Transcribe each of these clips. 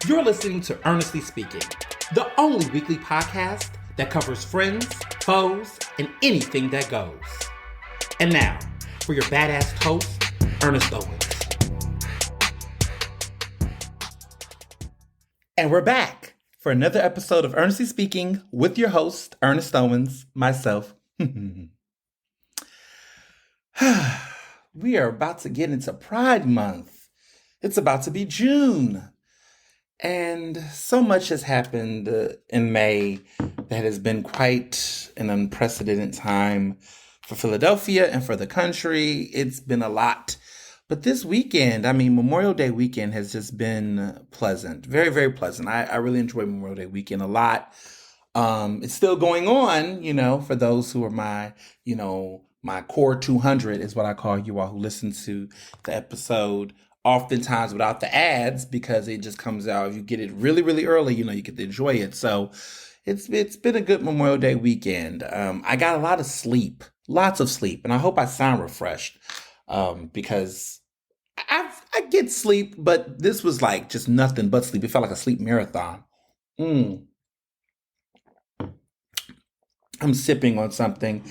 You're listening to Ernestly Speaking, the only weekly podcast that covers friends, foes, and anything that goes. And now, for your badass host, Ernest Owens. And we're back for another episode of Ernestly Speaking with your host, Ernest Owens, myself. We are about to get into Pride Month. It's about to be June. And so much has happened in May that has been quite an unprecedented time for Philadelphia and for the country. It's been a lot. But this weekend, Memorial Day weekend has just been pleasant. Very, very pleasant. I really enjoy Memorial Day weekend a lot. It's still going on, for those who are my core 200 is what I call you all who listen to the episode oftentimes without the ads because it just comes out. If you get it really, really early, you get to enjoy it. So it's been a good Memorial Day weekend. I got a lot of sleep, lots of sleep, and I hope I sound refreshed because I get sleep, but this was like just nothing but sleep. It felt like a sleep marathon. I'm sipping on something.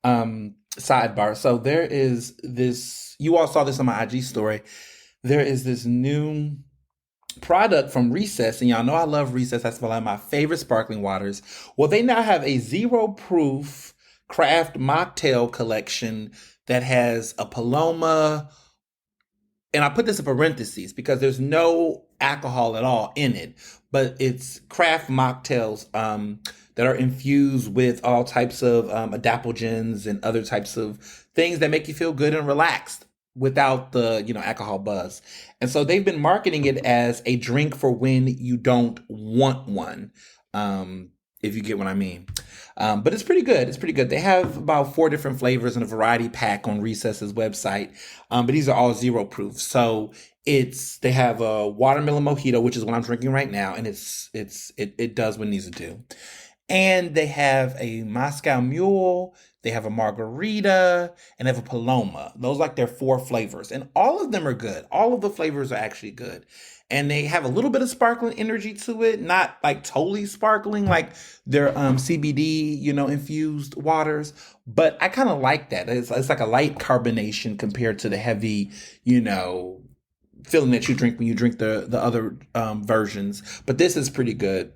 Sidebar. So there is this, you all saw this on my IG story. There is this new product from Recess, and y'all know I love Recess. That's one of my favorite sparkling waters. Well, they now have a 0-proof craft mocktail collection that has a Paloma, and I put this in parentheses because there's no alcohol at all in it, but it's craft mocktails that are infused with all types of adaptogens and other types of things that make you feel good and relaxed without the alcohol buzz. And so they've been marketing it as a drink for when you don't want one, if you get what I mean. But it's pretty good. It's pretty good. They have about 4 different flavors in a variety pack on Recess's website, but these are all 0 proof. So they have a watermelon mojito, which is what I'm drinking right now, and it does what it needs to do. And they have a Moscow Mule, they have a margarita, and they have a Paloma. Those are like their 4 flavors. And all of them are good. All of the flavors are actually good. And they have a little bit of sparkling energy to it, not like totally sparkling like their CBD, infused waters. But I kind of like that. It's like a light carbonation compared to the heavy, feeling that you drink when you drink the other versions. But this is pretty good.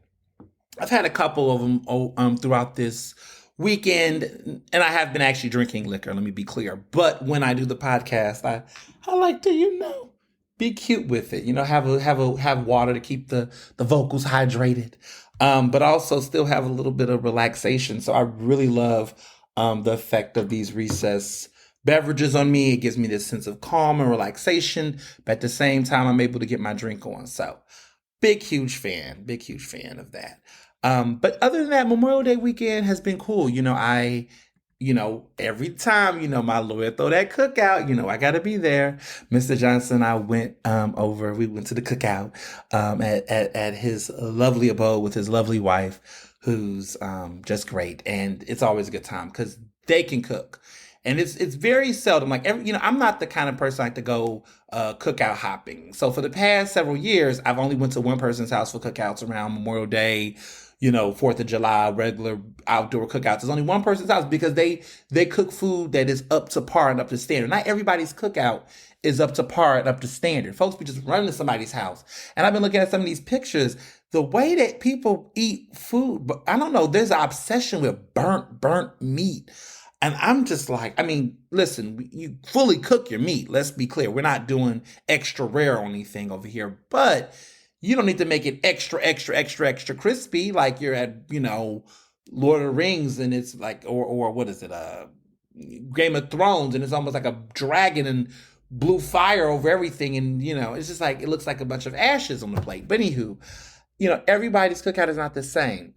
I've had a couple of them throughout this weekend, and I have been actually drinking liquor, let me be clear. But when I do the podcast, I like to, be cute with it. Have water to keep the vocals hydrated, but also still have a little bit of relaxation. So I really love the effect of these Recess beverages on me. It gives me this sense of calm and relaxation, but at the same time, I'm able to get my drink on. So big, huge fan of that. But other than that, Memorial Day weekend has been cool. Every time, my lawyer throw that cookout, I got to be there. Mr. Johnson and I went we went to the cookout at his lovely abode with his lovely wife, who's just great. And it's always a good time because they can cook. And it's very seldom, I'm not the kind of person like to go cookout hopping. So for the past several years, I've only went to one person's house for cookouts around Memorial Day, 4th of July, regular outdoor cookouts. There's only one person's house because they cook food that is up to par and up to standard. Not everybody's cookout is up to par and up to standard. Folks be just running to somebody's house. And I've been looking at some of these pictures, the way that people eat food, but I don't know, there's an obsession with burnt meat. And I'm just like, listen, you fully cook your meat. Let's be clear. We're not doing extra rare or anything over here, but you don't need to make it extra, extra, extra, extra crispy like you're at, Lord of the Rings and it's like, or what is it, Game of Thrones, and it's almost like a dragon and blue fire over everything. And, it's just like, it looks like a bunch of ashes on the plate. But anywho, everybody's cookout is not the same.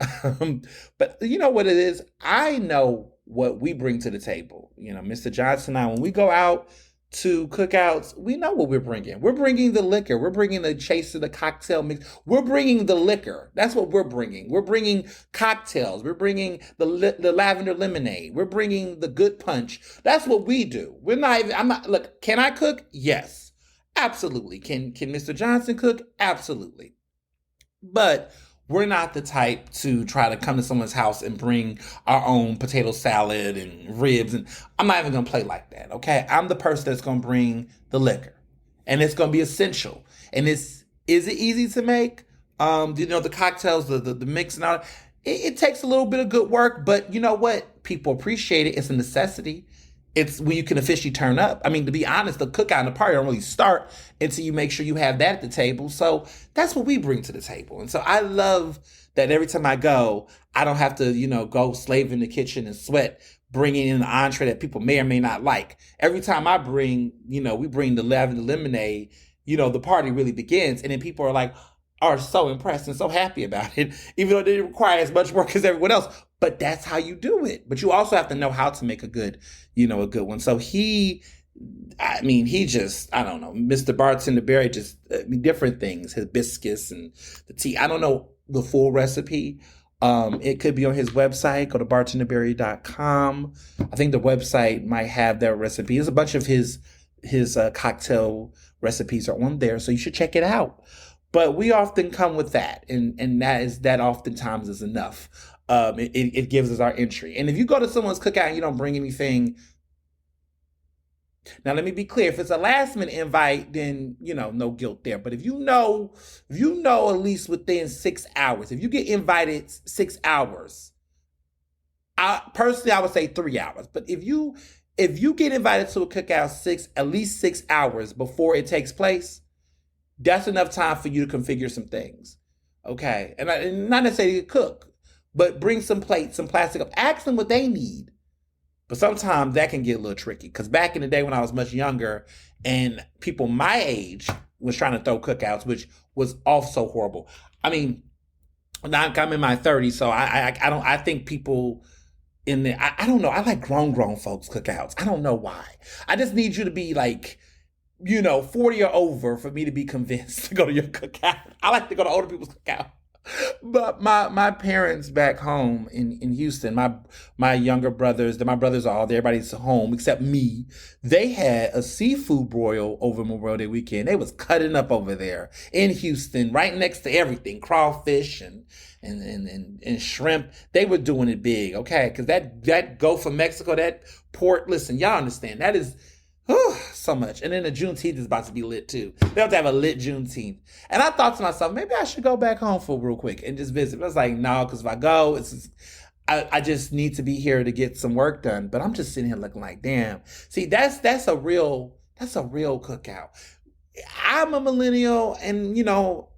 But you know what it is? I know what we bring to the table. Mr. Johnson and I, when we go out to cookouts, we know what we're bringing. We're bringing the liquor. We're bringing the chaser, the cocktail mix. We're bringing the liquor. That's what we're bringing. We're bringing cocktails. We're bringing the lavender lemonade. We're bringing the good punch. That's what we do. Look, can I cook? Yes, absolutely. Can Mr. Johnson cook? Absolutely. But we're not the type to try to come to someone's house and bring our own potato salad and ribs. And I'm not even going to play like that. Okay. I'm the person that's going to bring the liquor, and it's going to be essential. And is it easy to make? The cocktails, the mix and all that. It takes a little bit of good work, but you know what? People appreciate it. It's a necessity. It's when you can officially turn up. I mean, to be honest, the cookout and the party don't really start until you make sure you have that at the table. So that's what we bring to the table. And so I love that every time I go, I don't have to, go slave in the kitchen and sweat bringing in an entree that people may or may not like. Every time I bring, we bring the lavender lemonade, the party really begins. And then people are so impressed and so happy about it, even though it didn't require as much work as everyone else. But that's how you do it. But you also have to know how to make a good one. So he just, I don't know, Mr. Bartender Barry, just different things, hibiscus and the tea. I don't know the full recipe. It could be on his website. Go to bartenderberry.com. I think the website might have that recipe. There's a bunch of his cocktail recipes are on there, so you should check it out. But we often come with that, and that oftentimes is enough. It gives us our entry. And if you go to someone's cookout and you don't bring anything, now let me be clear: if it's a last minute invite, then no guilt there. But if you know at least within 6 hours, if you get invited 6 hours, I would say 3 hours. But if you get invited to a cookout at least 6 hours before it takes place, that's enough time for you to configure some things. Okay. And not necessarily to cook, but bring some plates, some plastic up. Ask them what they need. But sometimes that can get a little tricky. Because back in the day when I was much younger and people my age was trying to throw cookouts, which was also horrible. I mean, now I'm in my 30s, so I think people in the, I don't know. I like grown folks cookouts. I don't know why. I just need you to be 40 or over for me to be convinced to go to your cookout. I like to go to older people's cookout. But my parents back home in Houston, my younger brothers, my brothers are all there, everybody's home except me. They had a seafood broil over Memorial Day weekend. They was cutting up over there in Houston, right next to everything, crawfish and shrimp. They were doing it big, okay? Because that go from Mexico, that port, listen, y'all understand, that is so much. And then the Juneteenth is about to be lit too. They have to have a lit Juneteenth. And I thought to myself, maybe I should go back home for real quick and just visit. But I was like, no, because if I go, I just need to be here to get some work done. But I'm just sitting here looking like, damn. See, that's a real cookout. I'm a millennial, and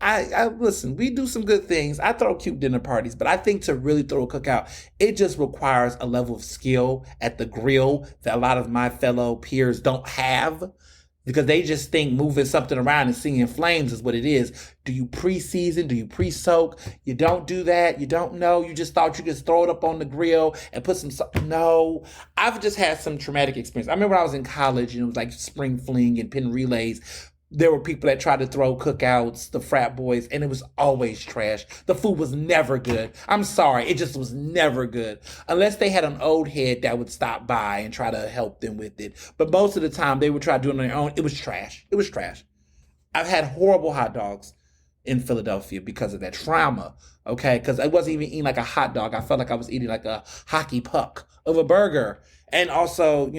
I listen. We do some good things. I throw cute dinner parties, but I think to really throw a cookout, it just requires a level of skill at the grill that a lot of my fellow peers don't have, because they just think moving something around and seeing flames is what it is. Do you pre-season? Do you pre-soak? You don't do that. You don't know. You just thought you could throw it up on the grill and put some. No, I've just had some traumatic experience. I remember when I was in college, it was like spring fling and pin relays. There were people that tried to throw cookouts, the frat boys, and it was always trash. The food was never good. I'm sorry, it just was never good. Unless they had an old head that would stop by and try to help them with it. But most of the time, they would try to do it on their own. It was trash. It was trash. I've had horrible hot dogs in Philadelphia because of that trauma, okay? Because I wasn't even eating like a hot dog. I felt like I was eating like a hockey puck of a burger. And also,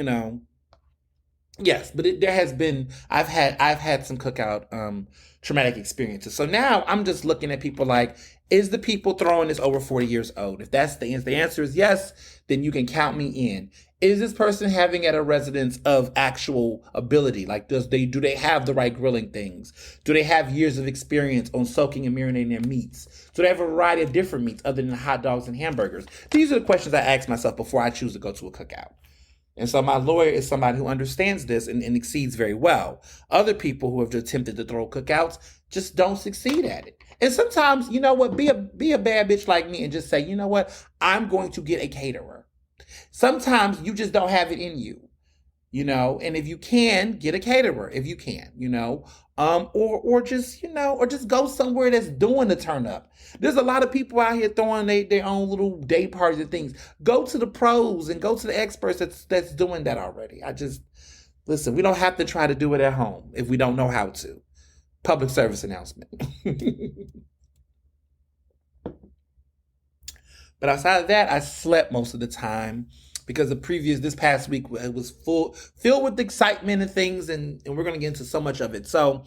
yes, but I've had some cookout traumatic experiences. So now I'm just looking at people like, is the people throwing this over 40 years old? If that's the answer is yes, then you can count me in. Is this person having at a residence of actual ability? Like, do they have the right grilling things? Do they have years of experience on soaking and marinating their meats? Do they have a variety of different meats other than hot dogs and hamburgers? These are the questions I ask myself before I choose to go to a cookout. And so my lawyer is somebody who understands this and exceeds very well. Other people who have attempted to throw cookouts just don't succeed at it. And sometimes, you know what, be a bad bitch like me and just say, you know what, I'm going to get a caterer. Sometimes you just don't have it in you, and if you can, get a caterer if you can, or just go somewhere that's doing the turn up. There's a lot of people out here throwing their own little day parties and things. Go to the pros and go to the experts that's doing that already. Listen, we don't have to try to do it at home if we don't know how to. Public service announcement. But outside of that, I slept most of the time because this past week, it was filled with excitement and things, and we're gonna get into so much of it. So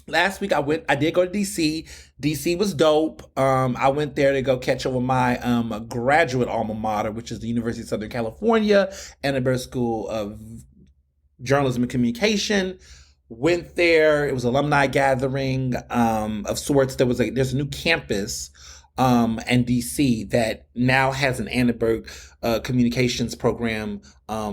last week I did go to DC. DC was dope. I went there to go catch up with my graduate alma mater, which is the University of Southern California, Annenberg School of Journalism and Communication. Went there. It was an alumni gathering of sorts. There's a new campus in DC that now has an Annenberg communications program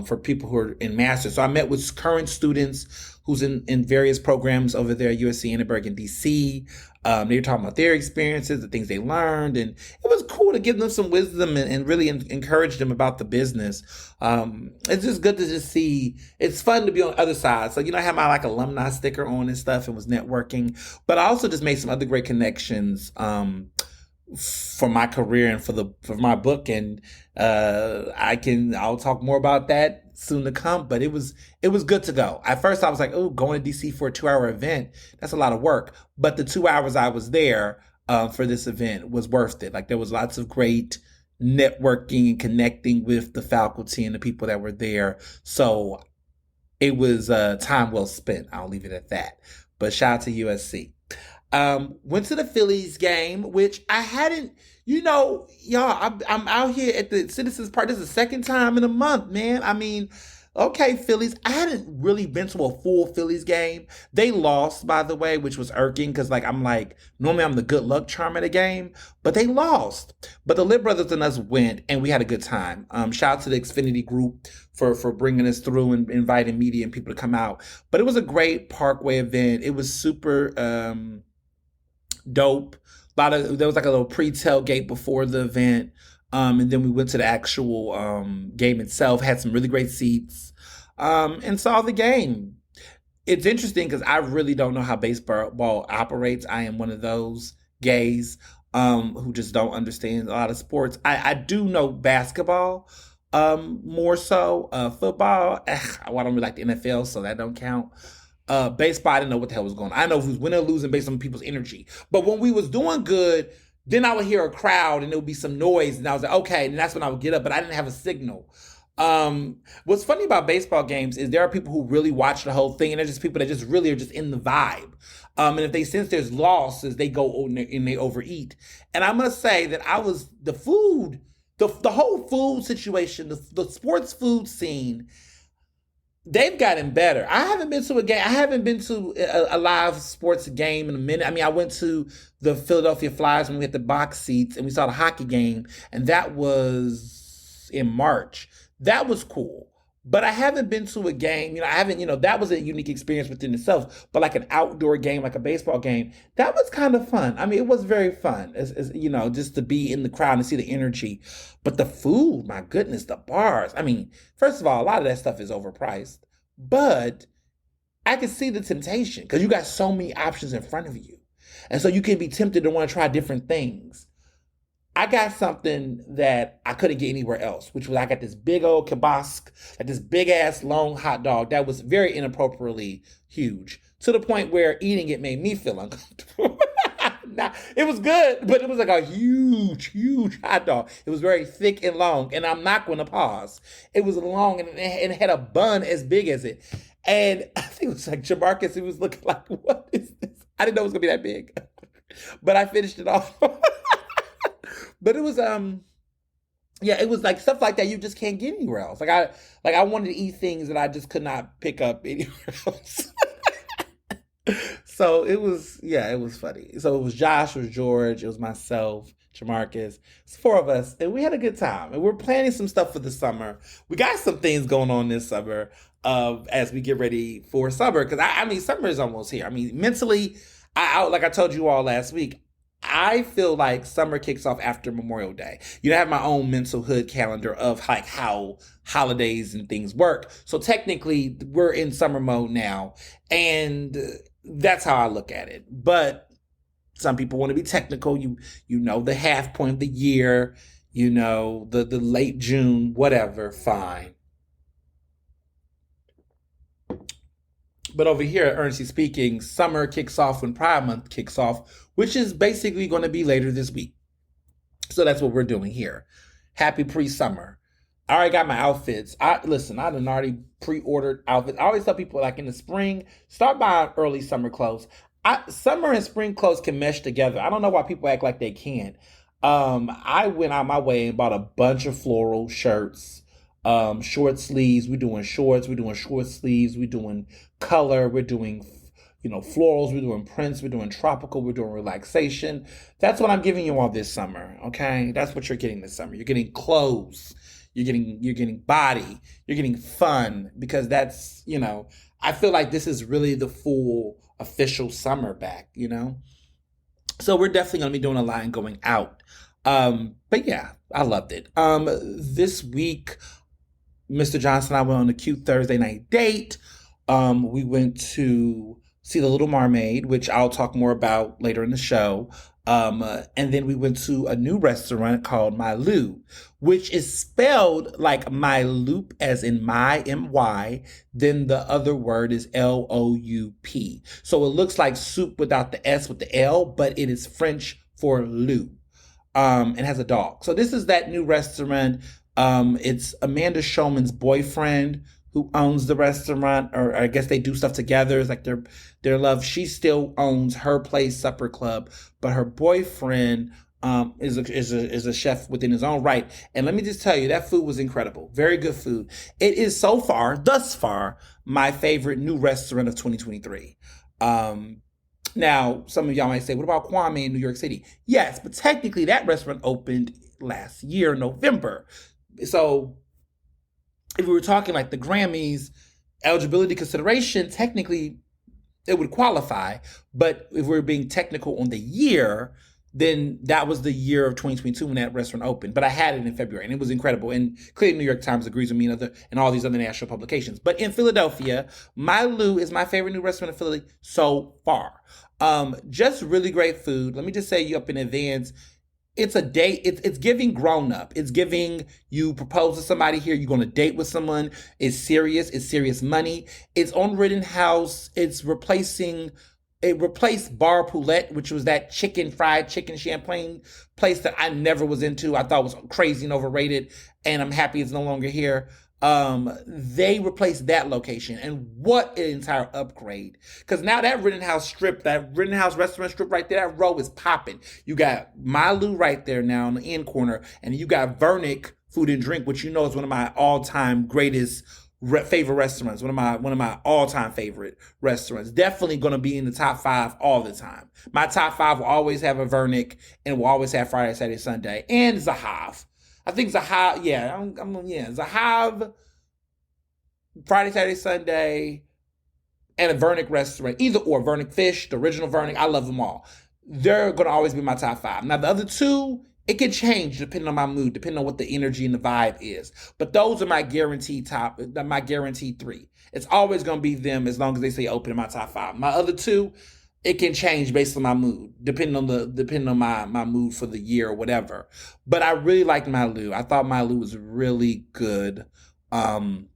for people who are in masters. So I met with current students who's in various programs over there at USC Annenberg in DC. They were talking about their experiences, the things they learned, and it was cool to give them some wisdom and really encourage them about the business. It's just good to just see. It's fun to be on the other side. So I had my like alumni sticker on and stuff, and was networking, but I also just made some other great connections. For my career and for my book, and I'll talk more about that soon to come. But it was good to go. At first I was like, oh, going to DC for a 2-hour event, that's a lot of work. But the 2 hours I was there for this event was worth it. Like there was lots of great networking and connecting with the faculty and the people that were there. So it was time well spent. I'll leave it at that. But shout out to USC. Went to the Phillies game, which I hadn't, y'all, I'm out here at the Citizens Park. This is the second time in a month, man. I mean, okay, Phillies. I hadn't really been to a full Phillies game. They lost, by the way, which was irking because, normally I'm the good luck charm at a game, but they lost. But the Lib Brothers and us went, and we had a good time. Shout out to the Xfinity group for bringing us through and inviting media and people to come out. But it was a great Parkway event. It was super dope. There was like a little pre-tailgate before the event, and then we went to the actual game itself. Had some really great seats, and saw the game. It's interesting because I really don't know how baseball operates. I am one of those gays who just don't understand a lot of sports. I do know basketball more so. Football, I don't really like the NFL, so that don't count. Baseball, I didn't know what the hell was going on. I know who's winning or losing based on people's energy. But when we was doing good, then I would hear a crowd and there would be some noise, and I was like, okay, and that's when I would get up, but I didn't have a signal. What's funny about baseball games is there are people who really watch the whole thing, and there's just people that just really are just in the vibe. And if they sense there's losses, they go and they overeat. And I must say that the food, the whole food situation, the sports food scene, they've gotten better. I haven't been to a game. I haven't been to a live sports game in a minute. I mean, I went to the Philadelphia Flyers when we had the box seats and we saw the hockey game, and that was in March. That was cool. But I haven't been to a game. I haven't, that was a unique experience within itself. But like an outdoor game, like a baseball game, that was kind of fun. I mean, it was very fun, just to be in the crowd and see the energy. But the food, my goodness, the bars. I mean, first of all, a lot of that stuff is overpriced. But I can see the temptation because you got so many options in front of you. And so you can be tempted to want to try different things. I got something that I couldn't get anywhere else, which was I got this big old kibosque, like this big ass long hot dog that was very inappropriately huge to the point where eating it made me feel uncomfortable. Now, it was good, but it was like a huge, huge hot dog. It was very thick and long, and I'm not going to pause. It was long and it had a bun as big as it. And I think it was like Jamarcus, he was looking like, what is this? I didn't know it was going to be that big, but I finished it off. But it was it was like stuff like that you just can't get anywhere else. I wanted to eat things that I just could not pick up anywhere else. So it was funny. So it was Josh, it was George, it was myself, Jamarcus. It's 4 of us, and we had a good time. And we're planning some stuff for the summer. We got some things going on this summer as we get ready for summer. Because I mean, summer is almost here. I mean, mentally, like I told you all last week, I feel like summer kicks off after Memorial Day. I have my own mental hood calendar of like how holidays and things work. So technically, we're in summer mode now, and that's how I look at it. But some people want to be technical. The half point of the year, the late June, whatever, fine. But over here, Ernestly speaking, summer kicks off when Pride Month kicks off, which is basically going to be later this week. So that's what we're doing here. Happy pre-summer. I already got my outfits. I done already pre-ordered outfits. I always tell people like in the spring, start buying early summer clothes. Summer and spring clothes can mesh together. I don't know why people act like they can't. I went out my way and bought a bunch of floral shirts, short sleeves. We're doing shorts. We're doing short sleeves. We're doing color. We're doing florals, we're doing prints, we're doing tropical, we're doing relaxation. That's what I'm giving you all this summer, okay? That's what you're getting this summer. You're getting clothes, you're getting body, you're getting fun, because I feel like this is really the full official summer back. So we're definitely gonna be doing a line going out. But yeah, I loved it. This week, Mr. Johnson and I went on a cute Thursday night date. We went to see The Little Mermaid, which I'll talk more about later in the show. And then we went to a new restaurant called My Lou, which is spelled like My Loop, as in my M-Y. Then the other word is Loup. So it looks like soup without the S with the L, but it is French for Lou. And has a dog. So this is that new restaurant. It's Amanda Schulman's boyfriend who owns the restaurant, or I guess they do stuff together. It's like their love. She still owns her place, Supper Club, but her boyfriend is a chef within his own right. And let me just tell you, that food was incredible. Very good food. It is thus far, my favorite new restaurant of 2023. Now, some of y'all might say, what about Kwame in New York City? Yes, but technically that restaurant opened last year, November. So if we were talking like the Grammys eligibility consideration, technically it would qualify. But if we're being technical on the year, then that was the year of 2022 when that restaurant opened. But I had it in February, and it was incredible. And clearly New York Times agrees with me, and all these other national publications. But in Philadelphia, My Lou is my favorite new restaurant in Philly so far. Just really great food. Let me just say you up in advance, it's a date. It's giving grown up. It's giving you propose to somebody here. You're going to date with someone. It's serious. It's serious money. It's on Rittenhouse. It replaced Bar Poulette, which was that fried chicken champagne place that I never was into. I thought was crazy and overrated, and I'm happy it's no longer here. They replaced that location, and what an entire upgrade. Because now that Rittenhouse restaurant strip right there, that row is popping. You got My Lou right there now in the end corner, and you got Vernick Food and Drink, which is one of my all-time greatest favorite restaurants, one of my all-time favorite restaurants. Definitely going to be in the top 5 all the time. My top 5 will always have a Vernick, and will always have Friday, Saturday, Sunday, and Zahav. I think Zahav, Zahav, Friday, Saturday, Sunday, and a Vernick restaurant. Either or, Vernick Fish, the original Vernick, I love them all. They're going to always be my top 5. Now, the other 2, it can change depending on my mood, depending on what the energy and the vibe is. But those are my guaranteed 3. It's always going to be them as long as they say open in my top 5. My other 2, it can change based on my mood, depending on my mood for the year or whatever. But I really liked My Lou. I thought My Lou was really good. Again,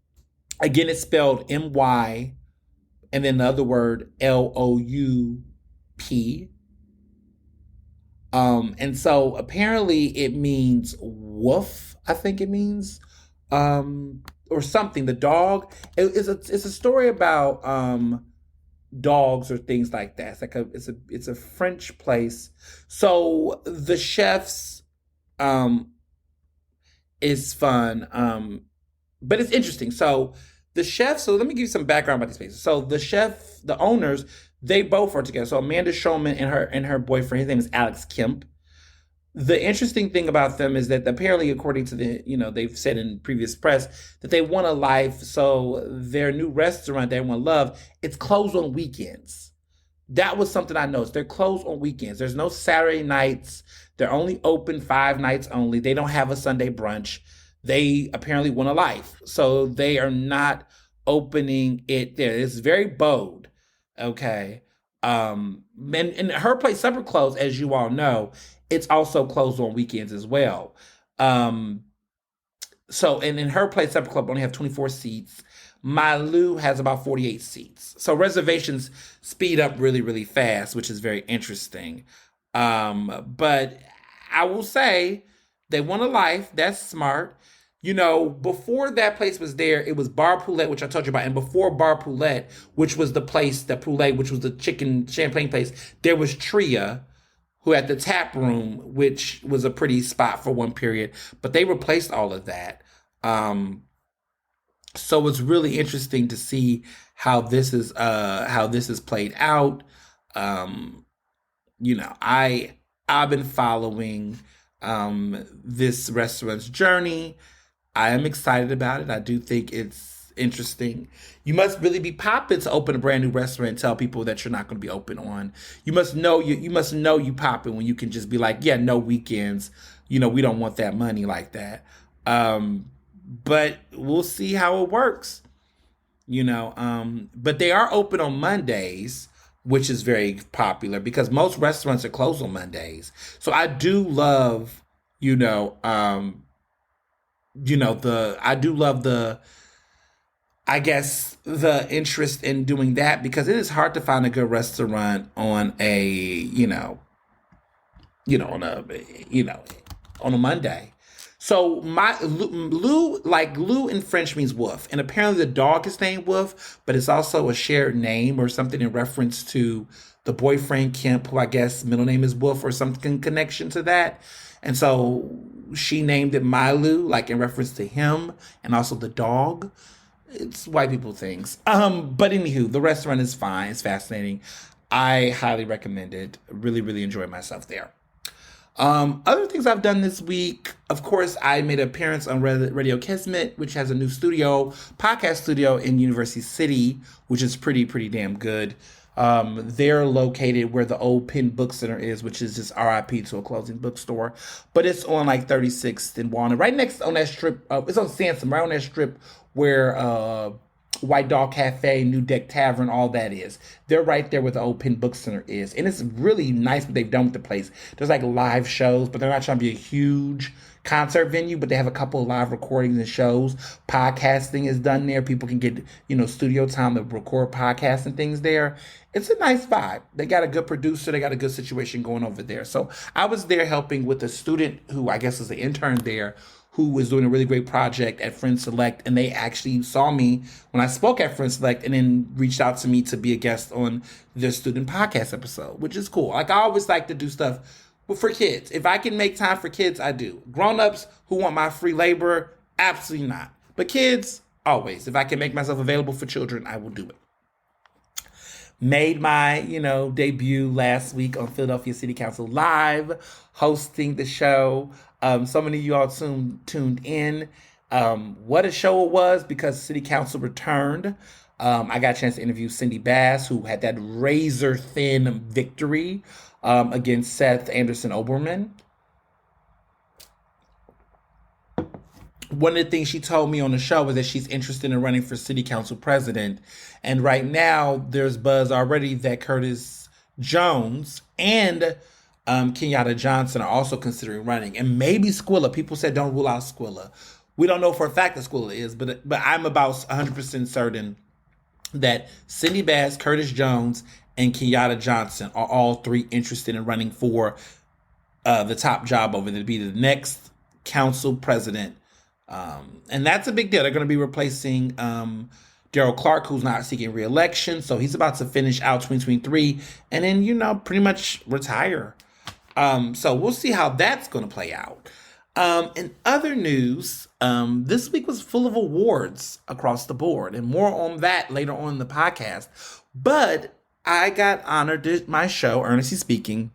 it's spelled M-Y, and then the other word Loup. And so apparently it means woof, I think it means, or something. The dog. It's a story about dogs or things like that. It's a French place. So the chefs is fun. But it's interesting. So let me give you some background about these places. So the owners, they both are together. So Amanda Schulman and her boyfriend, his name is Alex Kemp. The interesting thing about them is that apparently, according to they've said in previous press that they want a life. So their new restaurant they want love, it's closed on weekends. That was something I noticed. They're closed on weekends. There's no Saturday nights. They're only open 5 nights only. They don't have a Sunday brunch. They apparently want a life. So they are not opening it there. It's very bold. Okay. And her place, Supper Closed, as you all know, it's also closed on weekends as well. So, and in her place, Supper Club only have 24 seats. My Lou has about 48 seats. So reservations speed up really, really fast, which is very interesting. But I will say they won a life. That's smart. Before that place was there, it was Bar Poulet, which I told you about. And before Bar Poulet, which was the place, that Poulet, which was the chicken champagne place, there was Tria, who had the tap room, which was a pretty spot for one period. But they replaced all of that. So it's really interesting to see how this is played out. Um, I've been following this restaurant's journey. I am excited about it. I do think it's interesting. You must really be popping to open a brand new restaurant and tell people that you're not going to be open on. You must know you popping when you can just be like, yeah, no weekends. We don't want that money like that. But we'll see how it works. But they are open on Mondays, which is very popular because most restaurants are closed on Mondays. So I do love, you know, I do love I guess the interest in doing that because it is hard to find a good restaurant you know, on a Monday. So my Lou, like Lou in French means wolf, and apparently the dog is named Wolf, but it's also a shared name or something in reference to the boyfriend Kemp, who I guess middle name is Wolf or something connection to that. And so she named it Milu, like in reference to him and also the dog. It's white people things. But anywho, the restaurant is fine. It's fascinating. I highly recommend it. Really, really enjoy myself there. Other things I've done this week, of course, I made an appearance on Radio Kismet, which has a new podcast studio in University City, which is pretty, pretty damn good. They're located where the old Penn Book Center is, which is just RIP to a closing bookstore. But it's on like 36th and Walnut, right next on that strip. It's on Sansom, right on that strip where White Dog Cafe, New Deck Tavern, all that is. They're right there where the old Penn Book Center is. And it's really nice what they've done with the place. There's like live shows, but they're not trying to be a huge concert venue, but they have a couple of live recordings and shows. Podcasting is done there. People can get, studio time to record podcasts and things there. It's a nice vibe. They got a good producer. They got a good situation going over there. So I was there helping with a student who I guess is an intern there who was doing a really great project at Friend Select. And they actually saw me when I spoke at Friend Select and then reached out to me to be a guest on their student podcast episode, which is cool. Like I always like to do stuff for kids. If I can make time for kids, I do. Grown-ups who want my free labor, absolutely not. But kids, always. If I can make myself available for children, I will do it. Made my, debut last week on Philadelphia City Council Live, hosting the show. So many of you all tuned in. What a show it was because City Council returned. I got a chance to interview Cindy Bass, who had that razor thin victory against Seth Anderson Oberman. One of the things she told me on the show was that she's interested in running for city council president. And right now, there's buzz already that Curtis Jones and Kenyatta Johnson are also considering running. And maybe Squilla. People said don't rule out Squilla. We don't know for a fact that Squilla is, but I'm about 100% certain that Cindy Bass, Curtis Jones, and Kenyatta Johnson are all three interested in running for the top job over there to be the next council president. And that's a big deal. They're going to be replacing Daryl Clark, who's not seeking re-election. So he's about to finish out 2023 and then, pretty much retire. So we'll see how that's going to play out. In other news, this week was full of awards across the board, and more on that later on in the podcast. But I got honored at my show, Ernestly Speaking.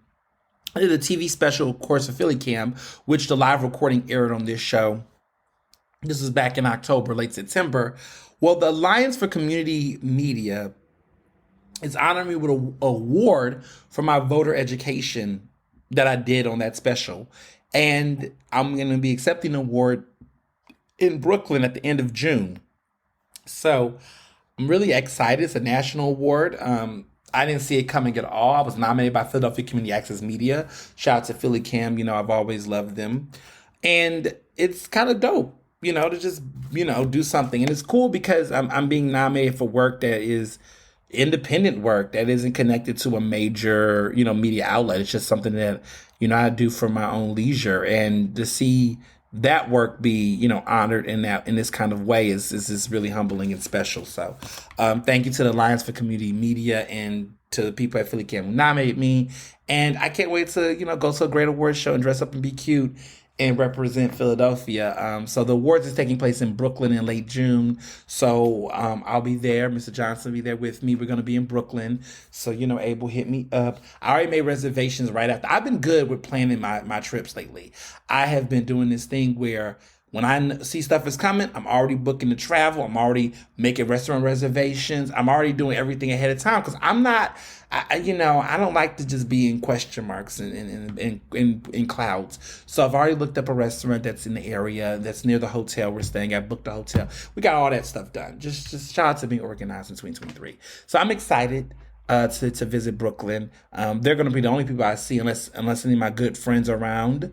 I did a TV special, of course, for Philly Cam, which the live recording aired on this show. This was back in October, late September. Well, the Alliance for Community Media is honoring me with an award for my voter education that I did on that special. And I'm going to be accepting an award in Brooklyn at the end of June. So I'm really excited. It's a national award. I didn't see it coming at all. I was nominated by Philadelphia Community Access Media. Shout out to Philly Cam. I've always loved them. And it's kind of dope, to just, do something. And it's cool because I'm being nominated for work that is, independent work that isn't connected to a major, media outlet. It's just something that, I do for my own leisure. And to see that work be, honored in this kind of way is really humbling and special. So thank you to the Alliance for Community Media and to the people at Philly Cam who nominated me. And I can't wait to, go to a great awards show and dress up and be cute and represent Philadelphia. So the awards is taking place in Brooklyn in late June. So I'll be there. Mr. Johnson will be there with me. We're going to be in Brooklyn. So, Abel, hit me up. I already made reservations right after. I've been good with planning my trips lately. I have been doing this thing where when I see stuff is coming, I'm already booking the travel. I'm already making restaurant reservations. I'm already doing everything ahead of time because I'm not, I don't like to just be in question marks and in clouds. So I've already looked up a restaurant that's in the area, that's near the hotel we're staying at, booked a hotel. We got all that stuff done. Just shout out to being organized in 2023. So I'm excited to visit Brooklyn. They're going to be the only people I see unless any of my good friends are around.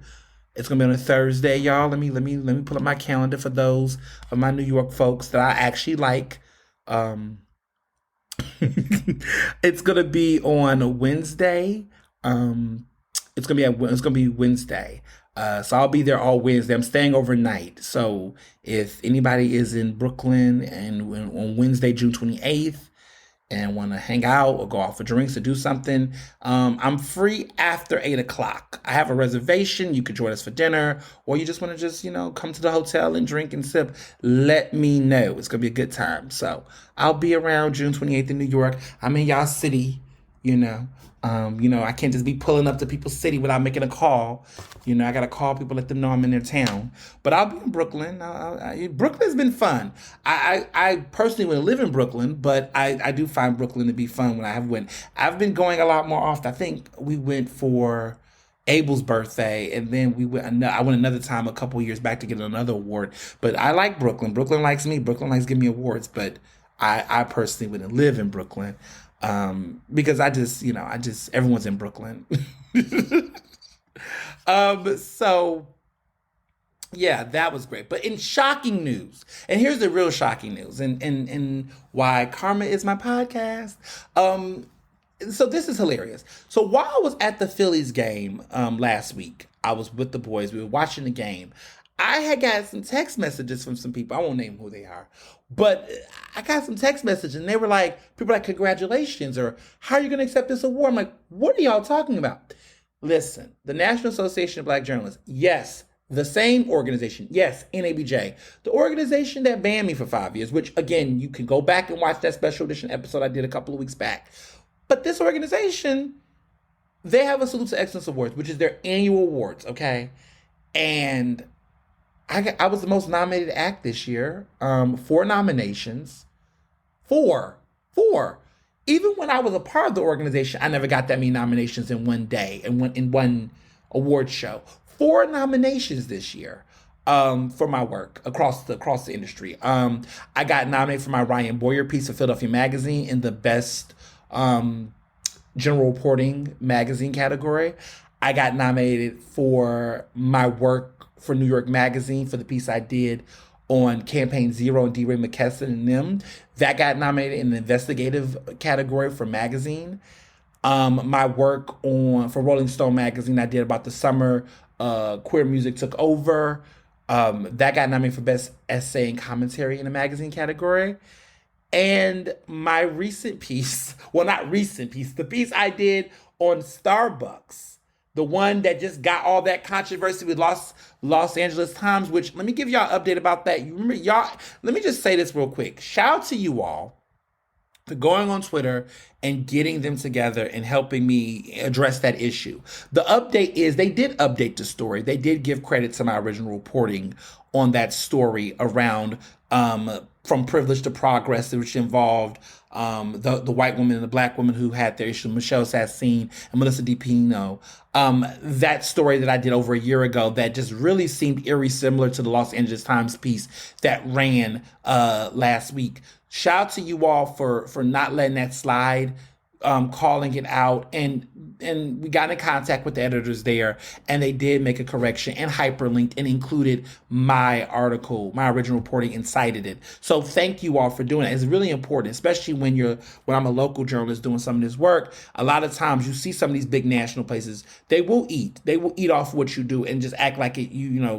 It's gonna be on a Thursday, y'all. Let me pull up my calendar for those of my New York folks that I actually like. It's gonna be on Wednesday. It's gonna be Wednesday. So I'll be there all Wednesday. I'm staying overnight. So if anybody is in Brooklyn and on Wednesday, June 28th, and want to hang out or go out for drinks or do something, I'm free after 8 o'clock. I have a reservation. You could join us for dinner, or you just want to come to the hotel and drink and sip. Let me know. It's gonna be a good time. So I'll be around June 28th in New York. I'm in y'all city, you know. I can't just be pulling up to people's city without making a call. I gotta call people, let them know I'm in their town. But I'll be in Brooklyn. Brooklyn's been fun. I personally wouldn't live in Brooklyn, but I do find Brooklyn to be fun when I have went. I've been going a lot more often. I think we went for Abel's birthday, and then I went another time a couple years back to get another award. But I like Brooklyn. Brooklyn likes me. Brooklyn likes giving me awards. But I personally wouldn't live in Brooklyn. Because everyone's in Brooklyn. So yeah, that was great. But in shocking news, and here's the real shocking news, and why Karma is my podcast. So this is hilarious. So while I was at the Phillies game last week, I was with the boys. We were watching the game. I had got some text messages from some people. I won't name who they are, but I got some text messages, and they were people were like, "Congratulations," or "How are you going to accept this award?" I'm like, "What are y'all talking about?" Listen, the National Association of Black Journalists, yes, the same organization, yes, NABJ, the organization that banned me for 5 years, which again, you can go back and watch that special edition episode I did a couple of weeks back. But this organization, they have a Salute to Excellence Awards, which is their annual awards, okay? And I was the most nominated act this year. 4 nominations. Four. Even when I was a part of the organization, I never got that many nominations in one day, in one award show. 4 nominations this year for my work across the industry. I got nominated for my Ryan Boyer piece for Philadelphia Magazine in the best general reporting magazine category. I got nominated for my work for New York Magazine for the piece I did on Campaign Zero and DeRay McKesson and them. That got nominated in the investigative category for magazine. My work for Rolling Stone magazine I did about the summer queer music took over. That got nominated for best essay and commentary in the magazine category. And my recent piece, well, not recent piece, the piece I did on Starbucks, the one that just got all that controversy with Los Angeles Times, which let me give y'all an update about that. You remember, y'all, let me just say this real quick. Shout out to you all for going on Twitter and getting them together and helping me address that issue. The update is they did update the story. They did give credit to my original reporting on that story around from privilege to progress, which involved the white woman and the black woman who had their issue, Michelle Sassine and Melissa DiPino. That story that I did over a year ago that just really seemed eerie similar to the Los Angeles Times piece that ran last week. Shout out to you all for not letting that slide. calling it out, and we got in contact with the editors there, and they did make a correction and hyperlinked and included my article, my original reporting, and cited it. So thank you all for doing it. It's really important, especially when I'm a local journalist doing some of this work. A lot of times you see some of these big national places, they will eat off what you do and just act like it,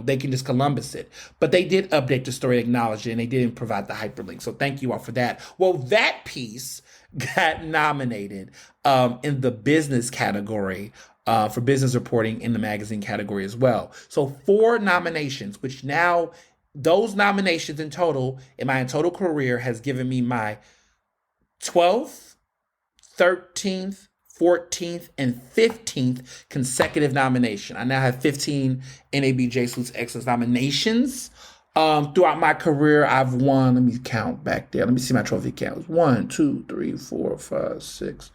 they can just Columbus it. But they did update the story, acknowledge it, and they didn't provide the hyperlink. So thank you all for that. Well, that piece got nominated in the business category for business reporting in the magazine category as well. So 4 nominations, which now those nominations in total in my total career has given me my 12th, 13th, 14th, and 15th consecutive nomination. I now have 15 NABJ Salutes Excellence nominations. Throughout my career, I've won, let me count back there. Let me see my trophy count. It was 1, 2, 3, 4, 5, 6.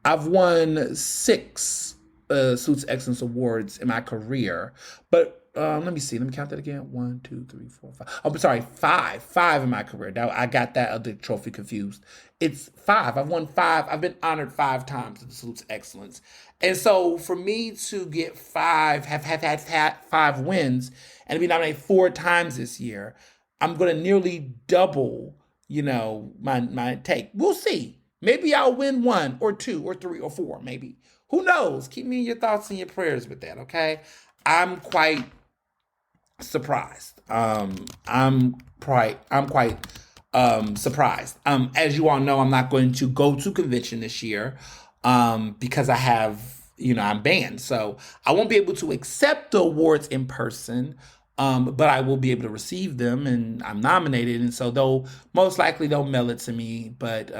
I've won 6 Salutes Excellence Awards in my career. But let me see. Let me count that again. 1, 2, 3, 4, 5. Oh, sorry, 5. 5 in my career. Now, I got that other trophy confused. It's 5. I've won 5. I've been honored 5 times in Salutes Excellence. And so for me to get 5, have had 5 wins, and to be nominated 4 times this year, I'm going to nearly double, my take. We'll see. Maybe I'll win 1 or 2 or 3 or 4, maybe. Who knows? Keep me in your thoughts and your prayers with that, okay? I'm quite surprised. I'm quite surprised. As you all know, I'm not going to go to convention this year because I have, I'm banned. So I won't be able to accept the awards in person, but I will be able to receive them, and I'm nominated. And so most likely they'll mail it to me. But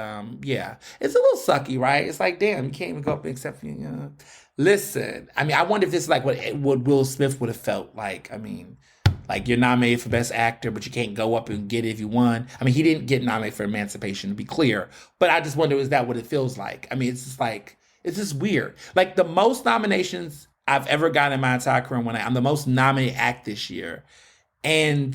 yeah, it's a little sucky, right? It's like, damn, you can't even go up and accept me. Listen, I mean, I wonder if this is like what Will Smith would have felt like. I mean, like you're nominated for Best Actor, but you can't go up and get it if you won. I mean, he didn't get nominated for Emancipation, to be clear. But I just wonder, is that what it feels like? I mean, it's just weird. Like the most nominations I've ever gotten in my entire career, I'm the most nominated act this year. And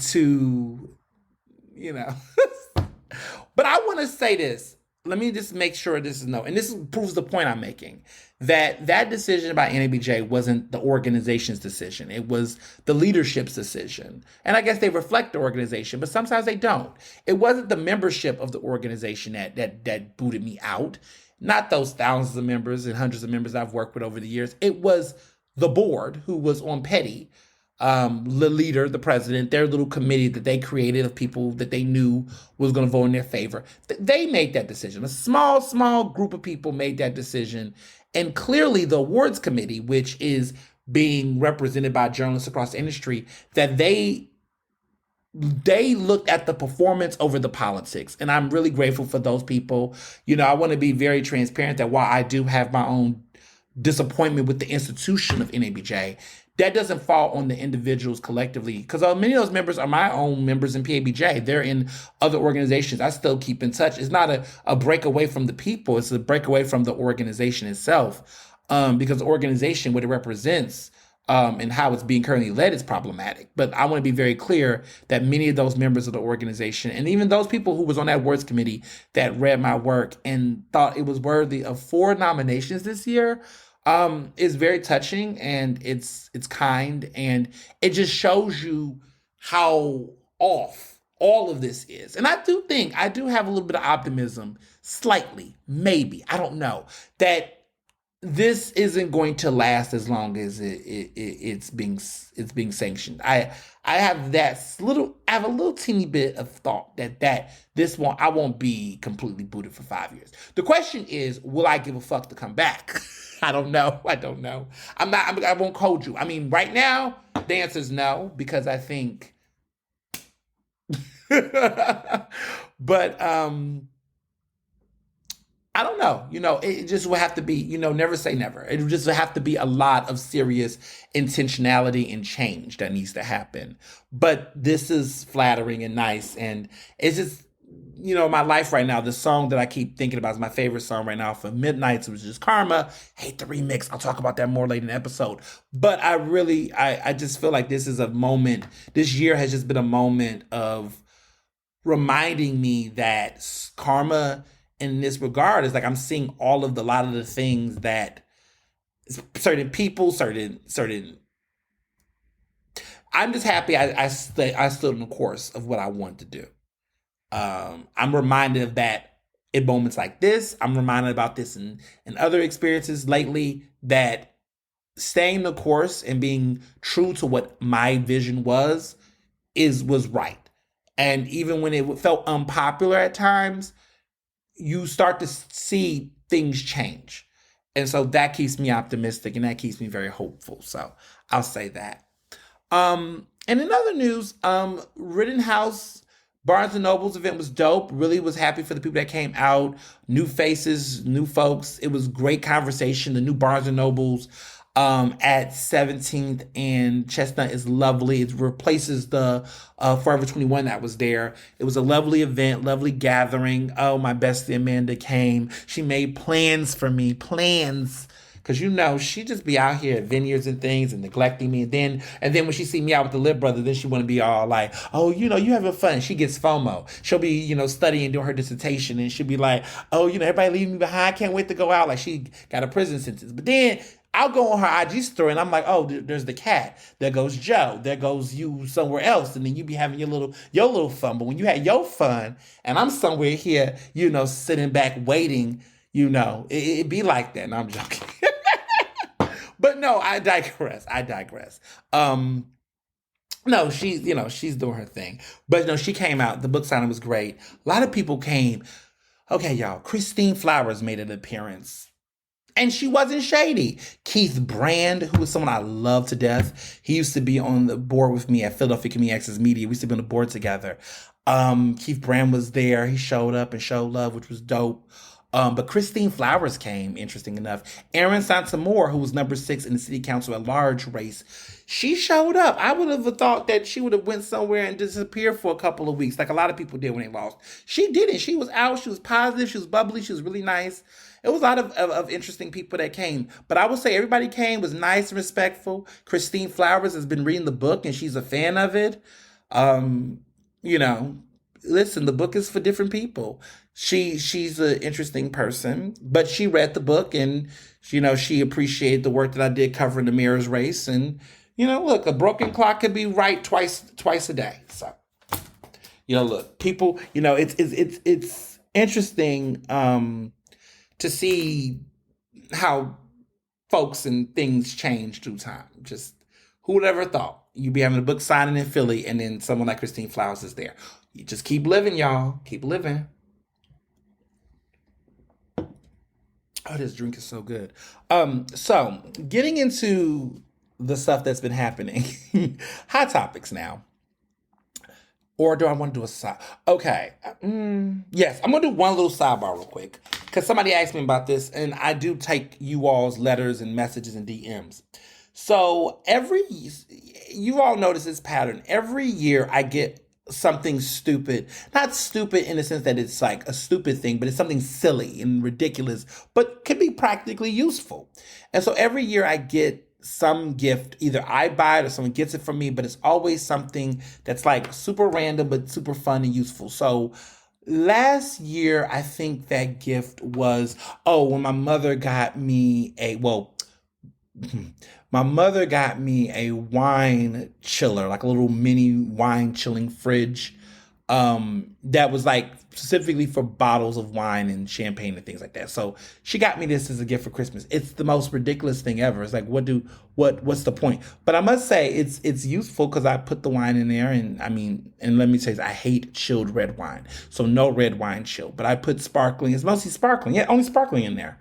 but I want to say this. Let me just make sure this is and this proves the point I'm making, that decision about NABJ wasn't the organization's decision. It was the leadership's decision. And I guess they reflect the organization, but sometimes they don't. It wasn't the membership of the organization that booted me out. Not those thousands of members and hundreds of members I've worked with over the years. It was the board who was on petty, the leader, the president, their little committee that they created of people that they knew was going to vote in their favor. They made that decision. A small group of people made that decision. And clearly the awards committee, which is being represented by journalists across the industry, that they looked at the performance over the politics. And I'm really grateful for those people. I want to be very transparent that while I do have my own disappointment with the institution of NABJ, that doesn't fall on the individuals collectively, because many of those members are my own members in PABJ. They're in other organizations. I still keep in touch. It's not a break away from the people. It's a break away from the organization itself, because the organization, what it represents, and how it's being currently led is problematic. But I want to be very clear that many of those members of the organization, and even those people who was on that awards committee that read my work and thought it was worthy of 4 nominations this year, is very touching, and it's kind, and it just shows you how off all of this is. And I do have a little bit of optimism, slightly, maybe, I don't know, that this isn't going to last as long as it's being sanctioned. I have a little teeny bit of thought that I won't be completely booted for 5 years. The question is, will I give a fuck to come back? I don't know. I won't hold you. I mean, right now, the answer is no, because I think, but, I don't know. It just will have to be, never say never. It just will have to be a lot of serious intentionality and change that needs to happen. But this is flattering and nice. And it's just, my life right now, the song that I keep thinking about is my favorite song right now for Midnights, which is Karma. Hate the remix. I'll talk about that more later in the episode. But I just feel like this is a moment. This year has just been a moment of reminding me that karma in this regard is like I'm seeing all of the, a lot of the things that certain people, certain. I'm just happy I stood on the course of what I wanted to do. I'm reminded of that in moments like this. I'm reminded about this in other experiences lately, that staying the course and being true to what my vision was right. And even when it felt unpopular at times, you start to see things change. And so that keeps me optimistic and that keeps me very hopeful. So I'll say that. And in other news, Rittenhouse Barnes and Noble's event was dope. Really was happy for the people that came out. New faces, new folks. It was great conversation. The new Barnes and Nobles at 17th and Chestnut is lovely. It replaces the Forever 21 that was there. It was a lovely event, lovely gathering. Oh, my bestie Amanda came. She made plans for me. Plans. Cause she just be out here at vineyards and things and neglecting me. And then when she see me out with the Lip Brother, then she want to be all like, oh, you having fun. She gets FOMO. She'll be, studying, doing her dissertation, and she'll be like, oh, everybody leaving me behind. Can't wait to go out. Like she got a prison sentence. But then I'll go on her IG story and I'm like, oh, there's the cat. There goes Joe. There goes you somewhere else. And then you be having your little fun. But when you had your fun and I'm somewhere here, sitting back waiting, it be like that. And I'm joking. But no, I digress. No, she's doing her thing. But no, she came out. The book signing was great. A lot of people came. Okay, y'all. Christine Flowers made an appearance. And she wasn't shady. Keith Brand, who is someone I love to death. He used to be on the board with me at Philadelphia Community Access Media. We used to be on the board together. Keith Brand was there. He showed up and showed love, which was dope. But Christine Flowers came, interesting enough. Erin Santamore, who was number 6 in the city council at large race, she showed up. I would have thought that she would have went somewhere and disappeared for a couple of weeks, like a lot of people did when they lost. She didn't. She was out. She was positive. She was bubbly. She was really nice. It was a lot of interesting people that came. But I would say everybody came, was nice and respectful. Christine Flowers has been reading the book, and she's a fan of it. You know, listen, the book is for different people. She's an interesting person, but she read the book and she appreciated the work that I did covering the mayor's race. And look, a broken clock could be right twice a day. So look, people, it's interesting to see how folks and things change through time. Just who would ever thought you'd be having a book signing in Philly and then someone like Christine Flowers is there. You just keep living, y'all. Keep living. Oh, this drink is so good. So getting into the stuff that's been happening. Hot topics now. Or do I want to do a side? Okay. Yes, I'm going to do one little sidebar real quick. Because somebody asked me about this, and I do take you all's letters and messages and DMs. So you all notice this pattern. Every year I get something stupid, not stupid in the sense that it's like a stupid thing, but it's something silly and ridiculous, but can be practically useful. And so every year I get some gift, either I buy it or someone gets it from me, but it's always something that's like super random, but super fun and useful. So last year, I think that gift was, when my mother got me a wine chiller, like a little mini wine chilling fridge, that was like specifically for bottles of wine and champagne and things like that. So she got me this as a gift for Christmas. It's the most ridiculous thing ever. It's like, what's the point? But I must say it's useful because I put the wine in there, and let me say this, I hate chilled red wine. So no red wine chilled, but I put sparkling. It's mostly sparkling. Yeah, only sparkling in there.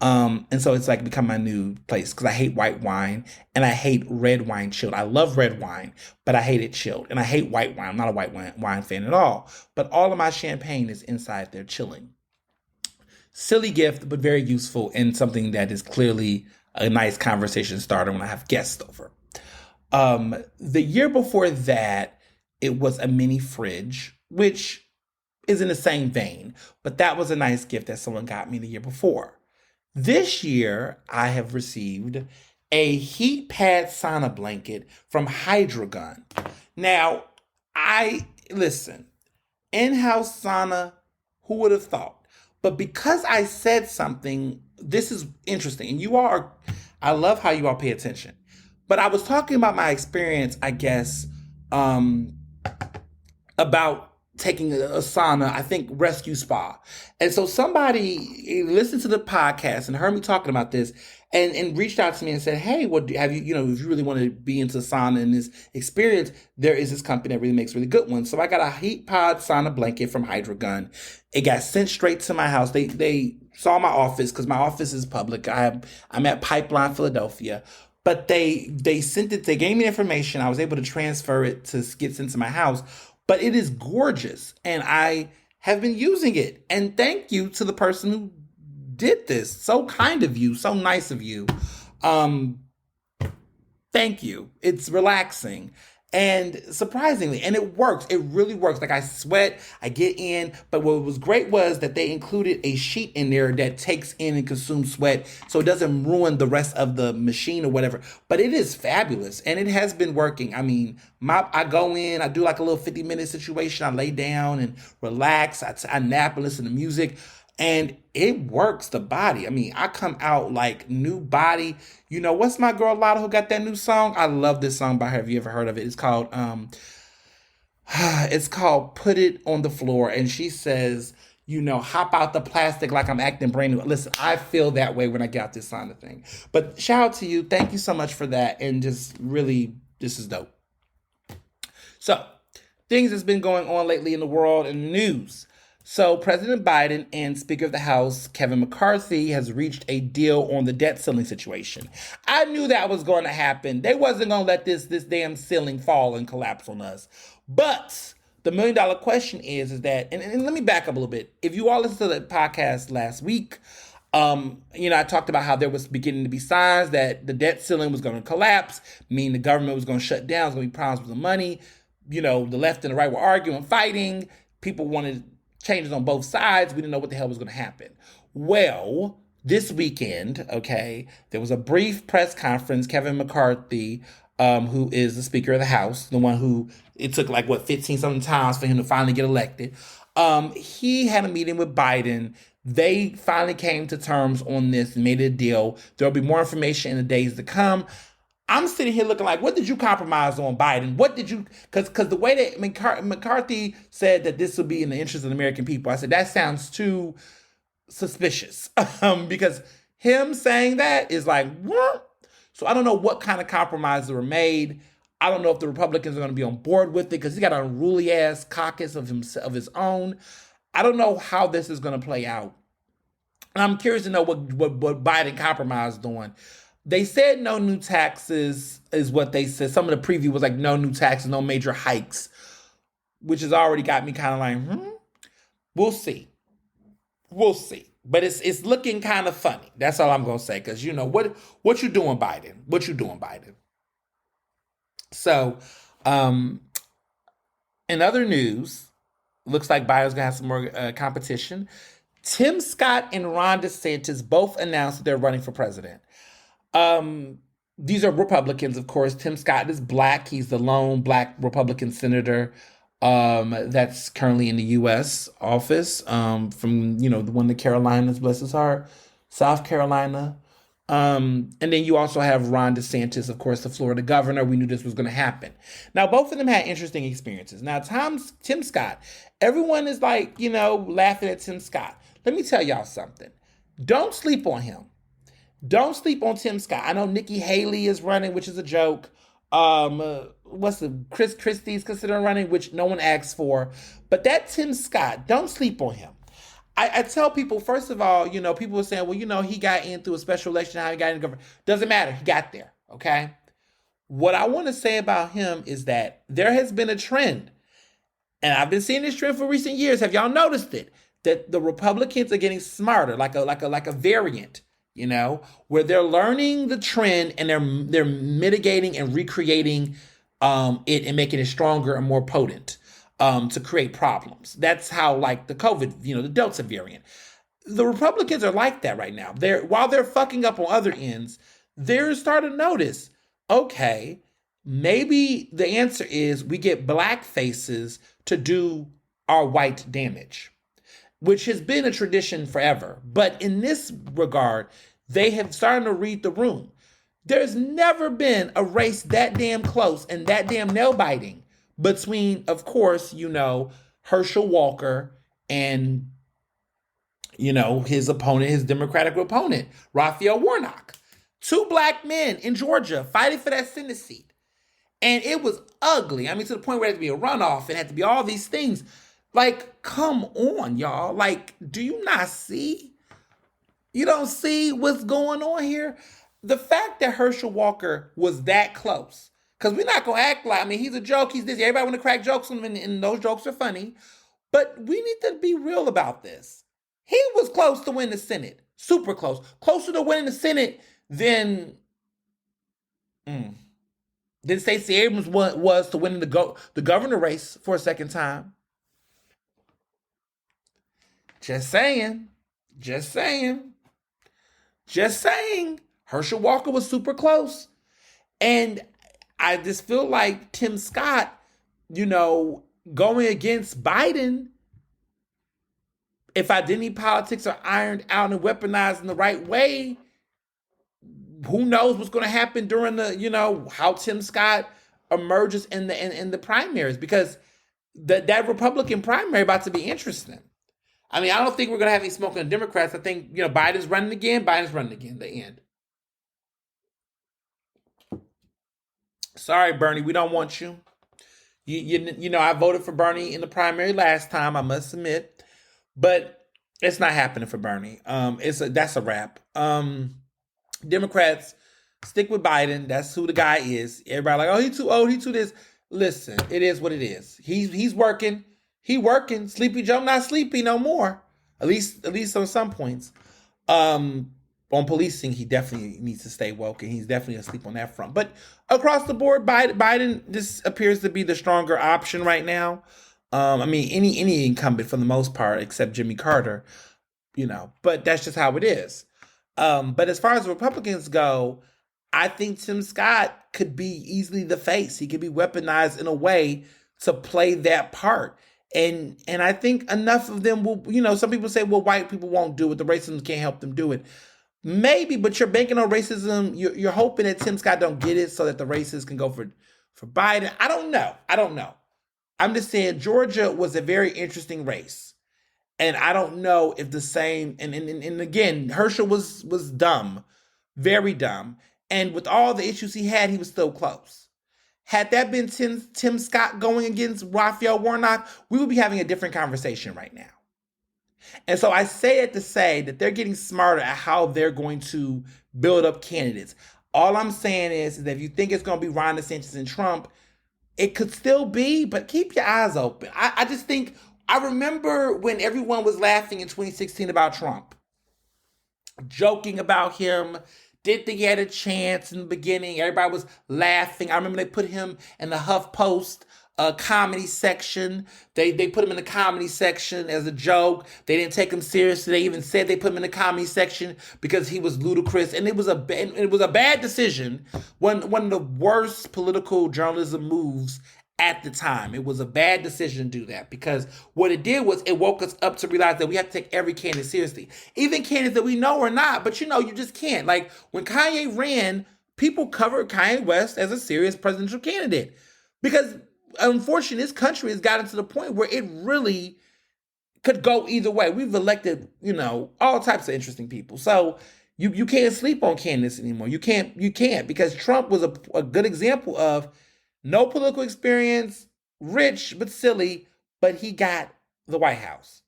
And so it's like become my new place because I hate white wine and I hate red wine chilled. I love red wine, but I hate it chilled. And I hate white wine. I'm not a white wine fan at all. But all of my champagne is inside there chilling. Silly gift, but very useful and something that is clearly a nice conversation starter when I have guests over. The year before that, it was a mini fridge, which is in the same vein. But that was a nice gift that someone got me the year before. This year, I have received a heat pad sauna blanket from Hydrogun. Now, listen, in-house sauna, who would have thought? But because I said something, this is interesting. And you all are, I love how you all pay attention. But I was talking about my experience, I guess, um, about taking a sauna, I think rescue spa. And so somebody listened to the podcast and heard me talking about this and reached out to me and said, hey, what have you, if you really want to be into sauna and this experience, there is this company that really makes really good ones. So I got a heat pod sauna blanket from Hydrogun. It got sent straight to my house. They saw my office because my office is public. I'm at Pipeline, Philadelphia. But they sent it, they gave me information. I was able to transfer it to get sent to my house. But it is gorgeous. And I have been using it. And thank you to the person who did this. So kind of you, so nice of you. Um, Thank you. It's relaxing. And surprisingly, and it works. It really works. Like I sweat, I get in. But what was great was that they included a sheet in there that takes in and consumes sweat so it doesn't ruin the rest of the machine or whatever. But it is fabulous and it has been working. I mean, I go in, I do like a little 50-minute situation. I lay down and relax. I nap and listen to music and it works the body. I mean, I come out like new body. What's my girl Lotta who got that new song? I love this song by her. Have you ever heard of it? It's called it's called Put It on the Floor. And she says, hop out the plastic like I'm acting brand new. Listen, I feel that way when I get out this sauna thing. But shout out to you. Thank you so much for that. And just really, this is dope. So, things that's been going on lately in the world and the news. So President Biden and Speaker of the House Kevin McCarthy has reached a deal on the debt ceiling situation. I knew that was going to happen. They wasn't going to let this damn ceiling fall and collapse on us. But the $1 million question is that, and let me back up a little bit. If you all listened to the podcast last week, I talked about how there was beginning to be signs that the debt ceiling was going to collapse, meaning the government was going to shut down, there was going to be problems with the money. The left and the right were arguing, fighting. People wanted changes on both sides. We didn't know what the hell was going to happen. Well, this weekend, okay, there was a brief press conference. Kevin McCarthy, who is the Speaker of the House, the one who it took 15 something times for him to finally get elected. He had a meeting with Biden. They finally came to terms on this and made a deal. There'll be more information in the days to come. I'm sitting here looking like, what did you compromise on, Biden? What did you, because the way that McCarthy said that this would be in the interest of the American people, I said, that sounds too suspicious. Because him saying that is like, what? So I don't know what kind of compromises were made. I don't know if the Republicans are going to be on board with it because he's got a unruly ass caucus of his own. I don't know how this is going to play out. And I'm curious to know what Biden compromised on. They said no new taxes is what they said. Some of the preview was like no new taxes, no major hikes, which has already got me kind of like, We'll see. We'll see. But it's looking kind of funny. That's all I'm going to say. Because, what you doing, Biden? What you doing, Biden? So, in other news, looks like Biden's going to have some more competition. Tim Scott and Ron DeSantis both announced that they're running for president. These are Republicans, of course. Tim Scott is black. He's the lone black Republican senator that's currently in the U.S. office from, the one in the Carolinas, bless his heart, South Carolina. And then you also have Ron DeSantis, of course, the Florida governor. We knew this was going to happen. Now, both of them had interesting experiences. Now, Tim Scott, everyone is laughing at Tim Scott. Let me tell y'all something. Don't sleep on him. Don't sleep on Tim Scott. I know Nikki Haley is running, which is a joke. Chris Christie's considering running, which no one asked for. But that Tim Scott, don't sleep on him. I tell people, first of all, people are saying, well, he got in through a special election, how he got in the government. Doesn't matter. He got there, okay? What I want to say about him is that there has been a trend, and I've been seeing this trend for recent years. Have y'all noticed it? That the Republicans are getting smarter, like a variant. Where they're learning the trend and they're mitigating and recreating it and making it stronger and more potent to create problems. That's how the COVID, the Delta variant. The Republicans are like that right now. While they're fucking up on other ends, they're starting to notice, okay, maybe the answer is we get black faces to do our white damage. which has been a tradition forever. But in this regard, they have started to read the room. There's never been a race that damn close and that damn nail biting between, of course, Herschel Walker and, his opponent, his Democratic opponent, Raphael Warnock. Two black men in Georgia fighting for that Senate seat. And it was ugly. I mean, to the point where it had to be a runoff and had to be all these things. Like, come on, y'all. Like, do you not see? You don't see what's going on here? The fact that Herschel Walker was that close, because we're not going to act like, I mean, he's a joke, he's this. Everybody want to crack jokes on him, and those jokes are funny. But we need to be real about this. He was close to win the Senate. Super close. Closer to winning the Senate than Stacey Abrams was to winning the governor race for a second time. Just saying. Just saying. Just saying. Herschel Walker was super close. And I just feel like Tim Scott, going against Biden, if identity politics are ironed out and weaponized in the right way, who knows what's going to happen during the, how Tim Scott emerges in the primaries, because that Republican primary about to be interesting. I mean, I don't think we're going to have any smoke on Democrats. I think, Biden's running again. The end. Sorry, Bernie, we don't want you. I voted for Bernie in the primary last time, I must admit. But it's not happening for Bernie. That's a wrap. Democrats, stick with Biden. That's who the guy is. Everybody like, oh, he's too old. He too this. Listen, it is what it is. He's working. He working. Sleepy Joe not sleepy no more. At least on some points. On policing, he definitely needs to stay woke, and he's definitely asleep on that front. But across the board, Biden just appears to be the stronger option right now. I mean, any incumbent for the most part, except Jimmy Carter, But that's just how it is. But as far as Republicans go, I think Tim Scott could be easily the face. He could be weaponized in a way to play that part. And I think enough of them will, some people say, well, white people won't do it. The racism can't help them do it. Maybe, but you're banking on racism. You're hoping that Tim Scott don't get it so that the racists can go for Biden. I don't know. I'm just saying Georgia was a very interesting race. And I don't know if the same, and again, Herschel was dumb, very dumb. And with all the issues he had, he was still close. Had that been Tim Scott going against Raphael Warnock, we would be having a different conversation right now. And so I say it to say that they're getting smarter at how they're going to build up candidates. All I'm saying is that if you think it's going to be Ron DeSantis and Trump, it could still be, but keep your eyes open. I just think, I remember when everyone was laughing in 2016 about Trump, joking about him, didn't think he had a chance in the beginning. Everybody was laughing. I remember they put him in the HuffPost comedy section. They put him in the comedy section as a joke. They didn't take him seriously. They even said they put him in the comedy section because he was ludicrous. And it was a bad decision. One of the worst political journalism moves at the time. It was a bad decision to do that, because what it did was it woke us up to realize that we have to take every candidate seriously. Even candidates that we know or not, but you just can't. Like when Kanye ran, people covered Kanye West as a serious presidential candidate, because unfortunately this country has gotten to the point where it really could go either way. We've elected, all types of interesting people. So you can't sleep on candidates anymore. You can't, because Trump was a good example of no political experience, rich but silly, but he got the White House.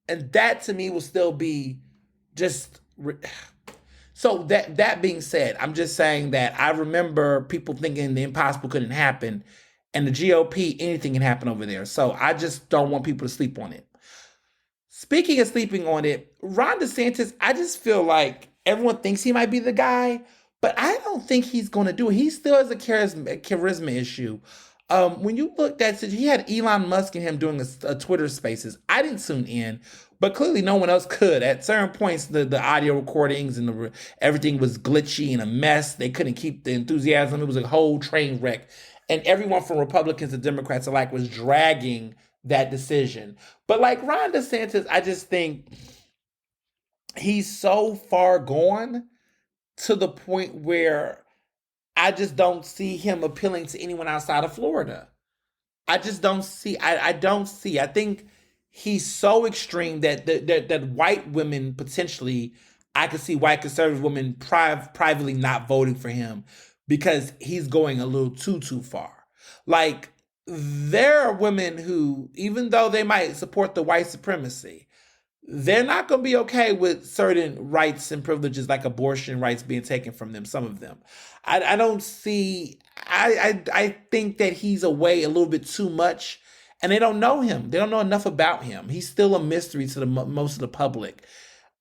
And that to me will still be just... So that being said, I'm just saying that I remember people thinking the impossible couldn't happen, and the GOP, anything can happen over there. So I just don't want people to sleep on it. Speaking of sleeping on it, Ron DeSantis, I just feel like everyone thinks he might be the guy, but I don't think he's going to do it. He still has a charisma issue. When you looked at it, he had Elon Musk and him doing a Twitter Spaces. I didn't tune in, but clearly no one else could. At certain points, the audio recordings and everything was glitchy and a mess. They couldn't keep the enthusiasm. It was a whole train wreck. And everyone from Republicans to Democrats alike was dragging that decision. But like Ron DeSantis, I just think he's so far gone to the point where I just don't see him appealing to anyone outside of Florida. I just don't see. I don't see. I think he's so extreme that white women potentially, I could see white conservative women privately not voting for him because he's going a little too far. Like there are women who, even though they might support the white supremacy, they're not going to be okay with certain rights and privileges like abortion rights being taken from them. Some of them, I don't see. I think that he's away a little bit too much, and they don't know him. They don't know enough about him. He's still a mystery to the most of the public.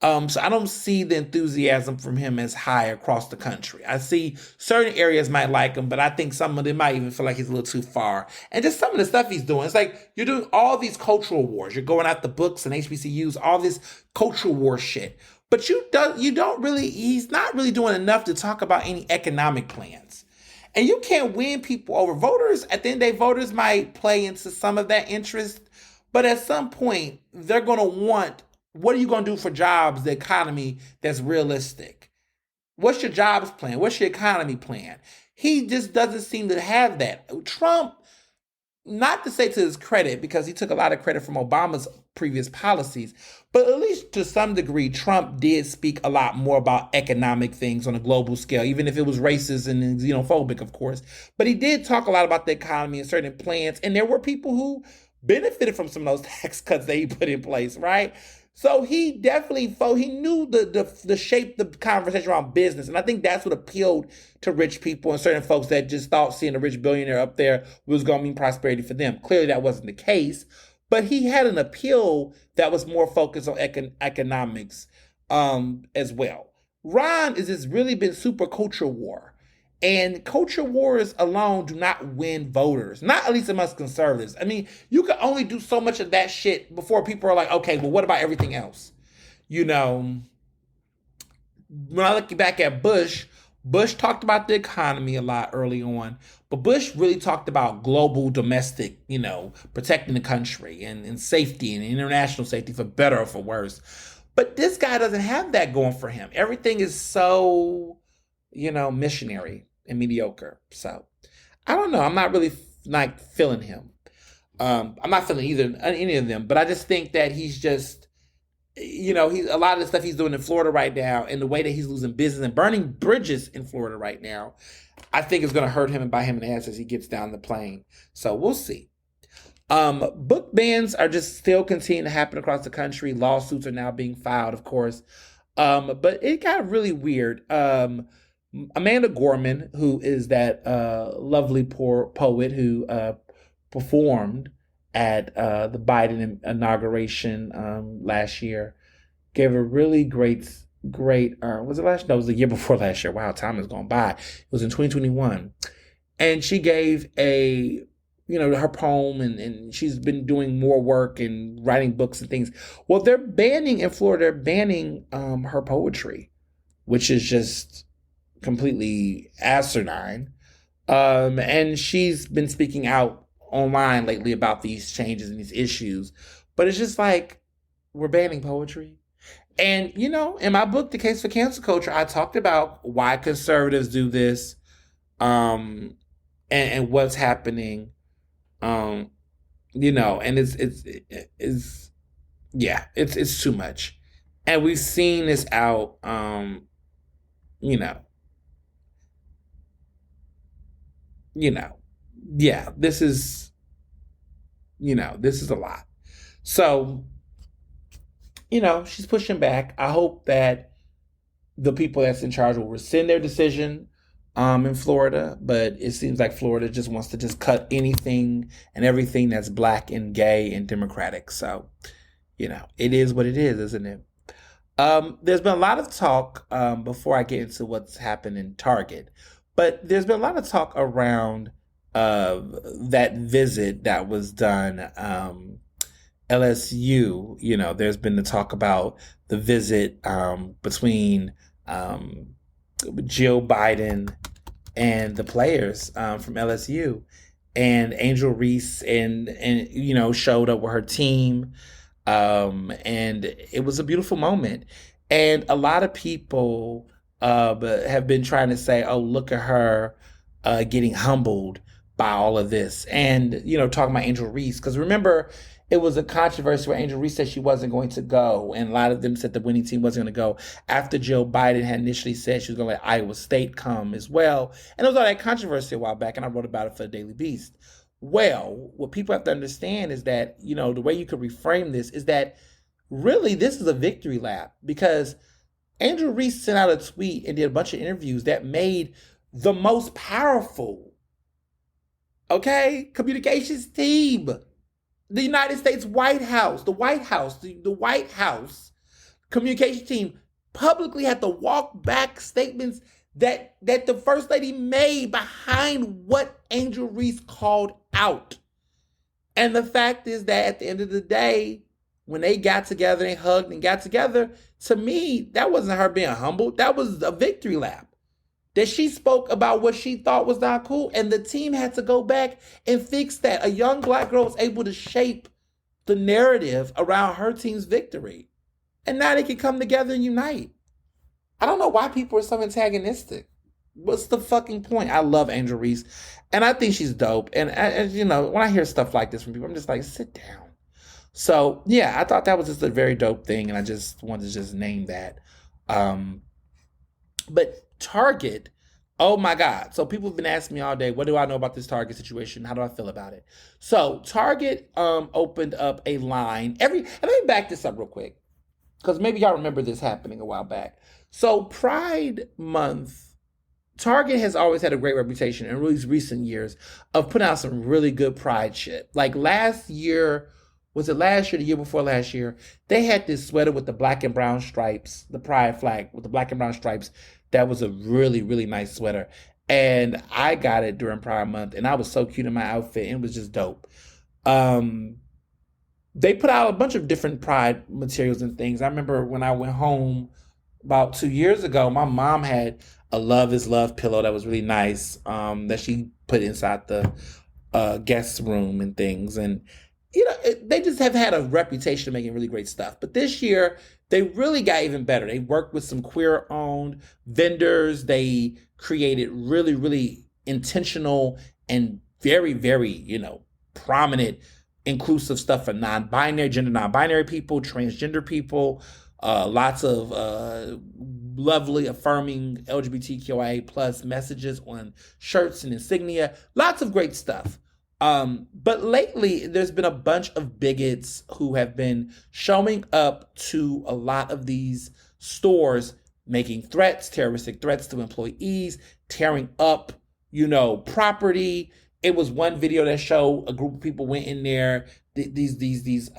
So I don't see the enthusiasm from him as high across the country. I see certain areas might like him, but I think some of them might even feel like he's a little too far. And just some of the stuff he's doing, it's like you're doing all these cultural wars. You're going out the books and HBCUs, all this cultural war shit. But you don't really. He's not really doing enough to talk about any economic plans. And you can't win people over. Voters. At the end of the day, voters might play into some of that interest, but at some point they're going to want, what are you going to do for jobs, the economy that's realistic? What's your jobs plan? What's your economy plan? He just doesn't seem to have that. Trump, not to say to his credit, because he took a lot of credit from Obama's previous policies, but at least to some degree, Trump did speak a lot more about economic things on a global scale, even if it was racist and xenophobic, of course. But he did talk a lot about the economy and certain plans, and there were people who benefited from some of those tax cuts that he put in place, right? So he definitely he knew the shape the conversation around business, and I think that's what appealed to rich people and certain folks that just thought seeing a rich billionaire up there was going to mean prosperity for them. Clearly, that wasn't the case, but he had an appeal that was more focused on economics as well. Ron has just really been super culture war. And culture wars alone do not win voters, not at least amongst conservatives. I mean, you can only do so much of that shit before people are like, okay, well, what about everything else? You know, when I look back at Bush, Bush talked about the economy a lot early on, but Bush really talked about global domestic, protecting the country and safety and international safety for better or for worse. But this guy doesn't have that going for him. Everything is so, missionary and mediocre. So I don't know. I'm not really like feeling him. I'm not feeling any of them, but I just think that he's just, he's a lot of the stuff he's doing in Florida right now and the way that he's losing business and burning bridges in Florida right now, I think is going to hurt him and bite him in the ass as he gets down the plane. So we'll see. Book bans are just still continuing to happen across the country. Lawsuits are now being filed, of course. But it got really weird. Amanda Gorman, who is that lovely poet who performed at the Biden inauguration last year, gave a really great, was it last? No, it was the year before last year. Wow, time has gone by. It was in 2021. And she gave her poem, and she's been doing more work and writing books and things. Well, they're banning in Florida, her poetry, which is just completely asinine. And she's been speaking out online lately about these changes and these issues. But it's just like, we're banning poetry. And, in my book, The Case for Cancel Culture, I talked about why conservatives do this, and what's happening. And it's too much. And we've seen this out, this is a lot. So, she's pushing back. I hope that the people that's in charge will rescind their decision in Florida, but it seems like Florida just wants to just cut anything and everything that's black and gay and democratic. So, it is what it is, isn't it? There's been a lot of talk, before I get into what's happened in Target, but there's been a lot of talk around that visit that was done, LSU. There's been the talk about the visit between Joe Biden and the players from LSU. and Angel Reese and showed up with her team, and it was a beautiful moment. And a lot of people have been trying to say, "Oh, look at her getting humbled by all of this," and talking about Angel Reese, because remember, it was a controversy where Angel Reese said she wasn't going to go, and a lot of them said the winning team wasn't going to go after Jill Biden had initially said she was going to let Iowa State come as well, and there was all that controversy a while back, and I wrote about it for the Daily Beast. Well, what people have to understand is that the way you could reframe this is that really this is a victory lap, because Andrew Reese sent out a tweet and did a bunch of interviews that made the most powerful, communications team, the United States White House, the White House communication team publicly had to walk back statements that the First Lady made behind what Angel Reese called out. And the fact is that at the end of the day, when they got together and hugged and got together, to me, that wasn't her being humbled. That was a victory lap. That she spoke about what she thought was not cool, and the team had to go back and fix that. A young Black girl was able to shape the narrative around her team's victory. And now they can come together and unite. I don't know why people are so antagonistic. What's the fucking point? I love Angel Reese, and I think she's dope. And when I hear stuff like this from people, I'm just like, sit down. So yeah, I thought that was just a very dope thing, and I just wanted to just name that. But Target, oh my God. So people have been asking me all day, what do I know about this Target situation? How do I feel about it? So Target opened up a line. And let me back this up real quick, because maybe y'all remember this happening a while back. So Pride Month, Target has always had a great reputation in really recent years of putting out some really good Pride shit. Like last year, was it last year, the year before last year, they had this sweater with the black and brown stripes, the Pride flag with the black and brown stripes. That was a really, really nice sweater. And I got it during Pride Month, and I was so cute in my outfit, and it was just dope. They put out a bunch of different Pride materials and things. I remember when I went home about 2 years ago, my mom had a Love is Love pillow that was really nice, that she put inside the guest room and things. And, they just have had a reputation of making really great stuff. But this year, they really got even better. They worked with some queer-owned vendors. They created really, really intentional and very, very, prominent, inclusive stuff for gender non-binary people, transgender people, lots of lovely affirming LGBTQIA plus messages on shirts and insignia, lots of great stuff. But lately, there's been a bunch of bigots who have been showing up to a lot of these stores, making threats, terroristic threats to employees, tearing up, property. It was one video that showed a group of people went in there. These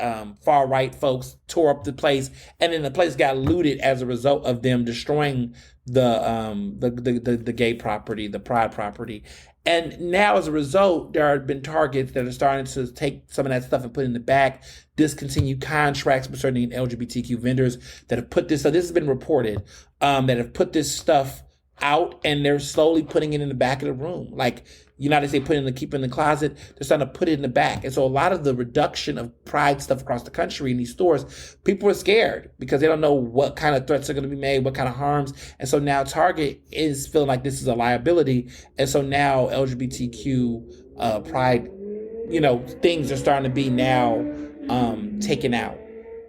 far right folks tore up the place, and then the place got looted as a result of them destroying the gay property, the Pride property. And now, as a result, there have been Targets that are starting to take some of that stuff and put it in the back, discontinue contracts with certain LGBTQ vendors that have put this. So this has been reported, that have put this stuff out, and they're slowly putting it in the back of the room. Like United States keep it in the closet, they're starting to put it in the back. And so a lot of the reduction of Pride stuff across the country in these stores, people are scared because they don't know what kind of threats are going to be made, what kind of harms. And so now Target is feeling like this is a liability. And so now LGBTQ Pride, things are starting to be now taken out.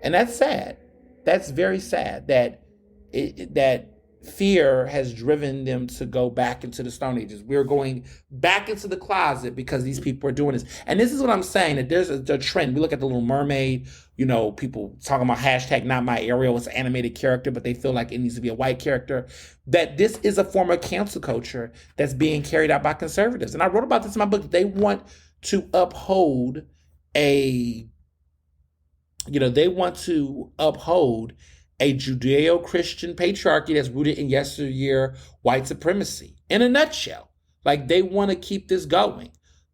And that's sad. That's very sad that that fear has driven them to go back into the Stone Ages. We're going back into the closet because these people are doing this. And this is what I'm saying, that there's a trend. We look at The Little Mermaid, people talking about hashtag not my Ariel. It's an animated character, but they feel like it needs to be a white character. That this is a form of cancel culture that's being carried out by conservatives. And I wrote about this in my book. They want to uphold a Judeo-Christian patriarchy that's rooted in yesteryear white supremacy. In a nutshell, like they want to keep this going.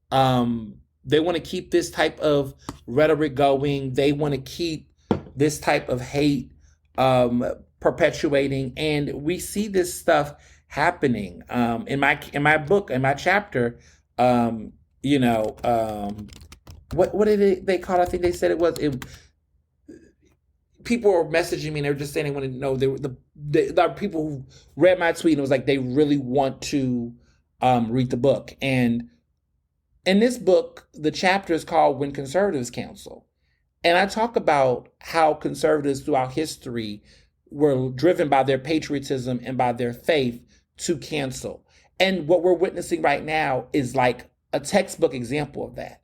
They want to keep this type of rhetoric going. They want to keep this type of hate perpetuating, and we see this stuff happening. In my book, in my chapter, You know, what did they call it? I think they said people were messaging me and they were just saying they wanted to know. They were the people who read my tweet and it was like they really want to read the book. And in this book, the chapter is called When Conservatives Counsel. And I talk about how conservatives throughout history were driven by their patriotism and by their faith to cancel. And what we're witnessing right now is like a textbook example of that.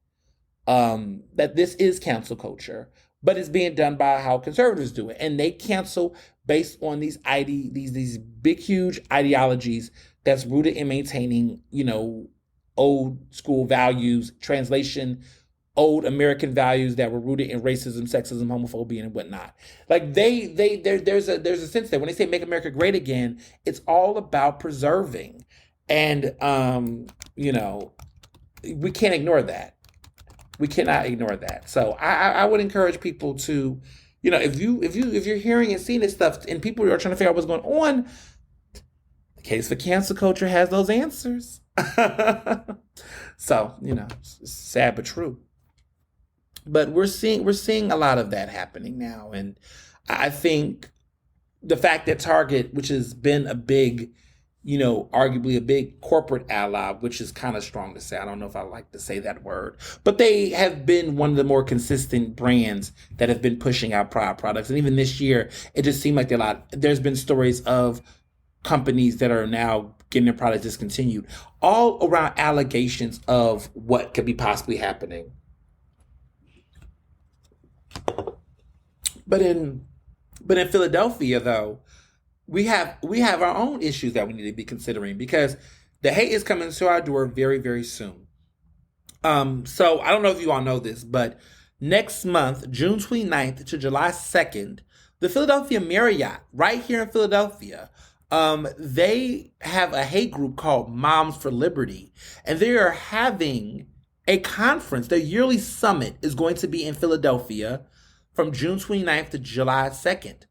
That this is cancel culture, but it's being done by how conservatives do it, and they cancel based on these big huge ideologies that's rooted in maintaining old school values, translation, old American values that were rooted in racism, sexism, homophobia, and whatnot. Like there's a sense that when they say "Make America Great Again," it's all about preserving, and we can't ignore that. We cannot ignore that. So I would encourage people to, if you're hearing and seeing this stuff, and people are trying to figure out what's going on, the case for cancel culture has those answers. So it's sad but true. But we're seeing a lot of that happening now, and I think the fact that Target, which has been a big, arguably a big corporate ally, which is kind of strong to say. I don't know if I like to say that word, but they have been one of the more consistent brands that have been pushing out products. And even this year, it just seemed like there's been stories of companies that are now getting their products discontinued, all around allegations of what could be possibly happening. But in Philadelphia, though, we have our own issues that we need to be considering because the hate is coming to our door very, very soon. So I don't know if you all know this, but next month, June 29th to July 2nd, the Philadelphia Marriott, right here in Philadelphia, they have a hate group called Moms for Liberty, and they are having a conference. Their yearly summit is going to be in Philadelphia from June 29th to July 2nd.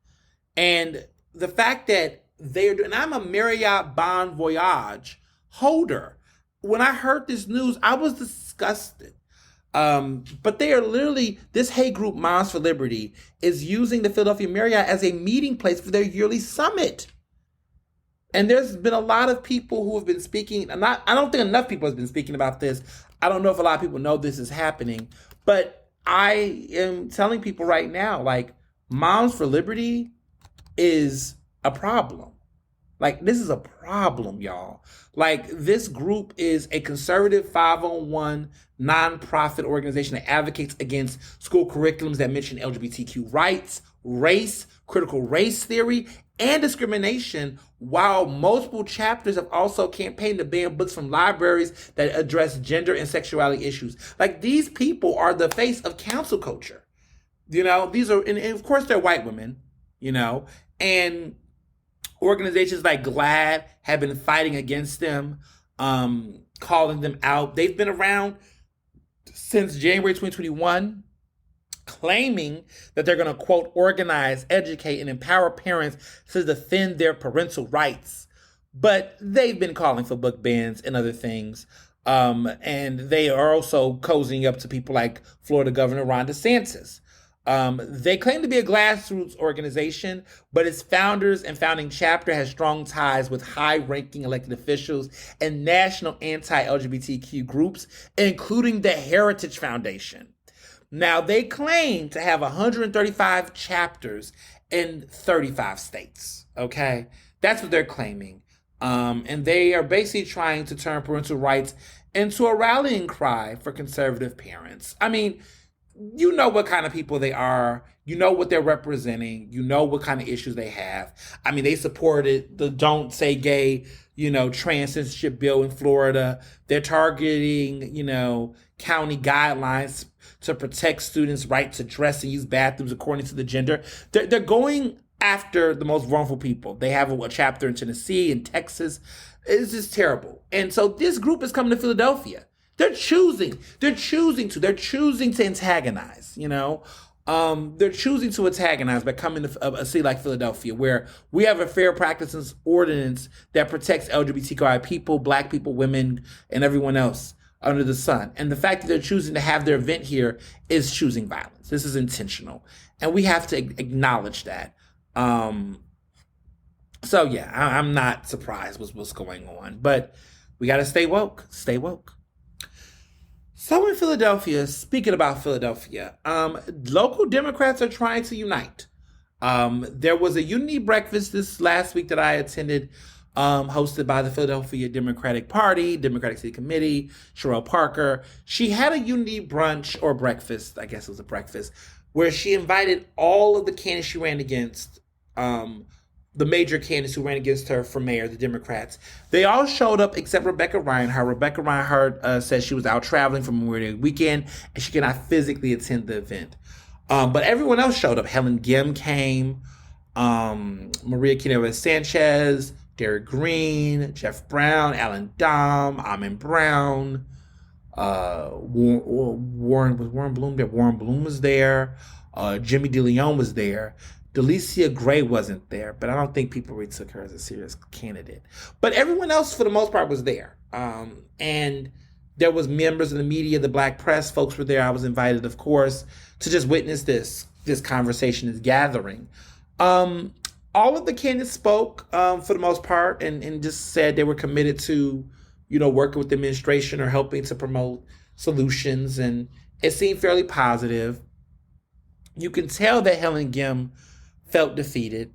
And the fact that they're doing, and I'm a Marriott Bon Voyage holder. When I heard this news, I was disgusted. But they are literally, this hate group, Moms for Liberty, is using the Philadelphia Marriott as a meeting place for their yearly summit. And there's been a lot of people who have been speaking. I don't think enough people have been speaking about this. I don't know if a lot of people know this is happening, but I am telling people right now, like, Moms for Liberty is a problem. Like, this is a problem, y'all. Like, this group is a conservative 501 nonprofit organization that advocates against school curriculums that mention LGBTQ rights, race, critical race theory, and discrimination, while multiple chapters have also campaigned to ban books from libraries that address gender and sexuality issues. Like, these people are the face of cancel culture. These are, and of course, they're white women, and organizations like GLAAD have been fighting against them, calling them out. They've been around since January 2021, claiming that they're going to, quote, organize, educate, and empower parents to defend their parental rights. But they've been calling for book bans and other things. And they are also cozying up to people like Florida Governor Ron DeSantis. They claim to be a grassroots organization, but its founders and founding chapter has strong ties with high-ranking elected officials and national anti-LGBTQ groups, including the Heritage Foundation. Now, they claim to have 135 chapters in 35 states, okay? That's what they're claiming. And they are basically trying to turn parental rights into a rallying cry for conservative parents. I mean, you know what kind of people they are. You know what they're representing. You know what kind of issues they have. I mean, they supported the Don't Say Gay, trans censorship bill in Florida. They're targeting, county guidelines to protect students' right to dress and use bathrooms according to the gender. They're going after the most vulnerable people. They have a chapter in Tennessee and Texas. It's just terrible. And so this group is coming to Philadelphia. They're choosing to antagonize, they're choosing to antagonize by coming to a city like Philadelphia, where we have a fair practices ordinance that protects LGBTQI people, Black people, women, and everyone else. under the sun. And the fact that they're choosing to have their event here is choosing violence. This is intentional. And we have to acknowledge that. So yeah, I'm not surprised with what's going on, but we got to stay woke. Stay woke. So in Philadelphia, speaking about Philadelphia, local Democrats are trying to unite. There was a unity breakfast this last week that I attended, hosted by the Philadelphia Democratic Party, Democratic City Committee, Sherelle Parker. She had a unity brunch or breakfast, I guess it was a breakfast, where she invited all of the candidates she ran against, the major candidates who ran against her for mayor, the Democrats. They all showed up except Rebecca Reinhardt. Rebecca Reinhardt said she was out traveling for Memorial Day weekend and she could not physically attend the event. But everyone else showed up. Helen Gim came, Maria Quinones Sanchez, Derek Green, Jeff Brown, Alan Dom, Amin Brown, Warren Bloom there? Warren Bloom was there. Jimmy DeLeon was there. Delicia Gray wasn't there, but I don't think people really took her as a serious candidate. But everyone else, for the most part, was there. And there was members of the media, the black press, folks were there. I was invited, of course, to just witness this conversation, this gathering. All of the candidates spoke for the most part and just said they were committed to, working with the administration or helping to promote solutions. And it seemed fairly positive. You can tell that Helen Gim felt defeated,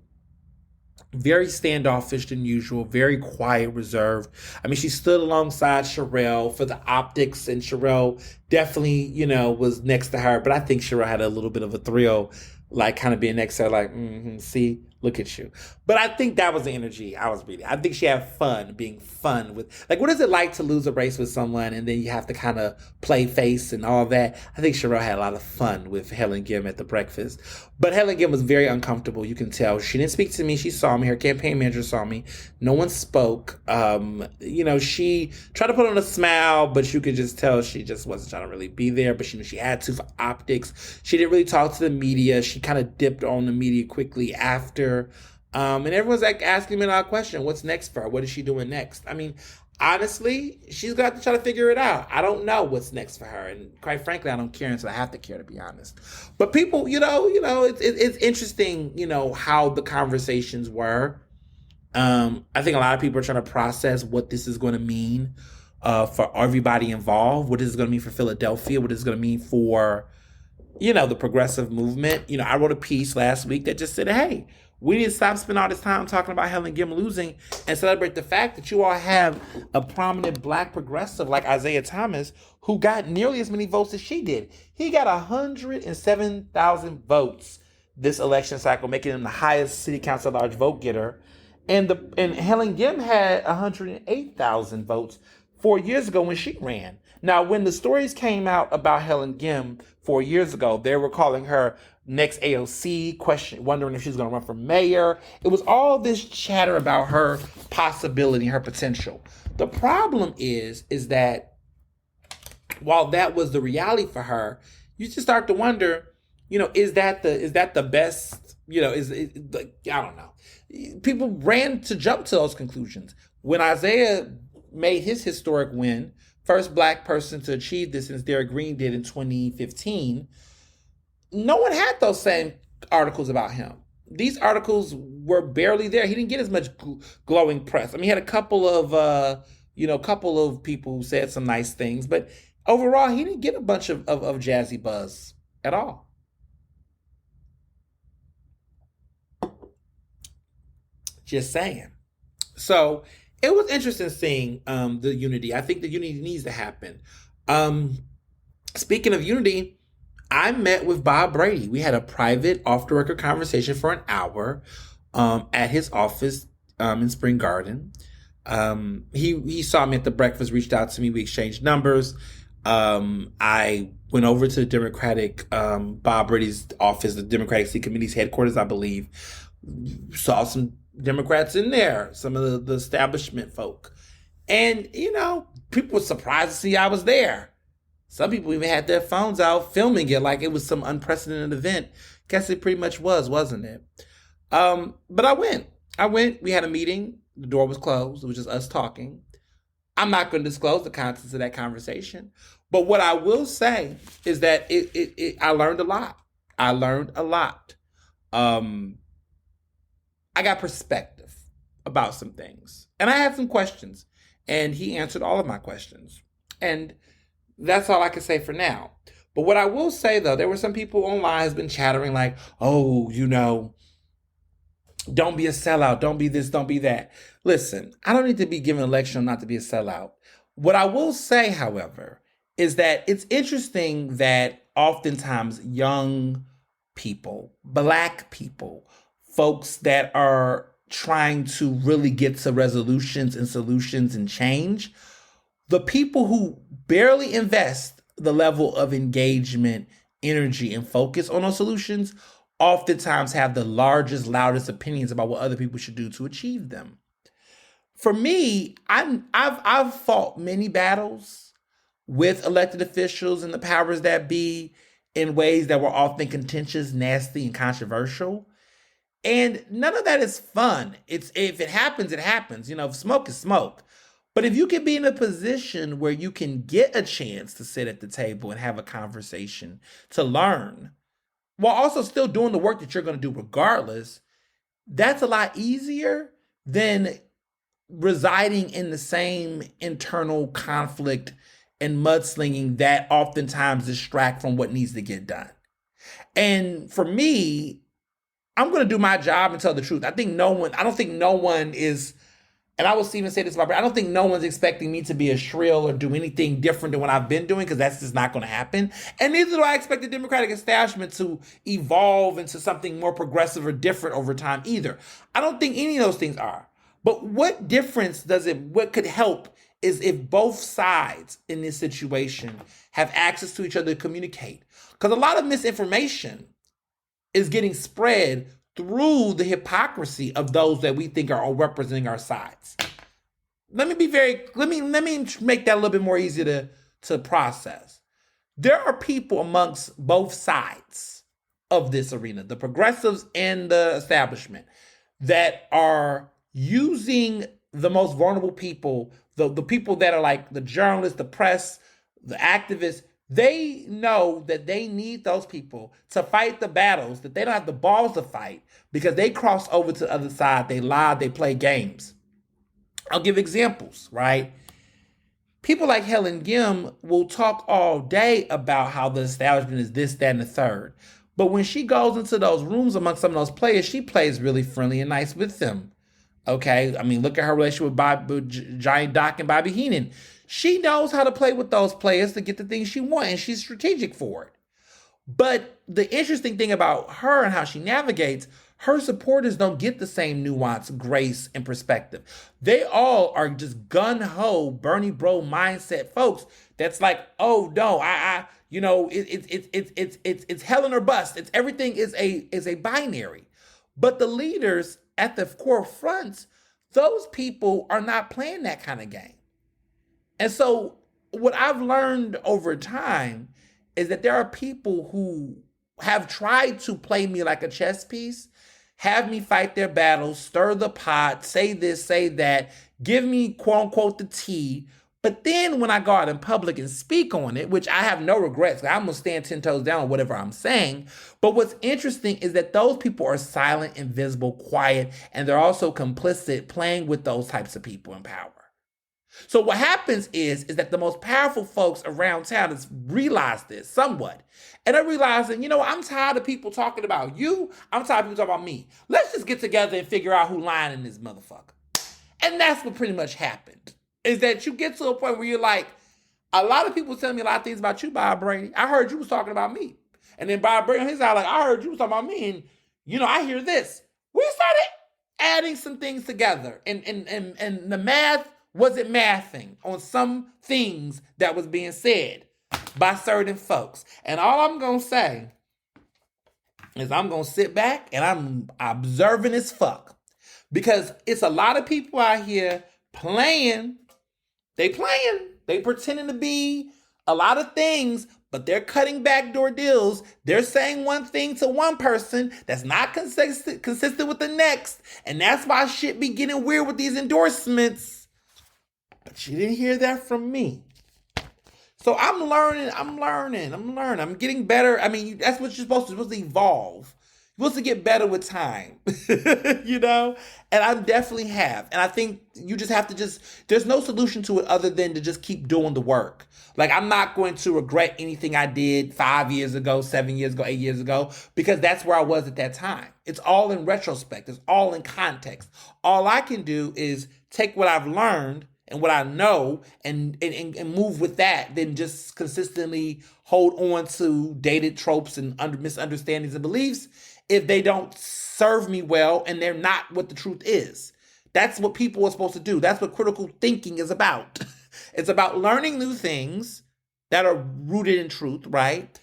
very standoffish than usual, very quiet, reserved. I mean, she stood alongside Sherelle for the optics, and Sherelle definitely, was next to her. But I think Sherelle had a little bit of a thrill, like kind of being next to her, like, see, look at you. But I think that was the energy I was reading. I think she had fun, being fun with, like, what is it like to lose a race with someone and then you have to kind of play face and all that? I think Sherelle had a lot of fun with Helen Gim at the breakfast. But Helen Gim was very uncomfortable, you can tell. She didn't speak to me. She saw me. Her campaign manager saw me. No one spoke. She tried to put on a smile, but you could just tell she just wasn't trying to really be there. But she knew she had to for optics. She didn't really talk to the media. She kind of dipped on the media quickly after. And everyone's like asking me a question. What's next for her? What is she doing next? I mean, honestly, she's got to try to figure it out. I don't know what's next for her. And quite frankly, I don't care until I have to care, to be honest. But people, it's interesting, how the conversations were. I think a lot of people are trying to process what this is going to mean for everybody involved. What is it going to mean for Philadelphia? What is it going to mean for, the progressive movement? I wrote a piece last week that just said, hey, we need to stop spending all this time talking about Helen Gim losing and celebrate the fact that you all have a prominent black progressive like Isaiah Thomas who got nearly as many votes as she did. He got 107,000 votes this election cycle, making him the highest city council at large vote getter. And Helen Gim had 108,000 votes 4 years ago when she ran. Now, when the stories came out about Helen Gim 4 years ago, they were calling her next AOC, wondering if she's going to run for mayor. It was all this chatter about her possibility, her potential. The problem is that while that was the reality for her, you just start to wonder, is that the best? I don't know. People ran to jump to those conclusions. When Isaiah made his historic win, first black person to achieve this since Derek Green did in 2015, no one had those same articles about him. These articles were barely there. He didn't get as much glowing press. I mean, he had a couple of people who said some nice things, but overall, he didn't get a bunch of jazzy buzz at all. Just saying. So it was interesting seeing the unity. I think the unity needs to happen. Speaking of unity, I met with Bob Brady. We had a private off-the-record conversation for an hour at his office in Spring Garden. He saw me at the breakfast, reached out to me. We exchanged numbers. I went over to the Democratic, Bob Brady's office, the Democratic City Committee's headquarters, I believe. Saw some Democrats in there, some of the establishment folk. And, people were surprised to see I was there. Some people even had their phones out filming it like it was some unprecedented event. Guess it pretty much was, wasn't it? But I went. We had a meeting. The door was closed. It was just us talking. I'm not going to disclose the contents of that conversation. But what I will say is that I learned a lot. I learned a lot. Um, I got perspective about some things. And I had some questions. And he answered all of my questions. And that's all I can say for now. But what I will say, though, there were some people online has been chattering like, oh, don't be a sellout. Don't be this. Don't be that. Listen, I don't need to be given a lecture on not to be a sellout. What I will say, however, is that it's interesting that oftentimes young people, Black people, folks that are trying to really get to resolutions and solutions and change, the people who barely invest the level of engagement, energy, and focus on those solutions oftentimes have the largest, loudest opinions about what other people should do to achieve them. For me, I've fought many battles with elected officials and the powers that be in ways that were often contentious, nasty, and controversial. And none of that is fun. It's if it happens, it happens. Smoke is smoke. But if you can be in a position where you can get a chance to sit at the table and have a conversation, to learn, while also still doing the work that you're going to do regardless, that's a lot easier than residing in the same internal conflict and mudslinging that oftentimes distract from what needs to get done. And for me, I'm going to do my job and tell the truth. I don't think no one is, and I will even say this about, I don't think no one's expecting me to be a shrill or do anything different than what I've been doing, because that's just not going to happen. And neither do I expect the Democratic establishment to evolve into something more progressive or different over time either. I don't think any of those things are. But what could help is if both sides in this situation have access to each other to communicate. Because a lot of misinformation is getting spread through the hypocrisy of those that we think are representing our sides. Let me make that a little bit more easy to process. There are people amongst both sides of this arena, the progressives and the establishment, that are using the most vulnerable people, the people that are like the journalists, the press, the activists. They know that they need those people to fight the battles that they don't have the balls to fight because they cross over to the other side. They lie, they play games. I'll give examples, right? People like Helen Gim will talk all day about how the establishment is this, that, and the third. But when she goes into those rooms among some of those players, she plays really friendly and nice with them. Okay? I mean, look at her relationship with Johnny Doc and Bobby Heenan. She knows how to play with those players to get the things she wants, and she's strategic for it. But the interesting thing about her and how she navigates, her supporters don't get the same nuance, grace, and perspective. They all are just gun-ho, Bernie bro mindset folks that's like, oh no, it's hell or bust. It's everything is a binary. But the leaders at the core fronts, those people are not playing that kind of game. And so what I've learned over time is that there are people who have tried to play me like a chess piece, have me fight their battles, stir the pot, say this, say that, give me quote unquote the tea. But then when I go out in public and speak on it, which I have no regrets, I'm going to stand 10 toes down on whatever I'm saying. But what's interesting is that those people are silent, invisible, quiet, and they're also complicit playing with those types of people in power. So what happens is that the most powerful folks around town has realized this somewhat. And they're realizing, I'm tired of people talking about you. I'm tired of people talking about me. Let's just get together and figure out who's lying in this motherfucker. And that's what pretty much happened. Is that you get to a point where you're like, a lot of people telling me a lot of things about you, Bob Brady. I heard you was talking about me. And then Bob Brady on his side, like, I heard you was talking about me. And, I hear this. We started adding some things together. And the math wasn't mathing on some things that was being said by certain folks. And all I'm going to say is I'm going to sit back and I'm observing as fuck. Because it's a lot of people out here playing. They pretending to be a lot of things, but they're cutting backdoor deals. They're saying one thing to one person that's not consistent with the next. And that's why shit be getting weird with these endorsements. But you didn't hear that from me. So I'm learning. I'm getting better. I mean, that's what you're supposed to do. You're supposed to evolve. You're supposed to get better with time, you know? And I definitely have. And I think you just have to there's no solution to it other than to just keep doing the work. Like, I'm not going to regret anything I did 5 years ago, 7 years ago, 8 years ago, because that's where I was at that time. It's all in retrospect. It's all in context. All I can do is take what I've learned and what I know and move with that, then just consistently hold on to dated tropes and misunderstandings and beliefs if they don't serve me well and they're not what the truth is. That's what people are supposed to do. That's what critical thinking is about. It's about learning new things that are rooted in truth, right?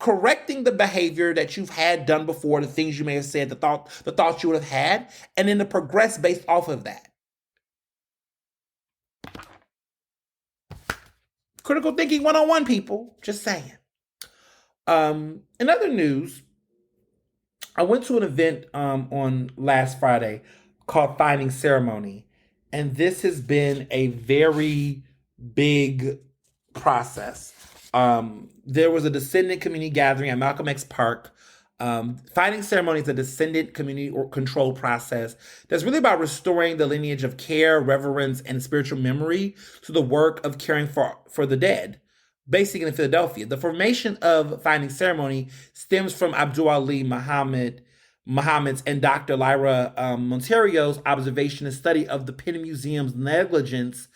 Correcting the behavior that you've had done before, the things you may have said, the thoughts you would have had, and then to progress based off of that. Critical thinking 101, people. Just saying. In other news, I went to an event on last Friday called Finding Ceremony, and this has been a very big process. There was a descendant community gathering at Malcolm X Park. Finding Ceremony is a descendant community or control process that's really about restoring the lineage of care, reverence, and spiritual memory to the work of caring for the dead, basically in Philadelphia. The formation of Finding Ceremony stems from Abdul Ali Muhammad's and Dr. Lyra Monterio's observation and study of the Penn Museum's negligence,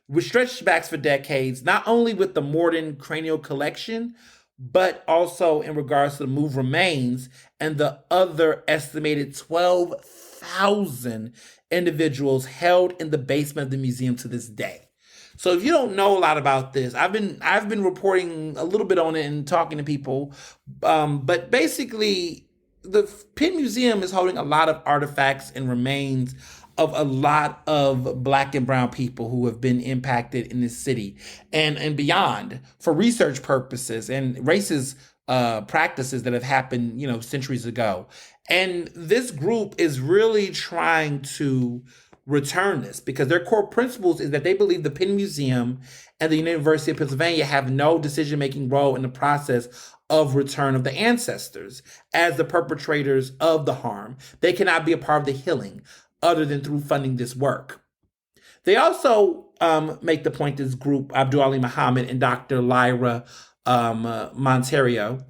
which stretched back for decades, not only with the Morton cranial collection, but also in regards to the moved remains and the other estimated 12,000 individuals held in the basement of the museum to this day. So if you don't know a lot about this, I've been reporting a little bit on it and talking to people, but basically the Penn Museum is holding a lot of artifacts and remains of a lot of Black and brown people who have been impacted in this city and beyond for research purposes and racist practices that have happened, centuries ago. And this group is really trying to return this because their core principles is that they believe the Penn Museum and the University of Pennsylvania have no decision-making role in the process of return of the ancestors as the perpetrators of the harm. They cannot be a part of the healing other than through funding this work. They also make the point, this group, Abdul Ali Muhammad and Dr. Lyra Monterio,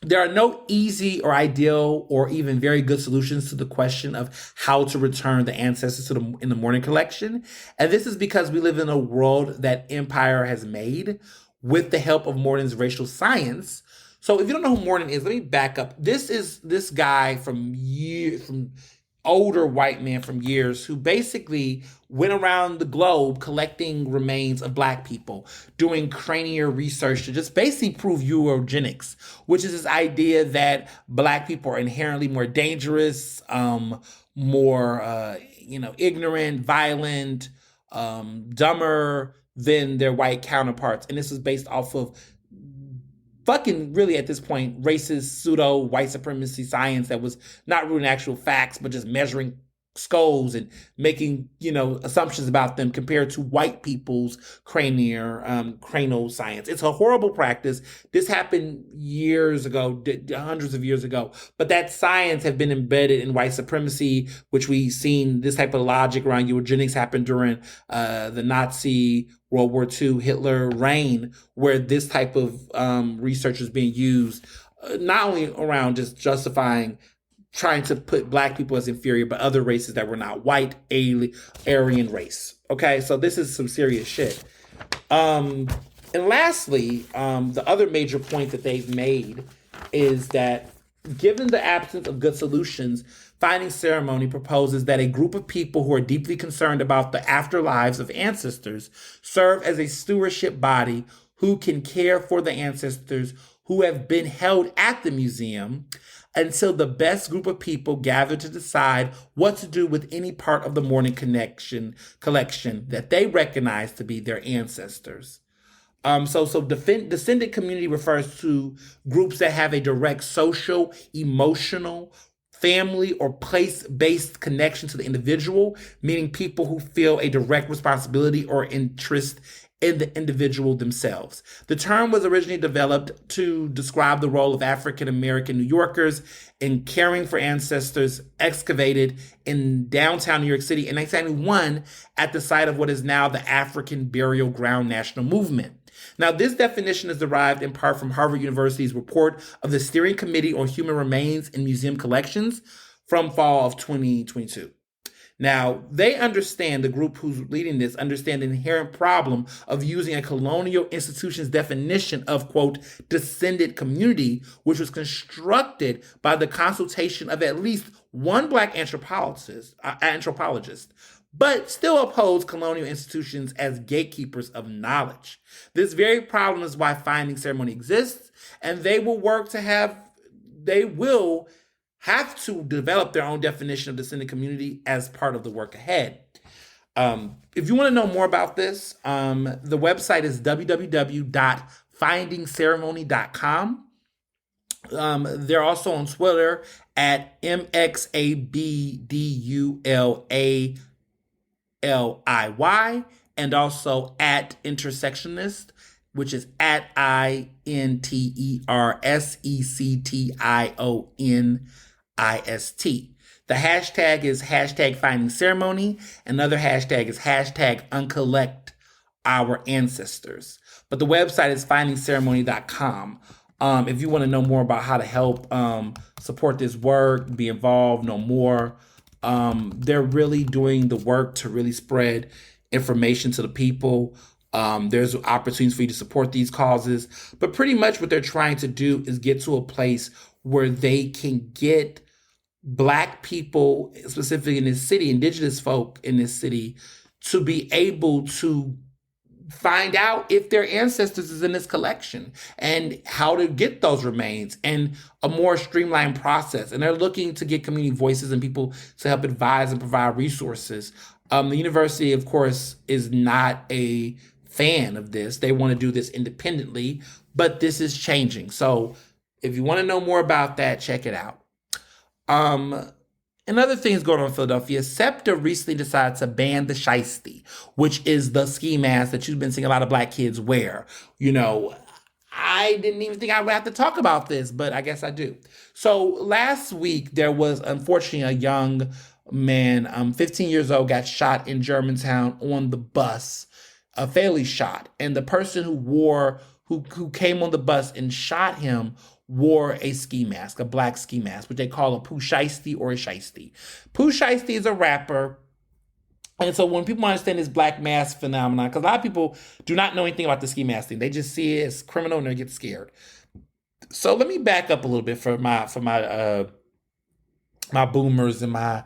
there are no easy or ideal or even very good solutions to the question of how to return the ancestors in the Morton collection. And this is because we live in a world that empire has made with the help of Morton's racial science. So if you don't know who Morton is, let me back up. This is this guy from older white man from years who basically went around the globe collecting remains of Black people, doing cranial research to just basically prove eugenics, which is this idea that Black people are inherently more dangerous, more ignorant, violent, dumber than their white counterparts. And this is based off of fucking really at this point racist pseudo white supremacy science that was not rooted in actual facts but just measuring skulls and making assumptions about them compared to white people's cranial science. It's a horrible practice. This happened years ago, hundreds of years ago, but that science have been embedded in white supremacy, which we've seen this type of logic around eugenics happen during the Nazi World War II Hitler reign, where this type of research is being used not only around just justifying trying to put Black people as inferior, but other races that were not white, Aryan race. Okay, so this is some serious shit. And lastly, the other major point that they've made is that given the absence of good solutions, Finding Ceremony proposes that a group of people who are deeply concerned about the afterlives of ancestors serve as a stewardship body who can care for the ancestors who have been held at the museum until the best group of people gather to decide what to do with any part of the Morton collection that they recognize to be their ancestors. Descendant community refers to groups that have a direct social, emotional, family or place-based connection to the individual, meaning people who feel a direct responsibility or interest in the individual themselves. The term was originally developed to describe the role of African American New Yorkers in caring for ancestors excavated in downtown New York City in 1991 at the site of what is now the African Burial Ground National Movement. Now, this definition is derived in part from Harvard University's report of the Steering Committee on Human Remains in Museum Collections from fall of 2022. Now, they understand, the group who's leading this, understand the inherent problem of using a colonial institution's definition of, quote, descended community, which was constructed by the consultation of at least one Black anthropologist, but still upholds colonial institutions as gatekeepers of knowledge. This very problem is why finding ceremony exists, and they will have to develop their own definition of descendant community as part of the work ahead. If you want to know more about this, the website is www.findingceremony.com. They're also on Twitter at MXABDULALIY and also at intersectionist, which is at INTERSECTIONIST. The hashtag is hashtag finding ceremony. Another hashtag is hashtag uncollect our ancestors. But the website is findingceremony.com. If you want to know more about how to help support this work, be involved, know more, they're really doing the work to really spread information to the people. There's opportunities for you to support these causes. But pretty much what they're trying to do is get to a place where they can get Black people, specifically in this city, indigenous folk in this city, to be able to find out if their ancestors is in this collection and how to get those remains and a more streamlined process. And they're looking to get community voices and people to help advise and provide resources. The university, of course, is not a fan of this. They want to do this independently, but this is changing. So if you want to know more about that, check it out. Another thing is going on in Philadelphia. SEPTA recently decided to ban the shiesty, which is the ski mask that you've been seeing a lot of Black kids wear. You know, I didn't even think I would have to talk about this, but I guess I do. So last week, there was unfortunately a young man, 15 years old, got shot in Germantown on the bus, fatally shot. And the person who came on the bus and shot him wore a ski mask, a Black ski mask, which they call a poo shiesty or a shiesty. Poo shiesty is a rapper. And so when people understand this Black mask phenomenon, because a lot of people do not know anything about the ski mask thing, they just see it as criminal and they get scared. So let me back up a little bit for my boomers and my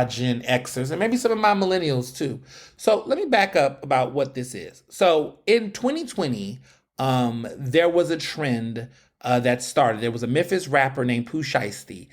Gen Xers and maybe some of my millennials too. So let me back up about what this is. So in 2020, there was a trend that started. There was a Memphis rapper named Pooh Shiesty.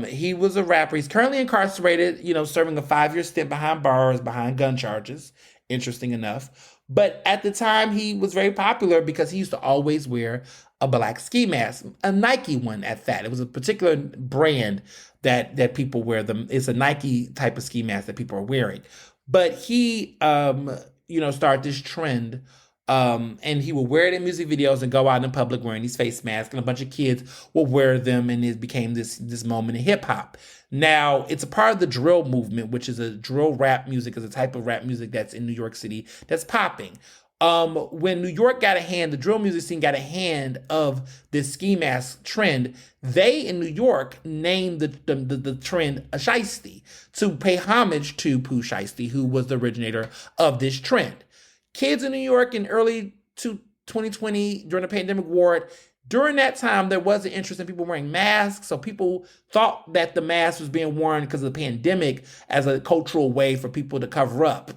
He was a rapper. He's currently incarcerated, serving a 5-year stint behind bars, behind gun charges, interesting enough. But at the time, he was very popular because he used to always wear a Black ski mask, a Nike one at that. It was a particular brand that people wear them. It's a Nike type of ski mask that people are wearing. But he, started this trend. And he would wear it in music videos and go out in public wearing these face masks, and a bunch of kids will wear them, and it became this moment in hip hop. Now, it's a part of the drill movement, which is a drill rap music, is a type of rap music that's in New York City that's popping. When New York the drill music scene got a hand of this ski mask trend, they in New York named the trend a shiesty to pay homage to Pooh Shiesty, who was the originator of this trend. Kids in New York in early 2020 during the pandemic wore it. During that time, there was an interest in people wearing masks. So people thought that the mask was being worn because of the pandemic as a cultural way for people to cover up.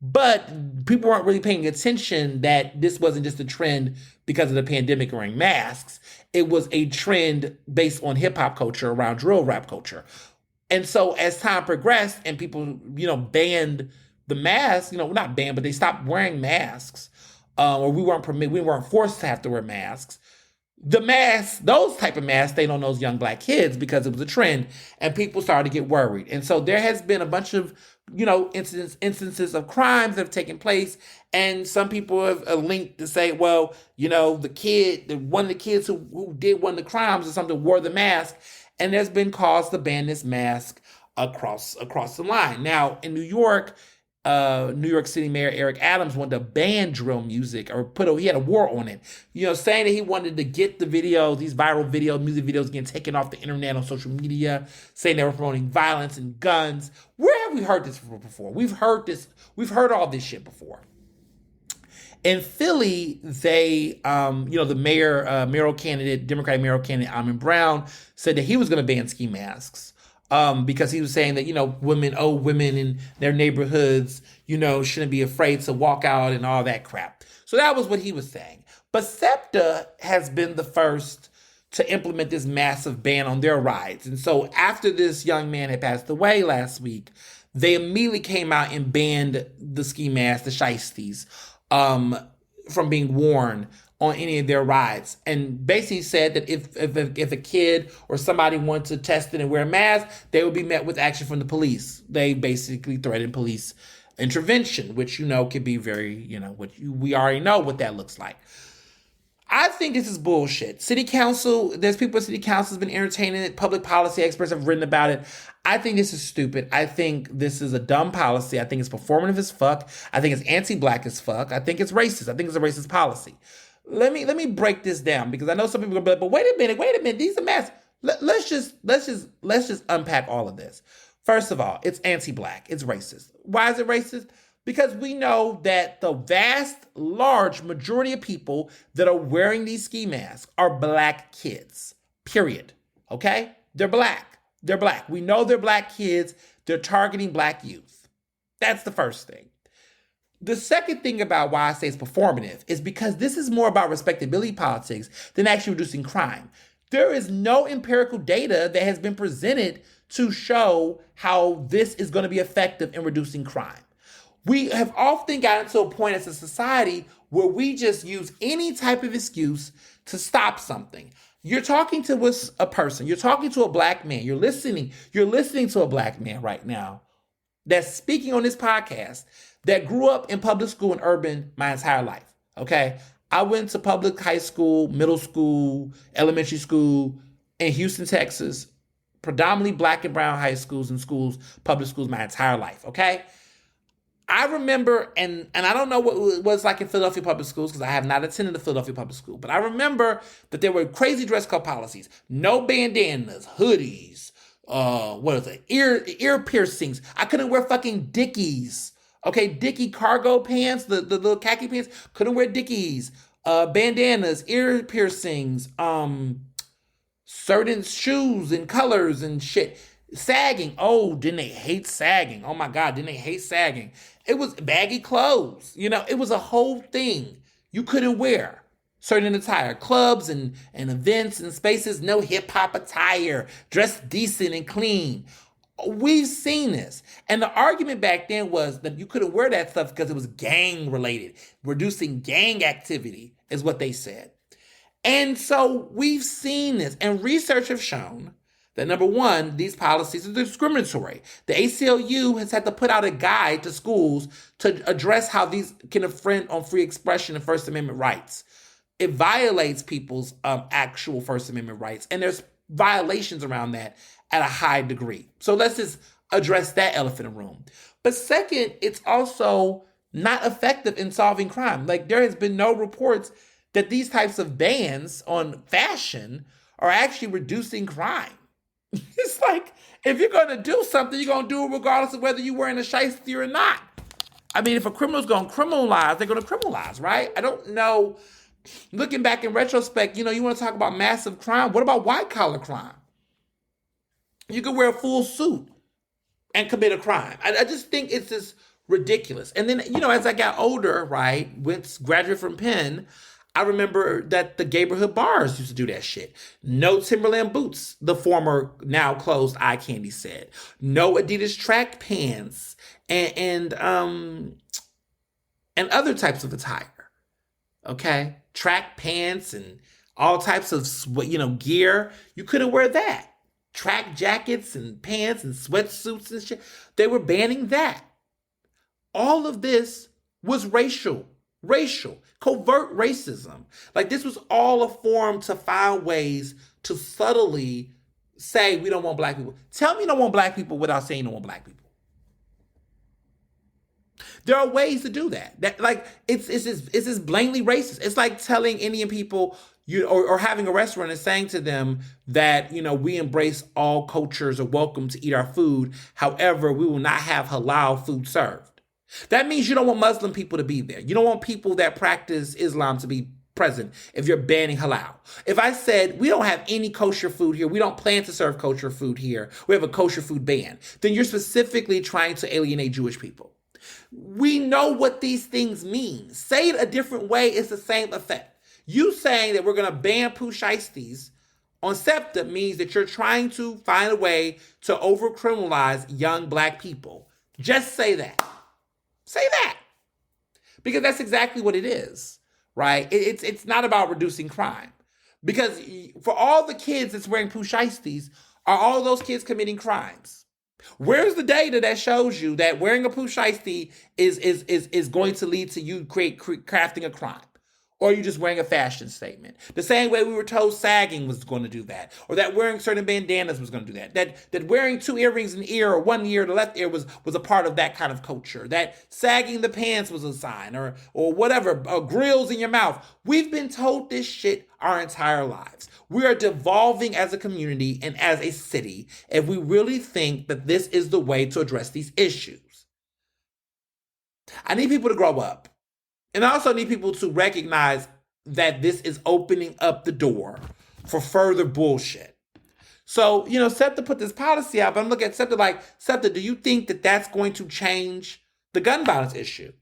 But people weren't really paying attention that this wasn't just a trend because of the pandemic wearing masks. It was a trend based on hip hop culture around drill rap culture. And so as time progressed and people, banned the mask, not banned, but they stopped wearing masks, or we weren't forced to have to wear masks. The masks, those type of masks, stayed on those young black kids because it was a trend, and people started to get worried. And so there has been a bunch of, instances of crimes that have taken place, and some people have linked to say, well, one of the kids who did one of the crimes or something wore the mask, and there's been cause to ban this mask across the line. Now in New York City Mayor Eric Adams wanted to ban drill music, or he had a war on it, saying that he wanted to get these viral music videos getting taken off the internet on social media, saying they were promoting violence and guns. Where have we heard this before? We've heard all this shit before. In Philly, the mayoral candidate, Democratic mayoral candidate Almond Brown, said that he was going to ban ski masks. Because he was saying that, old women in their neighborhoods, shouldn't be afraid to walk out and all that crap. So that was what he was saying. But SEPTA has been the first to implement this massive ban on their rides. And so after this young man had passed away last week, they immediately came out and banned the ski masks, the shiesties, from being worn on any of their rides, and basically said that if a kid or somebody wanted to test it and wear a mask, they would be met with action from the police. They basically threatened police intervention, which could be very, we already know what that looks like. I think this is bullshit. There's people at city council has been entertaining it. Public policy experts have written about it. I think this is stupid. I think this is a dumb policy. I think it's performative as fuck. I think it's anti-black as fuck. I think it's racist. I think it's a racist policy. Let me break this down, because I know some people are gonna be like, but wait a minute, these are masks. Let's just unpack all of this. First of all, it's anti-black. It's racist. Why is it racist? Because we know that the vast, large majority of people that are wearing these ski masks are black kids. Period. Okay? They're black. We know they're black kids. They're targeting black youth. That's the first thing. The second thing about why I say it's performative is because this is more about respectability politics than actually reducing crime. There is no empirical data that has been presented to show how this is going to be effective in reducing crime. We have often gotten to a point as a society where we just use any type of excuse to stop something. You're talking to a person, you're talking to a black man, you're listening to a black man right now that's speaking on this podcast that grew up in public school and urban my entire life, okay? I went to public high school, middle school, elementary school in Houston, Texas, predominantly black and brown high schools and public schools my entire life, okay? I remember, and I don't know what it was like in Philadelphia public schools because I have not attended a Philadelphia public school, but I remember that there were crazy dress code policies. No bandanas, hoodies, ear piercings. I couldn't wear fucking Dickies. Okay, Dickie cargo pants, the little khaki pants, couldn't wear Dickies. Bandanas, ear piercings, certain shoes and colors and shit. Sagging. Oh, didn't they hate sagging? Oh my God, didn't they hate sagging? It was baggy clothes. It was a whole thing. You couldn't wear certain attire. Clubs and events and spaces, no hip hop attire. Dress decent and clean. We've seen this. And the argument back then was that you couldn't wear that stuff because it was gang related. Reducing gang activity is what they said. And so we've seen this. And research have shown that, number one, these policies are discriminatory. The ACLU has had to put out a guide to schools to address how these can infringe on free expression and First Amendment rights. It violates people's actual First Amendment rights. And there's violations around that at a high degree. So let's just address that elephant in the room. But second, it's also not effective in solving crime. Like, there has been no reports that these types of bans on fashion are actually reducing crime. It's like, if you're going to do something, you're going to do it regardless of whether you're wearing a shiesty or not. I mean, if a criminal's going to criminalize, they're going to criminalize, right? I don't know. Looking back in retrospect, you want to talk about massive crime. What about white collar crime? You could wear a full suit and commit a crime. I just think it's just ridiculous. And then, as I got older, right, graduated from Penn, I remember that the neighborhood bars used to do that shit. No Timberland boots, the former now closed Eye Candy said. No Adidas track pants and other types of attire. Okay? Track pants and all types of gear. You couldn't wear that. Track jackets and pants and sweatsuits and shit. They were banning that. All of this was racial, covert racism. Like this was all a form to find ways to subtly say we don't want black people. Tell me you don't want black people without saying you don't want black people. There are ways to do that. That like it's just blatantly racist. It's like telling Indian people or having a restaurant and saying to them that we embrace all cultures are welcome to eat our food. However, we will not have halal food served. That means you don't want Muslim people to be there. You don't want people that practice Islam to be present if you're banning halal. If I said we don't have any kosher food here, we don't plan to serve kosher food here, we have a kosher food ban, then you're specifically trying to alienate Jewish people. We know what these things mean. Say it a different way, it's the same effect. You saying that we're going to ban Pusheisties on SEPTA means that you're trying to find a way to over-criminalize young black people. Just say that. Say that. Because that's exactly what it is, right? It's not about reducing crime. Because for all the kids that's wearing Pusheisties, are all those kids committing crimes? Where's the data that shows you that wearing a Pusheistie is going to lead to you crafting a crime? Or are you just wearing a fashion statement? The same way we were told sagging was going to do that, or that wearing certain bandanas was going to do that. That wearing 2 earrings in the ear or 1 ear, the left ear was a part of that kind of culture. That sagging the pants was a sign, or whatever, grills in your mouth. We've been told this shit our entire lives. We are devolving as a community and as a city if we really think that this is the way to address these issues. I need people to grow up. And I also need people to recognize that this is opening up the door for further bullshit. So, SEPTA put this policy out, but I'm looking at SEPTA like, SEPTA, do you think that that's going to change the gun violence issue?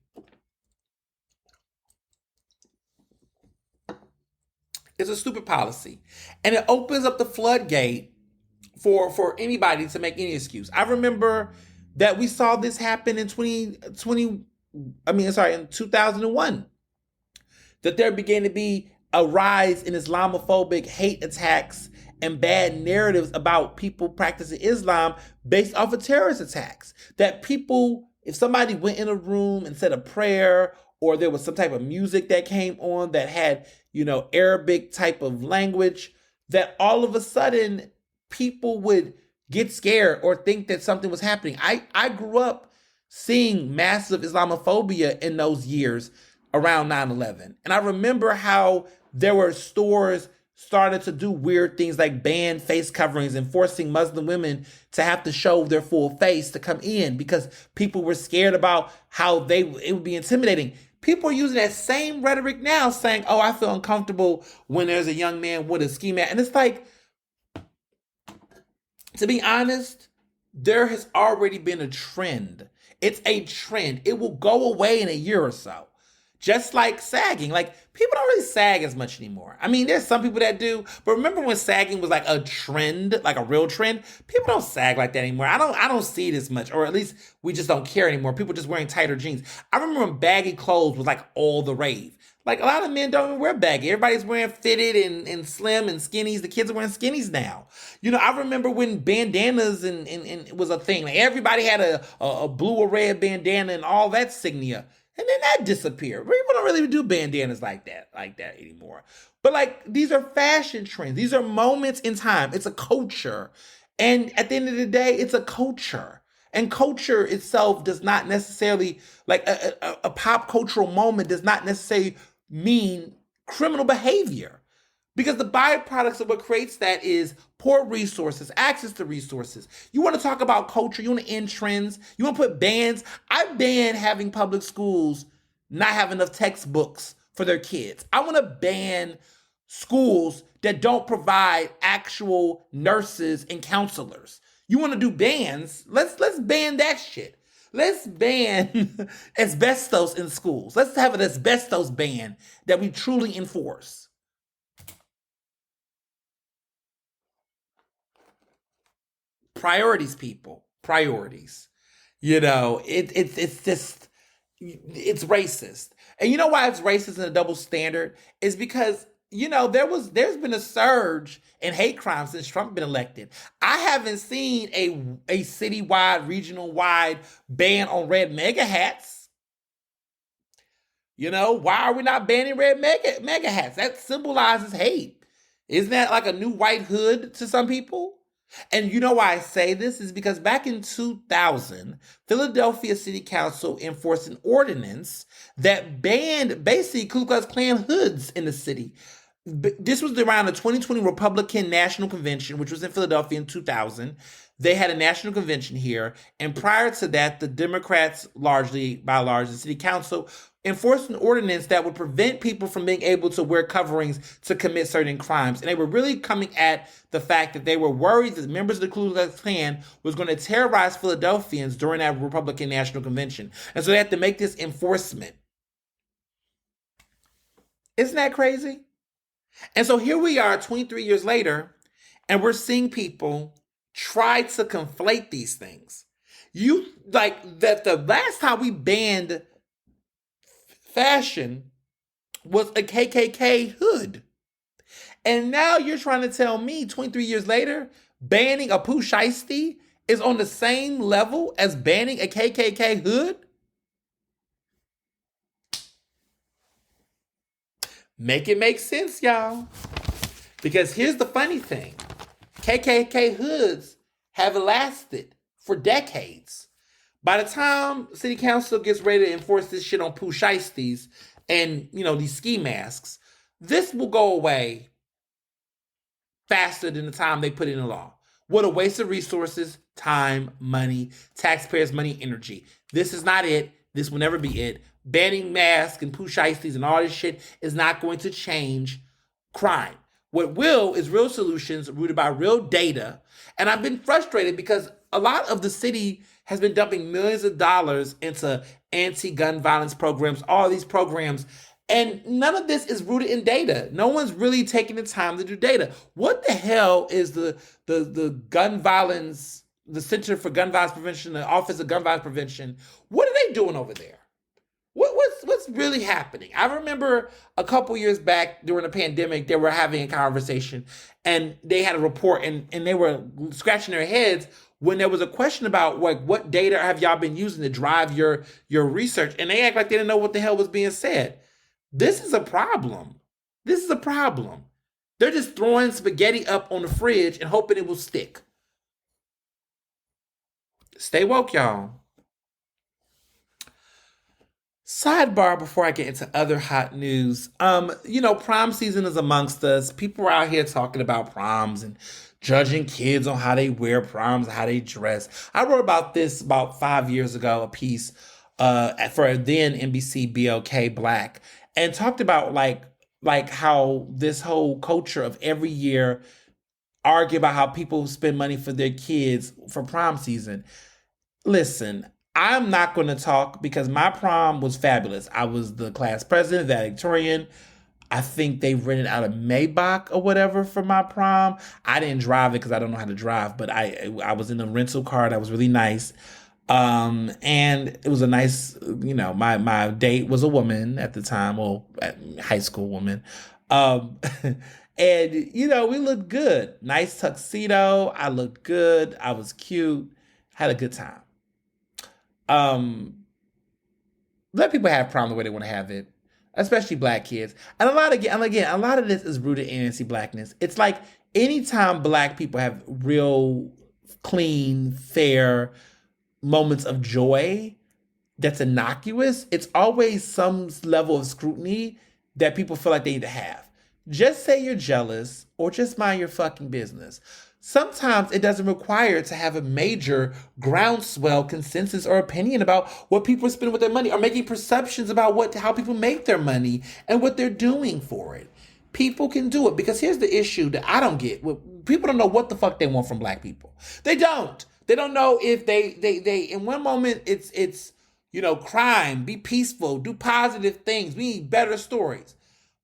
It's a stupid policy. And it opens up the floodgate for anybody to make any excuse. I remember that we saw this happen in 2001, that there began to be a rise in Islamophobic hate attacks and bad narratives about people practicing Islam based off of terrorist attacks. That people, if somebody went in a room and said a prayer, or there was some type of music that came on that had, Arabic type of language, that all of a sudden people would get scared or think that something was happening. I grew up seeing massive Islamophobia in those years around 9/11. And I remember how there were stores started to do weird things like ban face coverings and forcing Muslim women to have to show their full face to come in because people were scared about how it would be intimidating. People are using that same rhetoric now saying, oh, I feel uncomfortable when there's a young man with a ski mask. And it's like, to be honest, there has already been a trend. It's a trend. It will go away in a year or so. Just like sagging. Like, people don't really sag as much anymore. I mean, there's some people that do, but remember when sagging was like a trend, like a real trend? People don't sag like that anymore. I don't see it as much, or at least we just don't care anymore. People just wearing tighter jeans. I remember when baggy clothes was like all the rave. Like, a lot of men don't even wear baggy. Everybody's wearing fitted and slim and skinnies. The kids are wearing skinnies now. I remember when bandanas and was a thing. Like, everybody had a blue or red bandana and all that signia. And then that disappeared. People don't really do bandanas like that anymore. But like, these are fashion trends. These are moments in time. It's a culture. And at the end of the day, it's a culture. And culture itself does not necessarily, like a pop cultural moment does not necessarily mean criminal behavior. Because the byproducts of what creates that is poor resources, access to resources. You want to talk about culture, you want to end trends, you want to put bans. I ban having public schools not have enough textbooks for their kids. I want to ban schools that don't provide actual nurses and counselors. You want to do bans? Let's ban that shit. Let's ban asbestos in schools. Let's have an asbestos ban that we truly enforce. Priorities, people. Priorities. It's just, it's racist. And you know why it's racist and a double standard? Is because there's been a surge in hate crimes since Trump been elected. I haven't seen a citywide, regional wide ban on red mega hats. Why are we not banning red mega hats? That symbolizes hate. Isn't that like a new white hood to some people? And you know why I say this is because back in 2000, Philadelphia City Council enforced an ordinance that banned basically Ku Klux Klan hoods in the city. This was around the 2020 Republican National Convention, which was in Philadelphia in 2000. They had a national convention here. And prior to that, the Democrats, by and large, the city council enforced an ordinance that would prevent people from being able to wear coverings to commit certain crimes. And they were really coming at the fact that they were worried that members of the Ku Klux Klan was going to terrorize Philadelphians during that Republican National Convention. And so they had to make this enforcement. Isn't that crazy? And so here we are 23 years later, and we're seeing people try to conflate these things. You like that the last time we banned fashion was a KKK hood. And now you're trying to tell me 23 years later, banning a Pooh Shiesty is on the same level as banning a KKK hood? Make it make sense, y'all. Because here's the funny thing. KKK hoods have lasted for decades. By the time City Council gets ready to enforce this shit on Pooh Shiesties and, these ski masks, this will go away faster than the time they put it in law. What a waste of resources, time, money, taxpayers' money, energy. This is not it. This will never be it. Banning masks and Pooh Shiesties and all this shit is not going to change crime. What will is real solutions rooted by real data. And I've been frustrated because a lot of the city has been dumping millions of dollars into anti-gun violence programs, all these programs, and none of this is rooted in data. No one's really taking the time to do data. What the hell is the gun violence, the Center for Gun Violence Prevention, the Office of Gun Violence Prevention? What are they doing over there? What's really happening? I remember a couple years back during the pandemic, they were having a conversation and they had a report and they were scratching their heads when there was a question about what data have y'all been using to drive your research, and they act like they didn't know what the hell was being said. This is a problem. This is a problem. They're just throwing spaghetti up on the fridge and hoping it will stick. Stay woke, y'all. Sidebar before I get into other hot news. Prom season is amongst us. People are out here talking about proms and judging kids on how they wear proms, how they dress. I wrote about this about 5 years ago, a piece for then NBC BLK Black, and talked about like how this whole culture of every year argue about how people spend money for their kids for prom season. Listen, I'm not going to talk because my prom was fabulous. I was the class president, valedictorian. I think they rented out a Maybach or whatever for my prom. I didn't drive it because I don't know how to drive, but I was in a rental car that was really nice. And it was a nice, my date was a woman at the time, well, high school woman. And, we looked good. Nice tuxedo. I looked good. I was cute. Had a good time. Let people have prom the way they want to have it, especially Black kids. And a lot of this is rooted in anti-Blackness. It's like anytime Black people have real, clean, fair moments of joy that's innocuous, it's always some level of scrutiny that people feel like they need to have. Just say you're jealous or just mind your fucking business. Sometimes it doesn't require to have a major groundswell consensus or opinion about what people are spending with their money or making perceptions about how people make their money and what they're doing for it. People can do it because here's the issue that I don't get. People don't know what the fuck they want from Black people. They don't. They don't know if they in one moment it's crime, be peaceful, do positive things. We need better stories.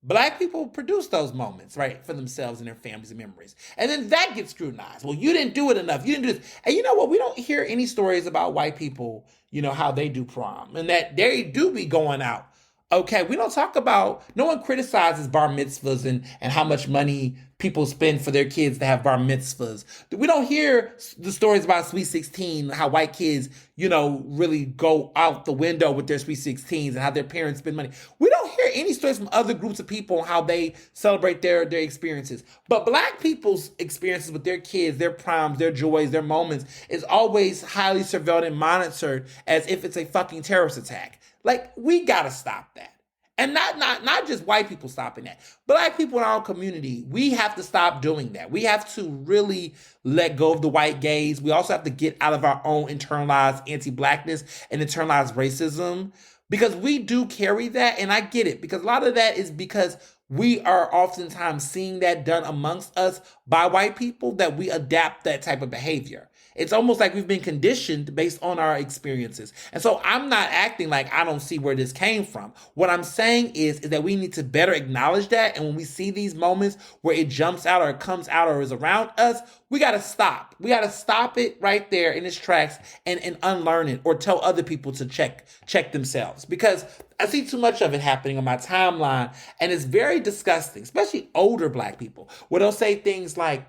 Black people produce those moments, right, for themselves and their families and memories. And then that gets scrutinized. Well, you didn't do it enough. You didn't do this. And you know what? We don't hear any stories about white people, how they do prom. And that they do be going out Okay, we don't talk about, no one criticizes bar mitzvahs and how much money people spend for their kids to have bar mitzvahs. We don't hear the stories about Sweet 16, how white kids, really go out the window with their Sweet 16s and how their parents spend money. We don't hear any stories from other groups of people on how they celebrate their experiences. But black people's experiences with their kids, their proms, their joys, their moments is always highly surveilled and monitored as if it's a fucking terrorist attack. Like, we gotta stop that. And not just white people stopping that. Black people in our community, we have to stop doing that. We have to really let go of the white gaze. We also have to get out of our own internalized anti-blackness and internalized racism, because we do carry that. And I get it, because a lot of that is because we are oftentimes seeing that done amongst us by white people, that we adapt that type of behavior. It's almost like we've been conditioned based on our experiences. And so I'm not acting like I don't see where this came from. What I'm saying is that we need to better acknowledge that. And when we see these moments where it jumps out or it comes out or is around us, we got to stop. We got to stop it right there in its tracks and unlearn it, or tell other people to check themselves. Because I see too much of it happening on my timeline, and it's very disgusting, especially older black people, where they'll say things like,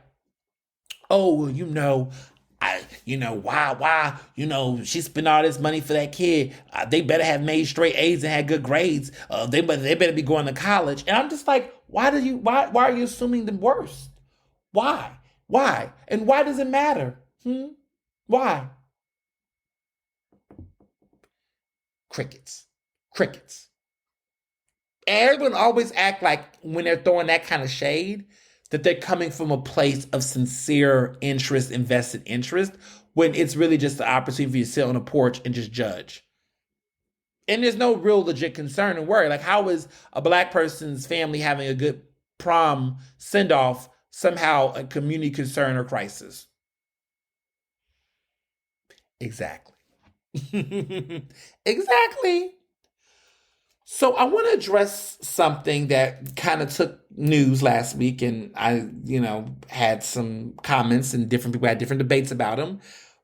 oh, well, why, she spent all this money for that kid. They better have made straight A's and had good grades. They better be going to college. And I'm just like, why are you assuming the worst? Why? And why does it matter? Why? Crickets. Crickets. And everyone always act like when they're throwing that kind of shade, that they're coming from a place of sincere interest, invested interest, when it's really just the opportunity for you to sit on a porch and just judge. And there's no real legit concern and worry. Like, how is a black person's family having a good prom send-off somehow a community concern or crisis? Exactly. Exactly. So I want to address something that kind of took news last week, and I, had some comments, and different people had different debates about them,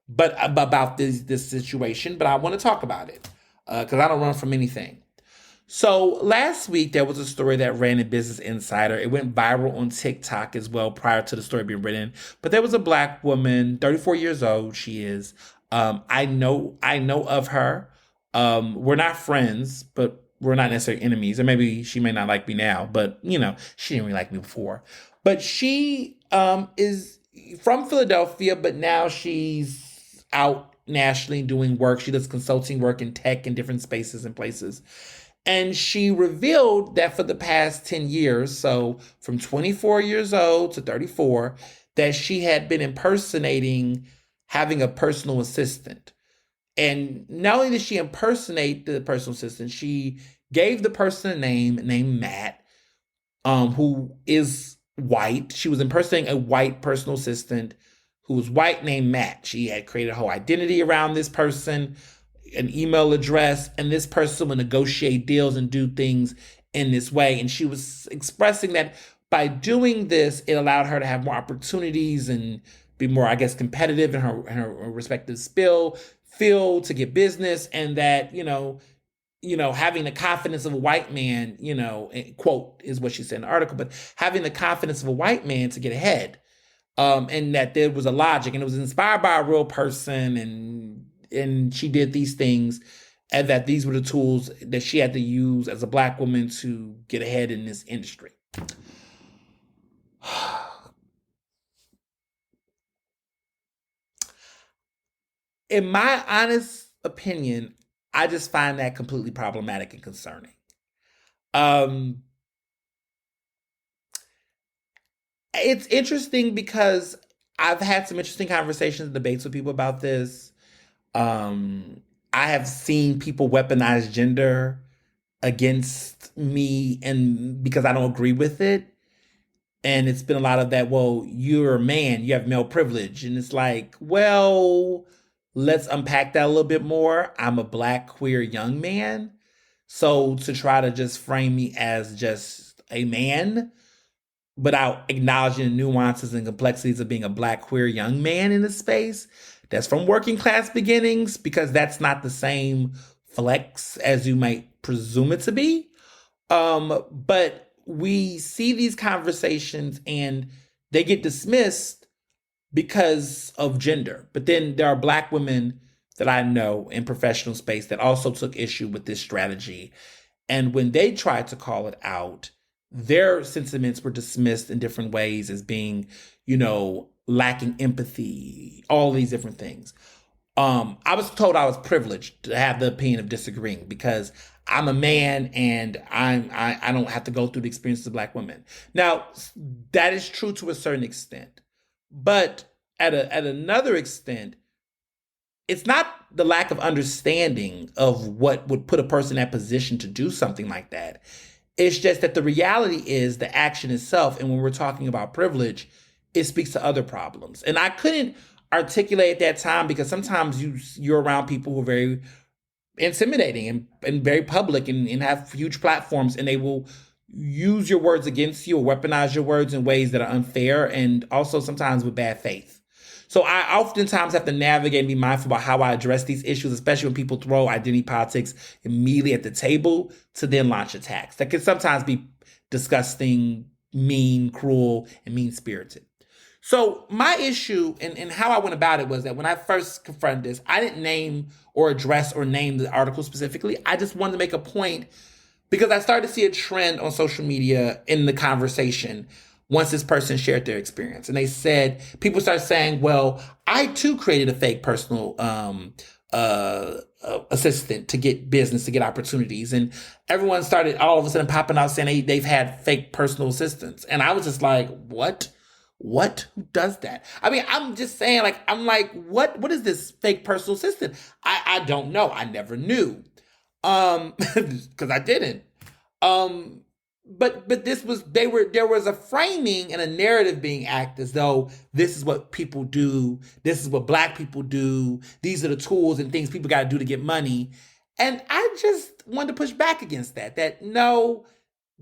but about this situation. But I want to talk about it because I don't run from anything. So last week there was a story that ran in Business Insider. It went viral on TikTok as well prior to the story being written. But there was a black woman, 34 years old. She is. I know of her. We're not friends, but we're not necessarily enemies. Or maybe she may not like me now, but she didn't really like me before. But she is from Philadelphia, but now she's out nationally doing work. She does consulting work in tech in different spaces and places. And she revealed that for the past 10 years, so from 24 years old to 34, that she had been impersonating having a personal assistant. And not only did she impersonate the personal assistant, she gave the person a name named Matt, who is white. She was impersonating a white personal assistant who was white named Matt. She had created a whole identity around this person, an email address, and this person would negotiate deals and do things in this way. And she was expressing that by doing this, it allowed her to have more opportunities and be more, I guess, competitive in her respective field to get business, and that, having the confidence of a white man, quote is what she said in the article, but having the confidence of a white man to get ahead. And that there was a logic, and it was inspired by a real person, and she did these things, and that these were the tools that she had to use as a black woman to get ahead in this industry. In my honest opinion, I just find that completely problematic and concerning. Um, it's interesting because I've had some interesting conversations and debates with people about this. I have seen people weaponize gender against me, and because I don't agree with it. And it's been a lot of that, well, you're a man, you have male privilege. And it's like, well, let's unpack that a little bit more. I'm a black queer young man. So to try to just frame me as just a man without acknowledging the nuances and complexities of being a black queer young man in this space that's from working class beginnings, because that's not the same flex as you might presume it to be. But we see these conversations and they get dismissed because of gender. But then there are Black women that I know in professional space that also took issue with this strategy. And when they tried to call it out, their sentiments were dismissed in different ways as being, lacking empathy, all these different things. I was told I was privileged to have the opinion of disagreeing because I'm a man and I don't have to go through the experiences of Black women. Now, that is true to a certain extent, but at another extent, it's not the lack of understanding of what would put a person in that position to do something like that. It's just that the reality is the action itself, and when we're talking about privilege, it speaks to other problems. And I couldn't articulate at that time because sometimes you're around people who are very intimidating and very public and have huge platforms, and they will use your words against you or weaponize your words in ways that are unfair and also sometimes with bad faith. So I oftentimes have to navigate and be mindful about how I address these issues, especially when people throw identity politics immediately at the table to then launch attacks. That can sometimes be disgusting, mean, cruel, and mean-spirited. So my issue and how I went about it was that when I first confronted this, I didn't name or address or name the article specifically. I just wanted to make a point because I started to see a trend on social media in the conversation once this person shared their experience. And they said, people started saying, well, I too created a fake personal assistant to get business, to get opportunities. And everyone started all of a sudden popping out saying they've had fake personal assistants. And I was just like, what? What? Who does that? I mean, I'm just saying, what is this fake personal assistant? I don't know. I never knew. Because I didn't. But there was a framing and a narrative being acted as though this is what people do, this is what Black people do, these are the tools and things people got to do to get money. And I just wanted to push back against that no,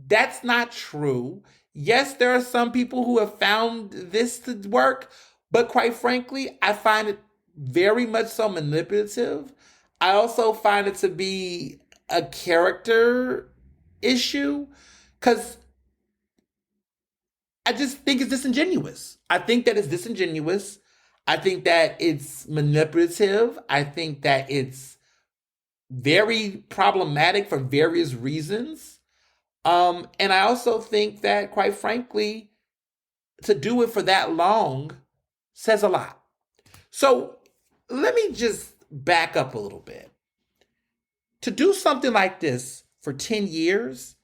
that's not true. Yes, there are some people who have found this to work, but quite frankly, I find it very much so manipulative. I also find it to be a character issue because I just think it's disingenuous. I think that it's disingenuous. I think that it's manipulative. I think that it's very problematic for various reasons. And I also think that, quite frankly, to do it for that long says a lot. So let me just back up a little bit. To do something like this for 10 years,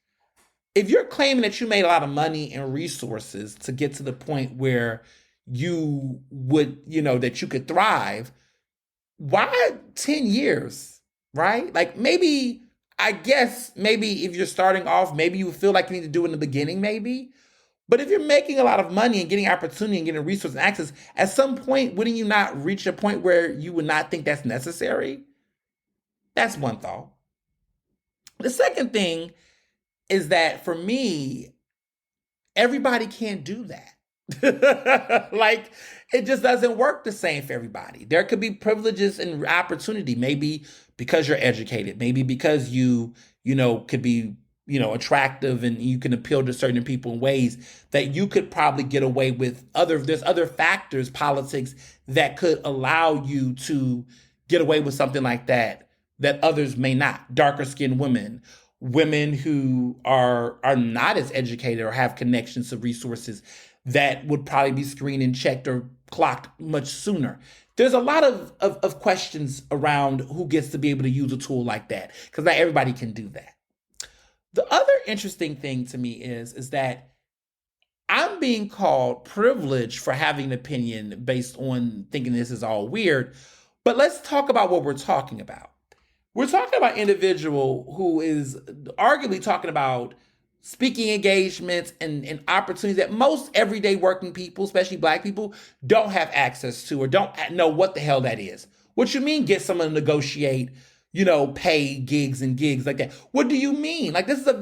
if you're claiming that you made a lot of money and resources to get to the point where you would, that you could thrive, why 10 years, right? Like maybe if you're starting off, maybe you feel like you need to do it in the beginning, maybe. But if you're making a lot of money and getting opportunity and getting resources and access, at some point, wouldn't you not reach a point where you would not think that's necessary? That's one thought. The second thing is that for me, everybody can't do that. Like, it just doesn't work the same for everybody. There could be privileges and opportunity, maybe because you're educated, maybe because you could be, attractive and you can appeal to certain people in ways that you could probably get away with there's other factors, politics, that could allow you to get away with something like that others may not. Darker skinned women who are not as educated or have connections to resources that would probably be screened and checked or clocked much sooner. There's a lot of questions around who gets to be able to use a tool like that, because not everybody can do that. The other interesting thing to me is that I'm being called privileged for having an opinion based on thinking this is all weird. But let's talk about what we're talking about. We're talking about an individual who is arguably talking about speaking engagements and opportunities that most everyday working people, especially Black people, don't have access to or don't know what the hell that is. What you mean get someone to negotiate, pay gigs and gigs like that? What do you mean? Like, that's a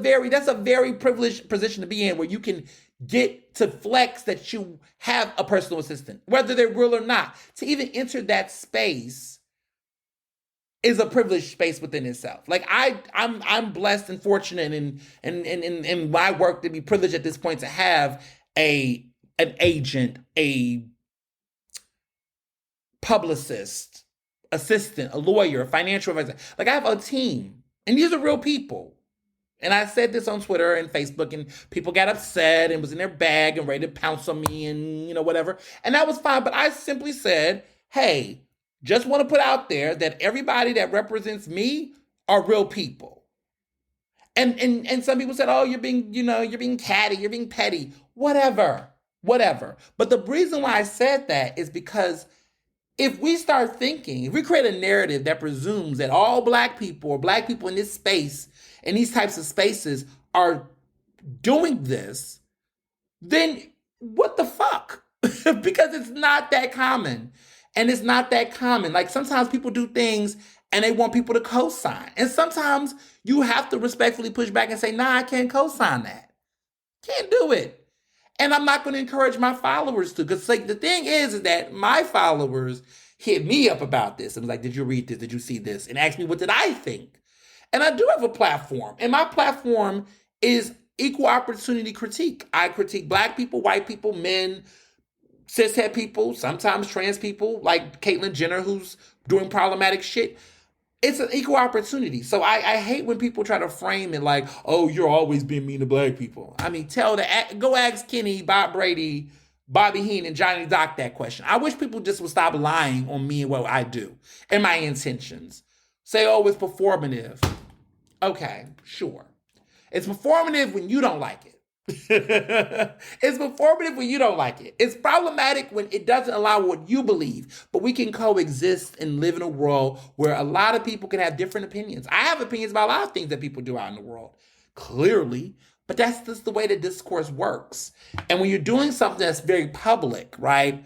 very privileged position to be in, where you can get to flex that you have a personal assistant, whether they're real or not. To even enter that space is a privileged space within itself. Like I'm blessed and fortunate in my work to be privileged at this point to have an agent, a publicist, assistant, a lawyer, a financial advisor. Like I have a team, and these are real people. And I said this on Twitter and Facebook, and people got upset and was in their bag and ready to pounce on me and, whatever. And that was fine. But I simply said, hey, just want to put out there that everybody that represents me are real people. And some people said, oh, you're being catty, you're being petty, whatever. But the reason why I said that is because if we start thinking, if we create a narrative that presumes that all black people or black people in this space, in these types of spaces are doing this, then what the fuck? Because it's not that common. And it's not that common. Like sometimes people do things and they want people to co-sign. And sometimes you have to respectfully push back and say, nah, I can't co-sign that. Can't do it. And I'm not going to encourage my followers to. Because like the thing is that my followers hit me up about this. And was like, did you read this? Did you see this? And asked me, what did I think? And I do have a platform. And my platform is equal opportunity critique. I critique black people, white people, men, cishet people, sometimes trans people, like Caitlyn Jenner, who's doing problematic shit. It's an equal opportunity. So I hate when people try to frame it like, oh, you're always being mean to black people. I mean, go ask Kenny, Bob Brady, Bobby Heenan, Johnny Doc that question. I wish people just would stop lying on me and what I do and my intentions. Say, oh, it's performative. Okay, sure. It's performative when you don't like it. It's performative when you don't like it. It's problematic when it doesn't allow what you believe. But we can coexist and live in a world where a lot of people can have different opinions. I have opinions about a lot of things that people do out in the world, clearly. But that's just the way the discourse works. And when you're doing something that's very public, right,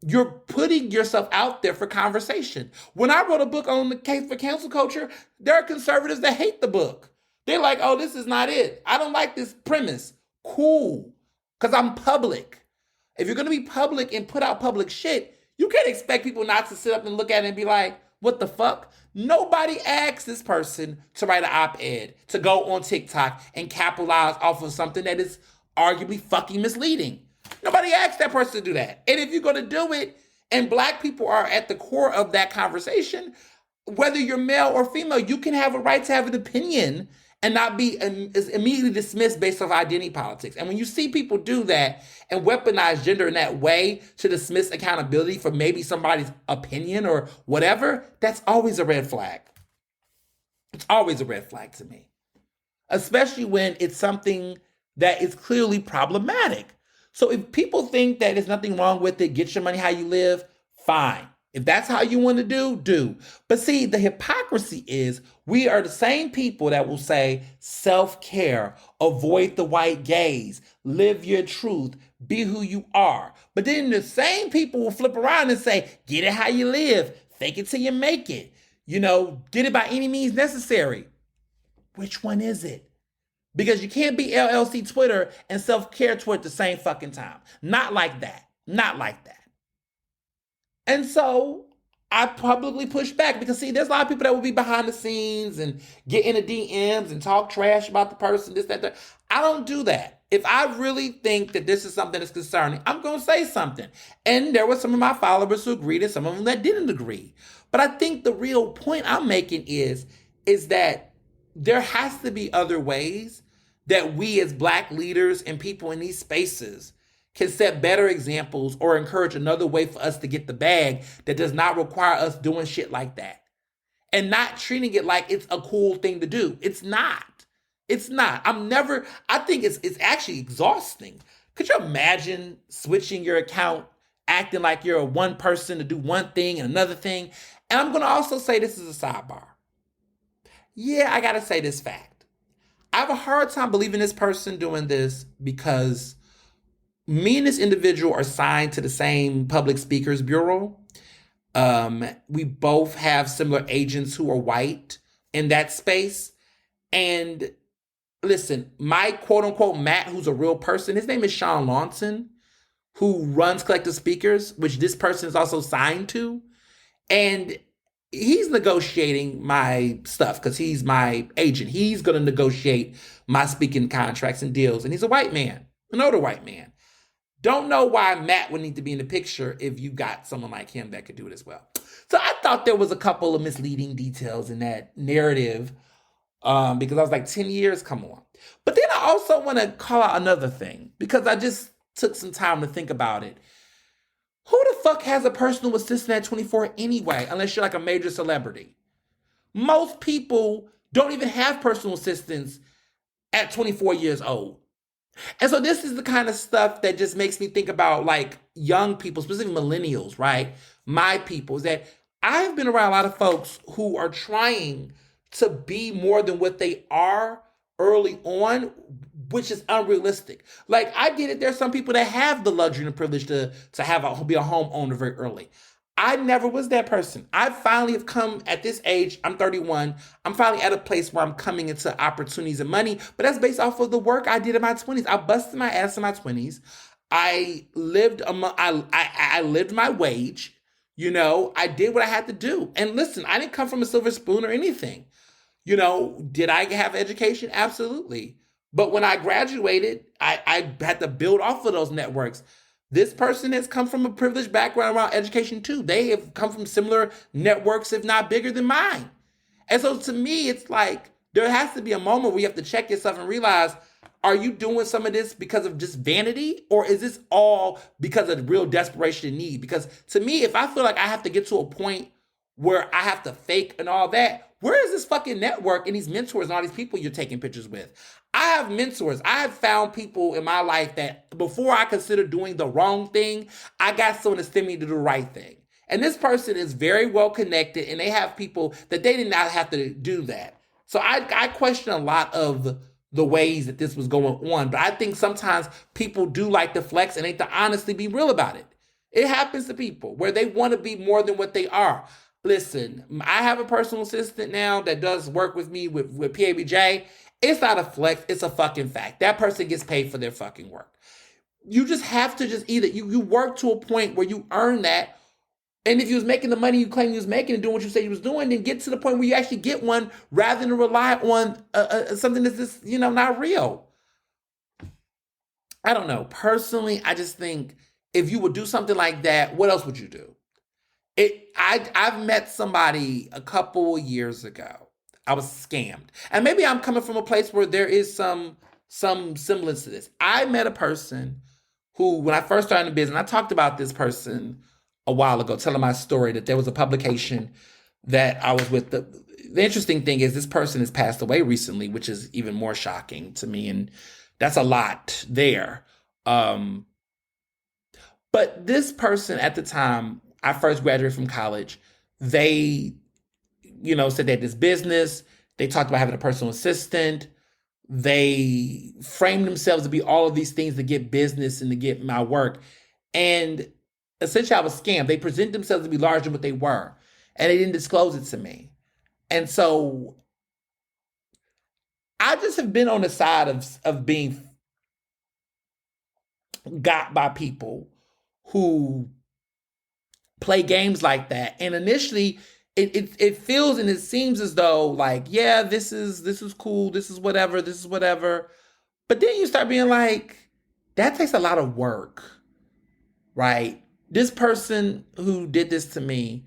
you're putting yourself out there for conversation. When I wrote a book on the case for cancel culture, there are conservatives that hate the book. They're like, oh, this is not it. I don't like this premise. Cool. Because I'm public. If you're going to be public and put out public shit, you can't expect people not to sit up and look at it and be like, what the fuck? Nobody asked this person to write an op-ed, to go on TikTok and capitalize off of something that is arguably fucking misleading. Nobody asked that person to do that. And if you're going to do it, and black people are at the core of that conversation, whether you're male or female, you can have a right to have an opinion and not be immediately dismissed based off identity politics. And when you see people do that and weaponize gender in that way to dismiss accountability for maybe somebody's opinion or whatever, that's always a red flag. It's always a red flag to me. Especially when it's something that is clearly problematic. So if people think that there's nothing wrong with it, get your money how you live, fine. If that's how you want to do. But see, the hypocrisy is we are the same people that will say self-care, avoid the white gaze, live your truth, be who you are. But then the same people will flip around and say, get it how you live, fake it till you make it. Get it by any means necessary. Which one is it? Because you can't be LLC Twitter and self-care Twitter at the same fucking time. Not like that. Not like that. And so I publicly push back because, see, there's a lot of people that will be behind the scenes and get in the DMs and talk trash about the person, this, that. I don't do that. If I really think that this is something that's concerning, I'm going to say something. And there were some of my followers who agreed and some of them that didn't agree. But I think the real point I'm making is that there has to be other ways that we as black leaders and people in these spaces can set better examples or encourage another way for us to get the bag that does not require us doing shit like that. And not treating it like it's a cool thing to do. It's not. It's not. I think it's actually exhausting. Could you imagine switching your account, acting like you're one person to do one thing and another thing? And I'm going to also say this is a sidebar. Yeah, I got to say this fact. I have a hard time believing this person doing this because me and this individual are signed to the same public speakers bureau. We both have similar agents who are white in that space. And listen, my quote unquote Matt, who's a real person, his name is Sean Lawson, who runs Collective Speakers, which this person is also signed to. And he's negotiating my stuff because he's my agent. He's going to negotiate my speaking contracts and deals. And he's a white man, an older white man. Don't know why Matt would need to be in the picture if you got someone like him that could do it as well. So I thought there was a couple of misleading details in that narrative, because I was like, 10 years, come on. But then I also want to call out another thing because I just took some time to think about it. Who the fuck has a personal assistant at 24 anyway, unless you're like a major celebrity? Most people don't even have personal assistants at 24 years old. And so this is the kind of stuff that just makes me think about like young people, specifically millennials, right? My people, is that I've been around a lot of folks who are trying to be more than what they are early on, which is unrealistic. Like I get it, there's some people that have the luxury and the privilege to be a homeowner very early. I never was that person. I finally have come at this age, I'm 31, I'm finally at a place where I'm coming into opportunities and money, but that's based off of the work I did in my 20s. I busted my ass in my 20s. I lived my wage, I did what I had to do. And listen, I didn't come from a silver spoon or anything. Did I have education? Absolutely. But when I graduated, I had to build off of those networks. This person has come from a privileged background around education too. They have come from similar networks, if not bigger than mine. And so to me, it's like there has to be a moment where you have to check yourself and realize, are you doing some of this because of just vanity? Or is this all because of real desperation and need? Because to me, if I feel like I have to get to a point where I have to fake and all that, where is this fucking network and these mentors and all these people you're taking pictures with? I have mentors. I have found people in my life that before I considered doing the wrong thing, I got someone to send me to do the right thing. And this person is very well connected and they have people that they did not have to do that. So I question a lot of the ways that this was going on. But I think sometimes people do like to flex and they have to honestly be real about it. It happens to people where they want to be more than what they are. Listen, I have a personal assistant now that does work with me with PABJ. It's not a flex, it's a fucking fact. That person gets paid for their fucking work. You just have to just either, you work to a point where you earn that. And if you was making the money you claim you was making and doing what you said you was doing, then get to the point where you actually get one rather than rely on something that's just, not real. I don't know. Personally, I just think if you would do something like that, what else would you do? I've met somebody a couple of years ago. I was scammed. And maybe I'm coming from a place where there is some semblance to this. I met a person who, when I first started in business, I talked about this person a while ago, telling my story that there was a publication that I was with. The interesting thing is this person has passed away recently, which is even more shocking to me. And that's a lot there. But this person at the time, I first graduated from college, they, said they had this business. They talked about having a personal assistant. They framed themselves to be all of these things to get business and to get my work. And essentially I was scammed. They presented themselves to be larger than what they were. And they didn't disclose it to me. And so I just have been on the side of being got by people who play games like that. And initially it feels and it seems as though like, yeah, this is cool, this is whatever. But then you start being like, that takes a lot of work, right? This person who did this to me,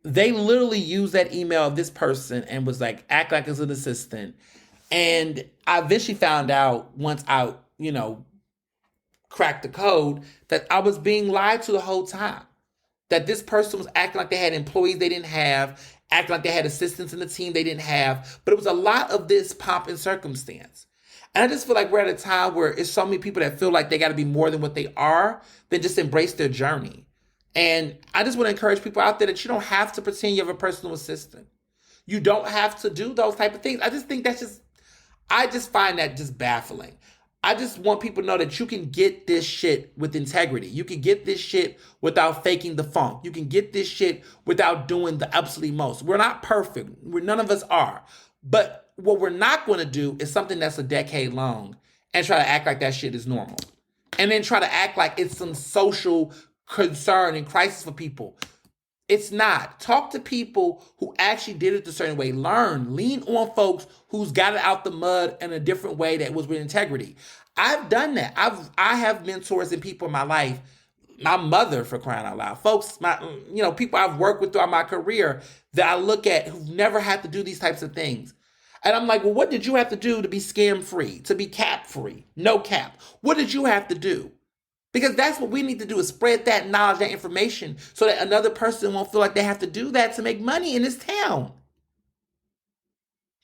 they literally used that email of this person and was like, act like it's an assistant. And I eventually found out once I, cracked the code that I was being lied to the whole time. That this person was acting like they had employees they didn't have, acting like they had assistants in the team they didn't have. But it was a lot of this pomp and circumstance. And I just feel like we're at a time where it's so many people that feel like they got to be more than what they are, than just embrace their journey. And I just want to encourage people out there that you don't have to pretend you have a personal assistant. You don't have to do those type of things. I just find that just baffling. I just want people to know that you can get this shit with integrity. You can get this shit without faking the funk. You can get this shit without doing the absolute most. We're not perfect. None of us are. But what we're not going to do is something that's a decade long and try to act like that shit is normal. And then try to act like it's some social concern and crisis for people. It's not. Talk to people who actually did it a certain way. Learn. Lean on folks who's got it out the mud in a different way that was with integrity. I've done that. I have mentors and people in my life. My mother, for crying out loud. Folks, people I've worked with throughout my career that I look at who've never had to do these types of things. And I'm like, well, what did you have to do to be scam free, to be cap free, no cap? What did you have to do? Because that's what we need to do, is spread that knowledge, that information, so that another person won't feel like they have to do that to make money in this town.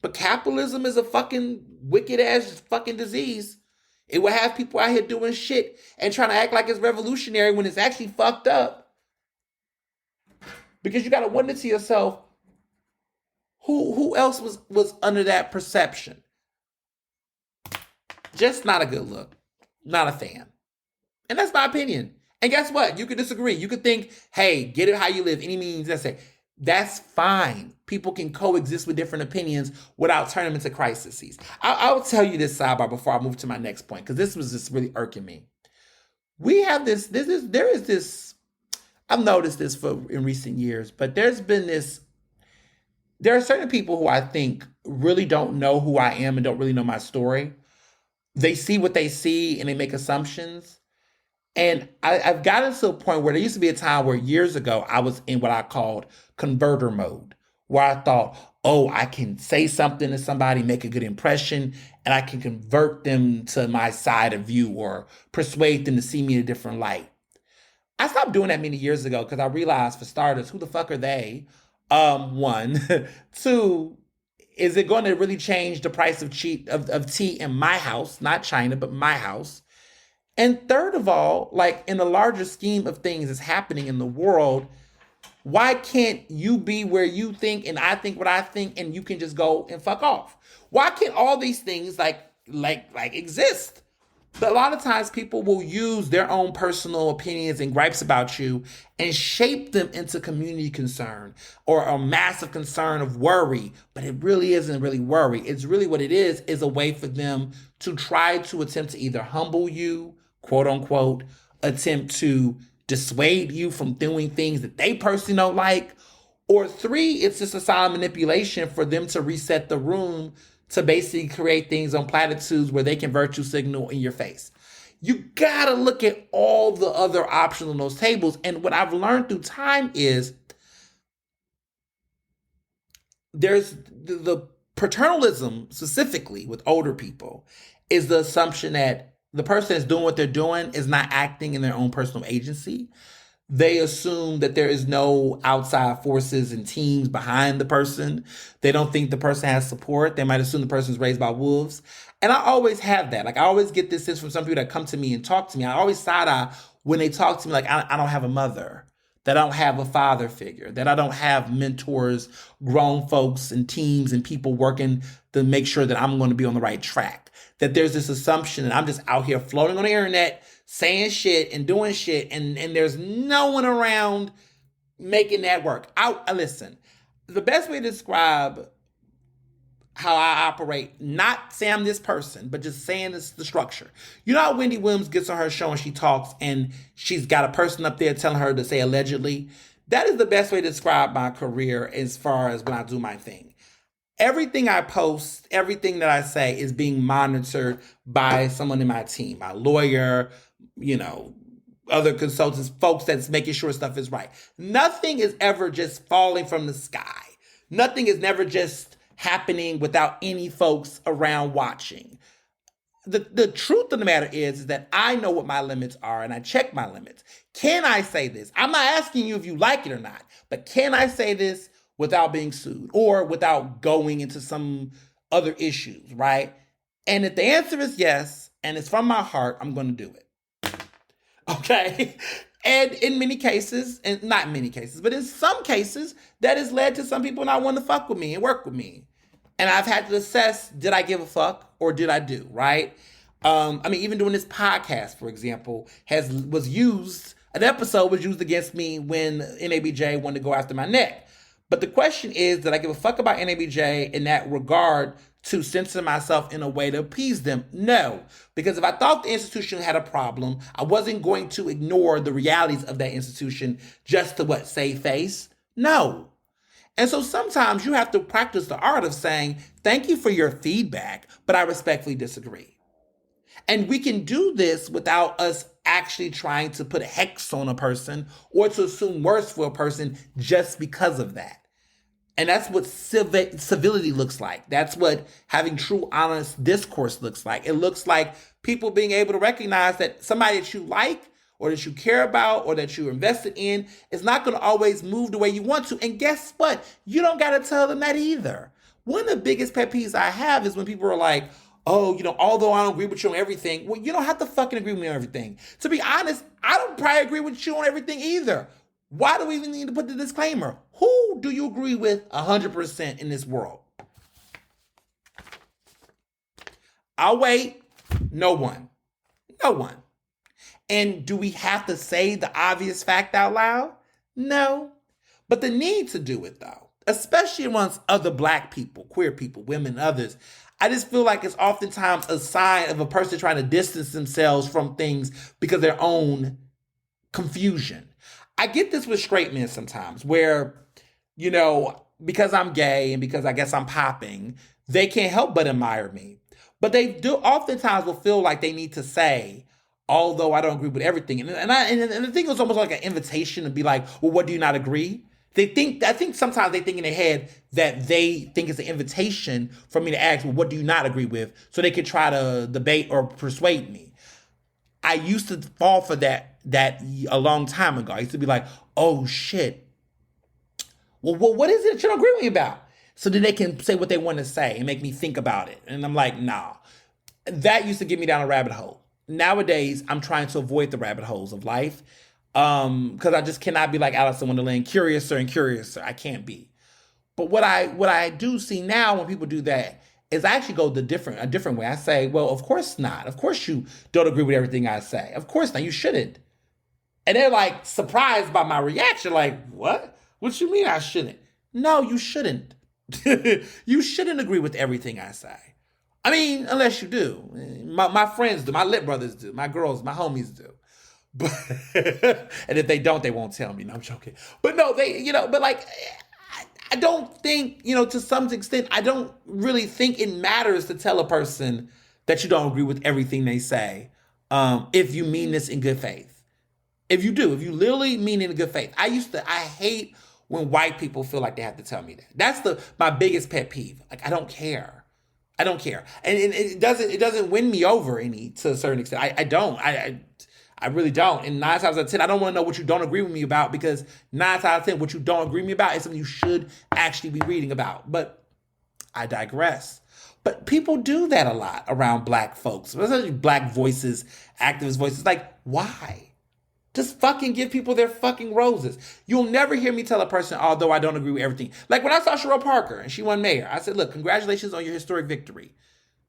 But capitalism is a fucking wicked ass fucking disease. It will have people out here doing shit and trying to act like it's revolutionary when it's actually fucked up. Because you got to wonder to yourself, who else was under that perception? Just not a good look. Not a fan. And that's my opinion. And guess what? You could disagree. You could think, hey, get it how you live, any means necessary. That's fine. People can coexist with different opinions without turning them into crises. I'll tell you this sidebar before I move to my next point, because this was just really irking me. We have there is this, I've noticed this in recent years, but there are certain people who I think really don't know who I am and don't really know my story. They see what they see and they make assumptions. And I've gotten to a point where there used to be a time where years ago I was in what I called converter mode, where I thought, oh, I can say something to somebody, make a good impression, and I can convert them to my side of view or persuade them to see me in a different light. I stopped doing that many years ago because I realized, for starters, who the fuck are they? One. Two, is it going to really change the price of tea in my house? Not China, but my house. And third of all, like, in the larger scheme of things that's happening in the world, why can't you be where you think and I think what I think and you can just go and fuck off? Why can't all these things like exist? But a lot of times people will use their own personal opinions and gripes about you and shape them into community concern or a massive concern of worry. But it really isn't really worry. It's really what it is a way for them to try to attempt to either humble you, quote unquote, attempt to dissuade you from doing things that they personally don't like. Or three, it's just a silent manipulation for them to reset the room to basically create things on platitudes where they can virtue signal in your face. You gotta look at all the other options on those tables. And what I've learned through time is there's the paternalism, specifically with older people, is the assumption that the person that's doing what they're doing is not acting in their own personal agency. They assume that there is no outside forces and teams behind the person. They don't think the person has support. They might assume the person's raised by wolves. And I always have that. Like, I always get this sense from some people that come to me and talk to me. I always side-eye when they talk to me like, I don't have a mother, that I don't have a father figure, that I don't have mentors, grown folks and teams and people working to make sure that I'm going to be on the right track. That there's this assumption that I'm just out here floating on the internet, saying shit and doing shit, and there's no one around making that work. Listen, the best way to describe how I operate, not saying I'm this person, but just saying this the structure. You know how Wendy Williams gets on her show and she talks and she's got a person up there telling her to say allegedly? That is the best way to describe my career as far as when I do my thing. Everything I post, everything that I say is being monitored by someone in my team, my lawyer, other consultants, folks that's making sure stuff is right. Nothing is ever just falling from the sky. Nothing is never just happening without any folks around watching. The truth of the matter is that I know what my limits are and I check my limits. Can I say this? I'm not asking you if you like it or not, but can I say this without being sued or without going into some other issues, right? And if the answer is yes, and it's from my heart, I'm going to do it. Okay? And in many cases, and not many cases, but in some cases, that has led to some people not wanting to fuck with me and work with me. And I've had to assess, did I give a fuck or did I do, right? Even doing this podcast, for example, an episode was used against me when NABJ wanted to go after my neck. But the question is, did I give a fuck about NABJ in that regard to censor myself in a way to appease them? No, because if I thought the institution had a problem, I wasn't going to ignore the realities of that institution just to save face. No. And so sometimes you have to practice the art of saying, thank you for your feedback, but I respectfully disagree. And we can do this without us actually trying to put a hex on a person or to assume worse for a person just because of that. And that's what civility looks like. That's what having true, honest discourse looks like. It looks like people being able to recognize that somebody that you like or that you care about or that you're invested in is not going to always move the way you want to. And guess what? You don't got to tell them that either. One of the biggest pet peeves I have is when people are like, oh, although I don't agree with you on everything. Well, you don't have to fucking agree with me on everything. To be honest, I don't probably agree with you on everything either. Why do we even need to put the disclaimer? Who do you agree with 100% in this world? I'll wait. No one. No one. And do we have to say the obvious fact out loud? No. But the need to do it, though, especially amongst other Black people, queer people, women, others, I just feel like it's oftentimes a sign of a person trying to distance themselves from things because of their own confusion. I get this with straight men sometimes where, because I'm gay and because I guess I'm popping, they can't help but admire me. But they do oftentimes will feel like they need to say, although I don't agree with everything. And the thing is almost like an invitation to be like, well, what do you not agree? I think sometimes they think in their head that they think it's an invitation for me to ask, well, what do you not agree with? So they could try to debate or persuade me. I used to fall for that a long time ago. I used to be like, oh shit. Well, what is it that you don't agree with me about? So then they can say what they want to say and make me think about it. And I'm like, nah. That used to get me down a rabbit hole. Nowadays, I'm trying to avoid the rabbit holes of life. Because I just cannot be like Alice in Wonderland, curiouser and curiouser. I can't be. But what I do see now when people do that is I actually go a different way. I say, well, of course not. Of course you don't agree with everything I say. Of course not. You shouldn't. And they're like surprised by my reaction. Like, what? What you mean I shouldn't? No, you shouldn't. You shouldn't agree with everything I say. I mean, unless you do. My friends do. My lit brothers do. My girls, my homies do. But and if they don't, they won't tell me. No, I'm joking. But no, but like, I don't think, to some extent, I don't really think it matters to tell a person that you don't agree with everything they say, if you mean this in good faith. If you literally mean it in good faith. I hate when white people feel like they have to tell me that. That's my biggest pet peeve. Like, I don't care. And it doesn't win me over to a certain extent. I don't. I really don't. And 9 times out of 10, I don't want to know what you don't agree with me about, because 9 times out of 10, what you don't agree with me about is something you should actually be reading about. But I digress. But people do that a lot around Black folks, especially Black voices, activist voices. Like, why? Just fucking give people their fucking roses. You'll never hear me tell a person, although I don't agree with everything. Like when I saw Cheryl Parker and she won mayor, I said, look, congratulations on your historic victory.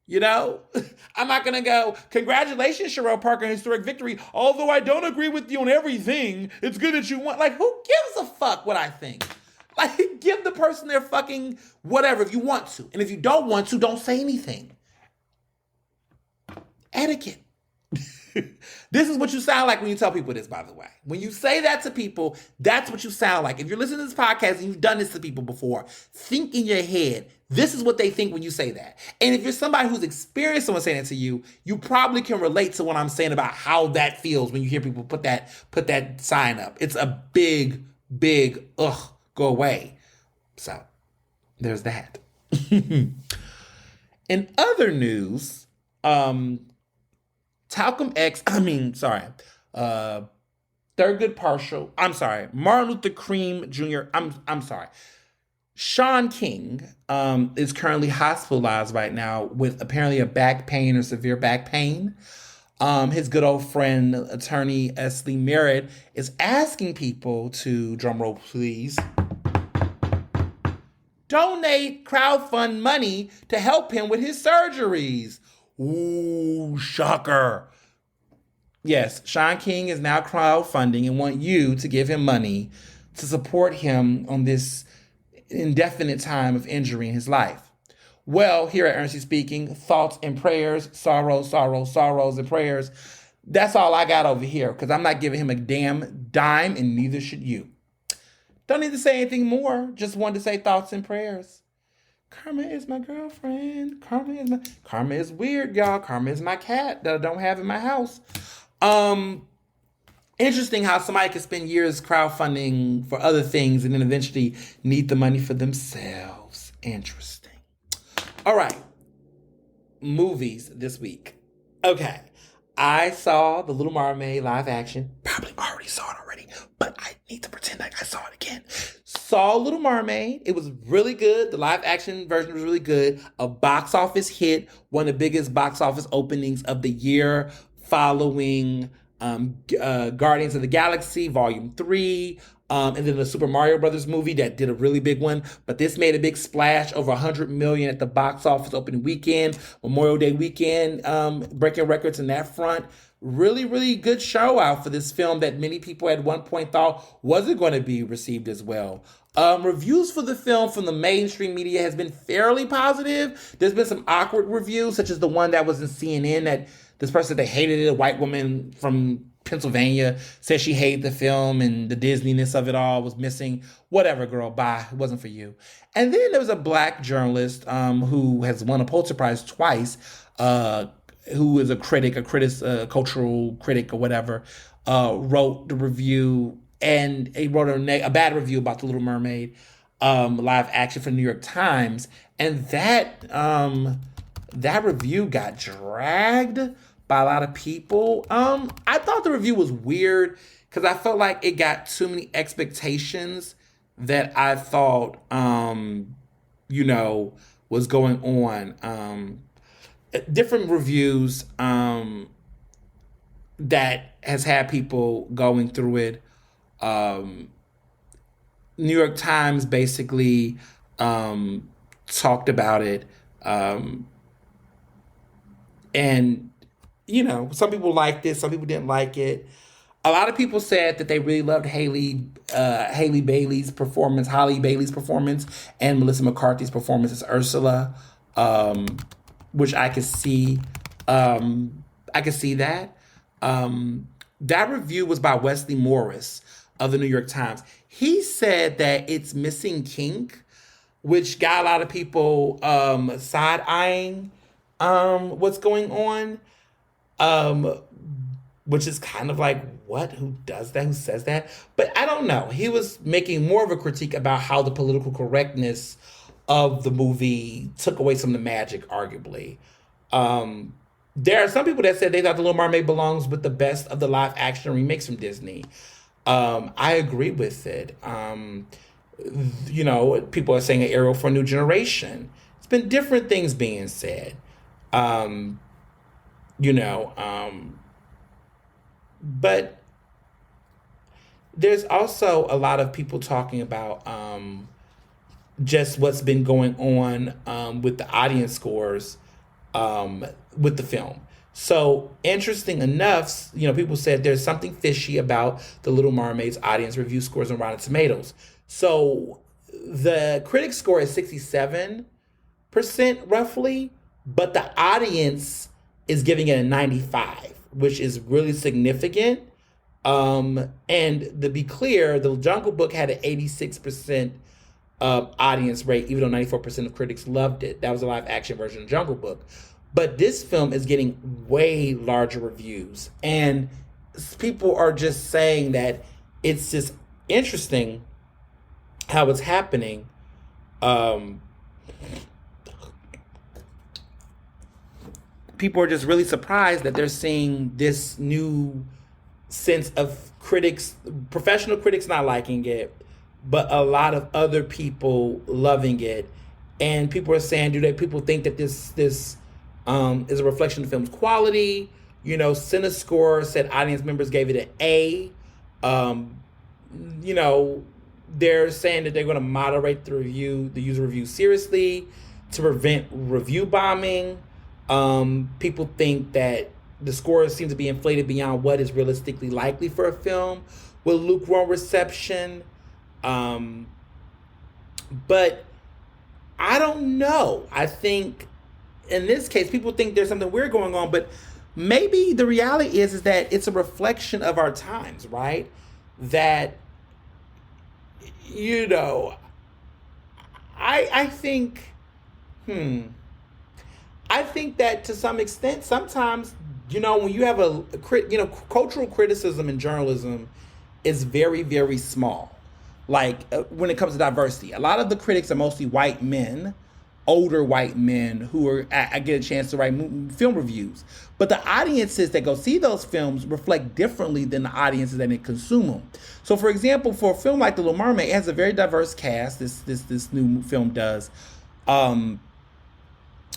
I'm not going to go, congratulations, Cheryl Parker, on historic victory. Although I don't agree with you on everything, it's good that you won. Like, who gives a fuck what I think? Like, give the person their fucking whatever if you want to. And if you don't want to, don't say anything. Etiquette. This is what you sound like when you tell people this, by the way. When you say that to people, that's what you sound like. If you're listening to this podcast and you've done this to people before, think in your head, this is what they think when you say that. And if you're somebody who's experienced someone saying it to you, you probably can relate to what I'm saying about how that feels when you hear people put that sign up. It's a big, ugh, go away. So, there's that. In other news, Malcolm X, Thurgood Marshall, Martin Luther King Jr., Sean King is currently hospitalized right now with apparently a back pain or severe back pain. His good old friend, attorney Ernestly Merritt, is asking people to, drumroll please, donate crowdfund money to help him with his surgeries. Ooh, shocker. Yes, Sean King is now crowdfunding and want you to give him money to support him on this indefinite time of injury in his life. Well, here at Ernestly Speaking, thoughts and prayers, sorrows and prayers. That's all I got over here, because I'm not giving him a damn dime, and neither should you. Don't need to say anything more. Just wanted to say thoughts and prayers. Karma is my girlfriend. Karma is weird, y'all. Karma is my cat that I don't have in my house. Um, Interesting how somebody can spend years crowdfunding for other things and then eventually need the money for themselves. Interesting. All right, movies this week. Okay. I saw The Little Mermaid live action. Probably already saw it already, but I need to pretend like I saw it again. Saw Little Mermaid. It was really good. The live action version was really good. A box office hit, one of the biggest box office openings of the year following Guardians of the Galaxy Volume 3, and then the Super Mario Brothers movie that did a really big one. But this made a big splash, over 100 million at the box office opening weekend, Memorial Day weekend, breaking records in that front. Really, really good show out for this film that many people at one point thought wasn't going to be received as well. Reviews for the film from the mainstream media has been fairly positive. There's been some awkward reviews, such as the one that was in CNN that this person that hated it, a white woman from Pennsylvania, said she hated the film and the Disneyness of it all was missing. Whatever, girl, bye. It wasn't for you. And then there was a black journalist who has won a Pulitzer Prize twice, who is a cultural critic or whatever, wrote the review, and he wrote a bad review about The Little Mermaid live action for the New York Times, and that review got dragged by a lot of people. I thought the review was weird because I felt like it got too many expectations that I thought, was going on. Different reviews that has had people going through it. New York Times basically talked about it. And, some people liked it, some people didn't like it. A lot of people said that they really loved Halle Bailey's performance, and Melissa McCarthy's performance as Ursula, which I could see. I could see that. That review was by Wesley Morris of the New York Times. He said that it's missing kink, which got a lot of people side-eyeing what's going on, which is kind of like, what? Who does that? Who says that? But I don't know. He was making more of a critique about how the political correctness of the movie took away some of the magic, arguably. There are some people that said they thought The Little Mermaid belongs with the best of the live action remakes from Disney. I agree with it. People are saying an Ariel for a new generation. It's been different things being said. But there's also a lot of people talking about just what's been going on with the audience scores with the film. So interesting enough, people said there's something fishy about The Little Mermaid's audience review scores on Rotten Tomatoes. So the critic score is 67% roughly, but the audience is giving it a 95, which is really significant. And to be clear, The Jungle Book had an 86% audience rate, even though 94% of critics loved it. That was a live action version of Jungle Book. But this film is getting way larger reviews. And people are just saying that it's just interesting how it's happening. People are just really surprised that they're seeing this new sense of critics, professional critics not liking it, but a lot of other people loving it. And people are saying, people think that this is a reflection of the film's quality? CineScore said audience members gave it an A. They're saying that they're going to moderate the user review seriously to prevent review bombing. People think that the scores seem to be inflated beyond what is realistically likely for a film with lukewarm reception. But I don't know. I think in this case, people think there's something weird going on, but maybe the reality is that it's a reflection of our times, right? That you know, I think, hmm, I think that to some extent, sometimes, when you have cultural criticism in journalism is very, very small. Like when it comes to diversity, a lot of the critics are mostly white men, older white men who are I get a chance to write film reviews. But the audiences that go see those films reflect differently than the audiences that consume them. So, for example, for a film like The Little Mermaid, it has a very diverse cast. This new film does. Um,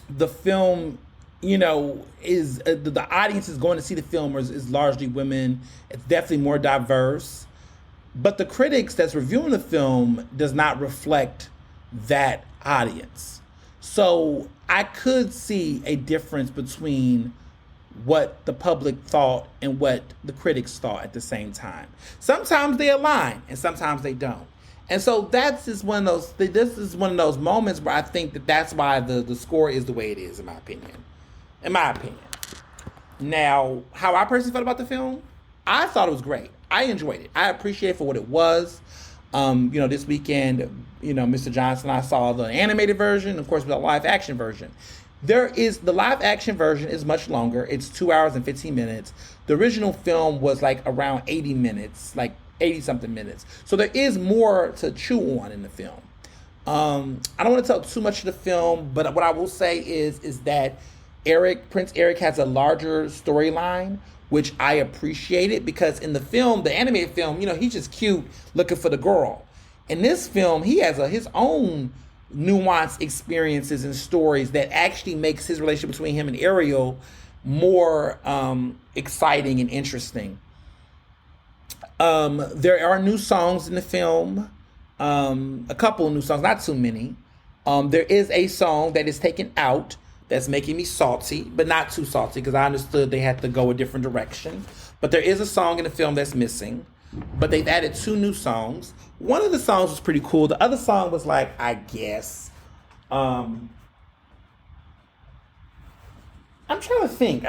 the film, is the audience is going to see the film is largely women. It's definitely more diverse, but the critics that's reviewing the film does not reflect that audience. So I could see a difference between what the public thought and what the critics thought at the same time. Sometimes they align and sometimes they don't. And so that's just one of those. This is one of those moments where I think that's why the score is the way it is, in my opinion. In my opinion. Now, how I personally felt about the film, I thought it was great. I enjoyed it. I appreciate it for what it was. This weekend, Mr. Johnson and I saw the animated version, of course, the live action version. The live action version is much longer. It's 2 hours and 15 minutes. The original film was like around 80 minutes, like 80 something minutes. So there is more to chew on in the film. I don't want to tell too much of the film, but what I will say is that Prince Eric has a larger storyline, which I appreciated because in the film, the animated film, he's just cute looking for the girl. In this film, he has his own nuanced experiences and stories that actually makes his relationship between him and Ariel more exciting and interesting. There are new songs in the film, a couple of new songs, not too many. There is a song that is taken out that's making me salty, but not too salty because I understood they had to go a different direction. But there is a song in the film that's missing, but they've added 2 new songs. One of the songs was pretty cool. The other song was like, I guess. I'm trying to think.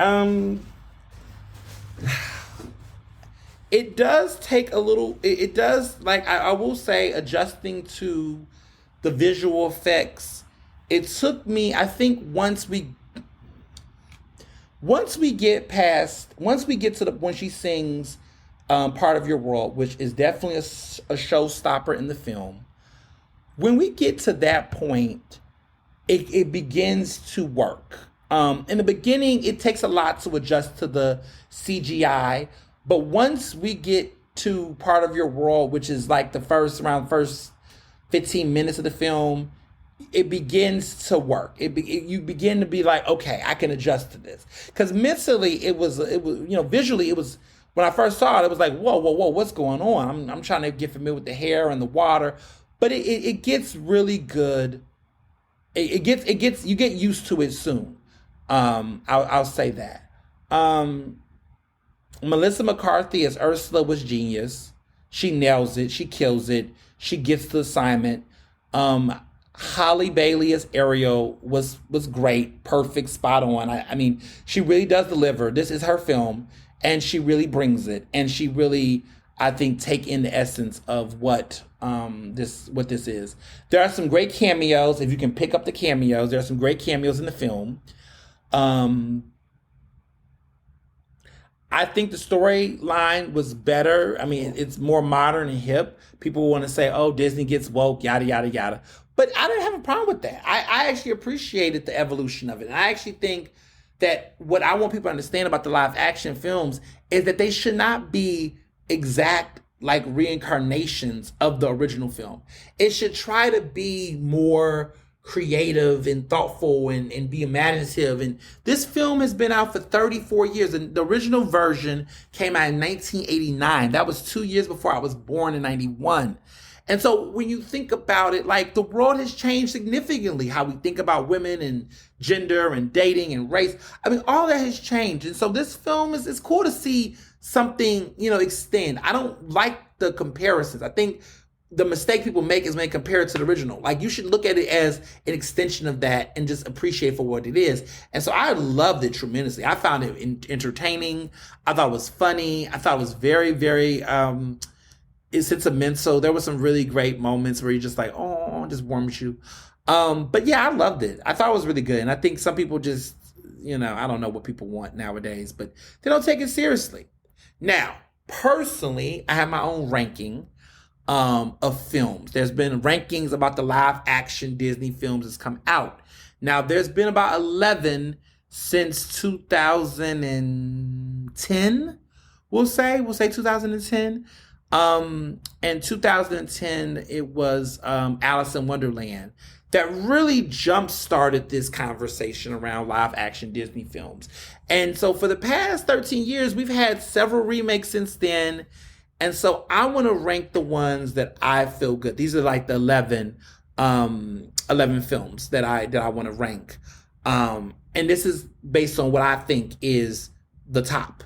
It does take a little, it does, like, I will say, adjusting to the visual effects. It took me, I think, once we get to when she sings Part of Your World, which is definitely a showstopper in the film. When we get to that point, it begins to work. In the beginning, it takes a lot to adjust to the CGI, but once we get to Part of Your World, which is like the first 15 minutes of the film, it begins to work. You begin to be like, okay, I can adjust to this. Because mentally, it was visually, it was, when I first saw it, it was like, whoa, what's going on? I'm trying to get familiar with the hair and the water, but it gets really good. You get used to it soon. I'll say that. Melissa McCarthy as Ursula was genius. She nails it. She kills it. She gets the assignment. Holly Bailey as Ariel was great, perfect, spot on. I mean, she really does deliver. This is her film, and she really brings it. And she really, I think, take in the essence of what this is. There are some great cameos. If you can pick up the cameos, there are some great cameos in the film. I think the storyline was better. I mean, it's more modern and hip. People want to say, oh, Disney gets woke, yada, yada, yada. But I didn't have a problem with that. I actually appreciated the evolution of it. And I actually think that what I want people to understand about the live action films is that they should not be exact like reincarnations of the original film. It should try to be more creative and thoughtful and be imaginative. And this film has been out for 34 years. And the original version came out in 1989. That was 2 years before I was born in 91. And so when you think about it, like, the world has changed significantly, how we think about women and gender and dating and race. I mean, all that has changed. And so this film it's cool to see something, extend. I don't like the comparisons. I think the mistake people make is when they compare it to the original. Like, you should look at it as an extension of that and just appreciate for what it is. And so I loved it tremendously. I found it entertaining. I thought it was funny. I thought it was very, very it's sentimental. There were some really great moments where you're just like, oh, it just warms you. But yeah, I loved it. I thought it was really good, and I think some people just, I don't know what people want nowadays, but they don't take it seriously. Now, personally, I have my own ranking of films. There's been rankings about the live action Disney films that's come out. Now, there's been about 11 since 2010. We'll say 2010. In 2010, it was Alice in Wonderland that really jump started this conversation around live action Disney films. And so for the past 13 years, we've had several remakes since then. And so I want to rank the ones that I feel good. These are like the 11 films that I want to rank. And this is based on what I think is the top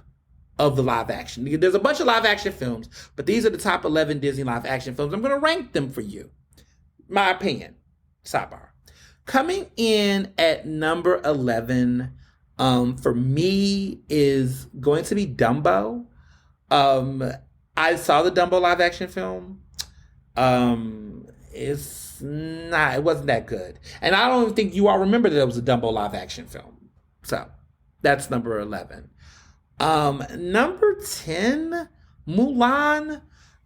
of the live action. There's a bunch of live action films, but these are the top 11 Disney live action films. I'm going to rank them for you. My opinion. Sidebar. Coming in at number 11 for me is going to be Dumbo. I saw the Dumbo live action film. It wasn't that good. And I don't even think you all remember that it was a Dumbo live action film. So that's number 11. Number 10, Mulan.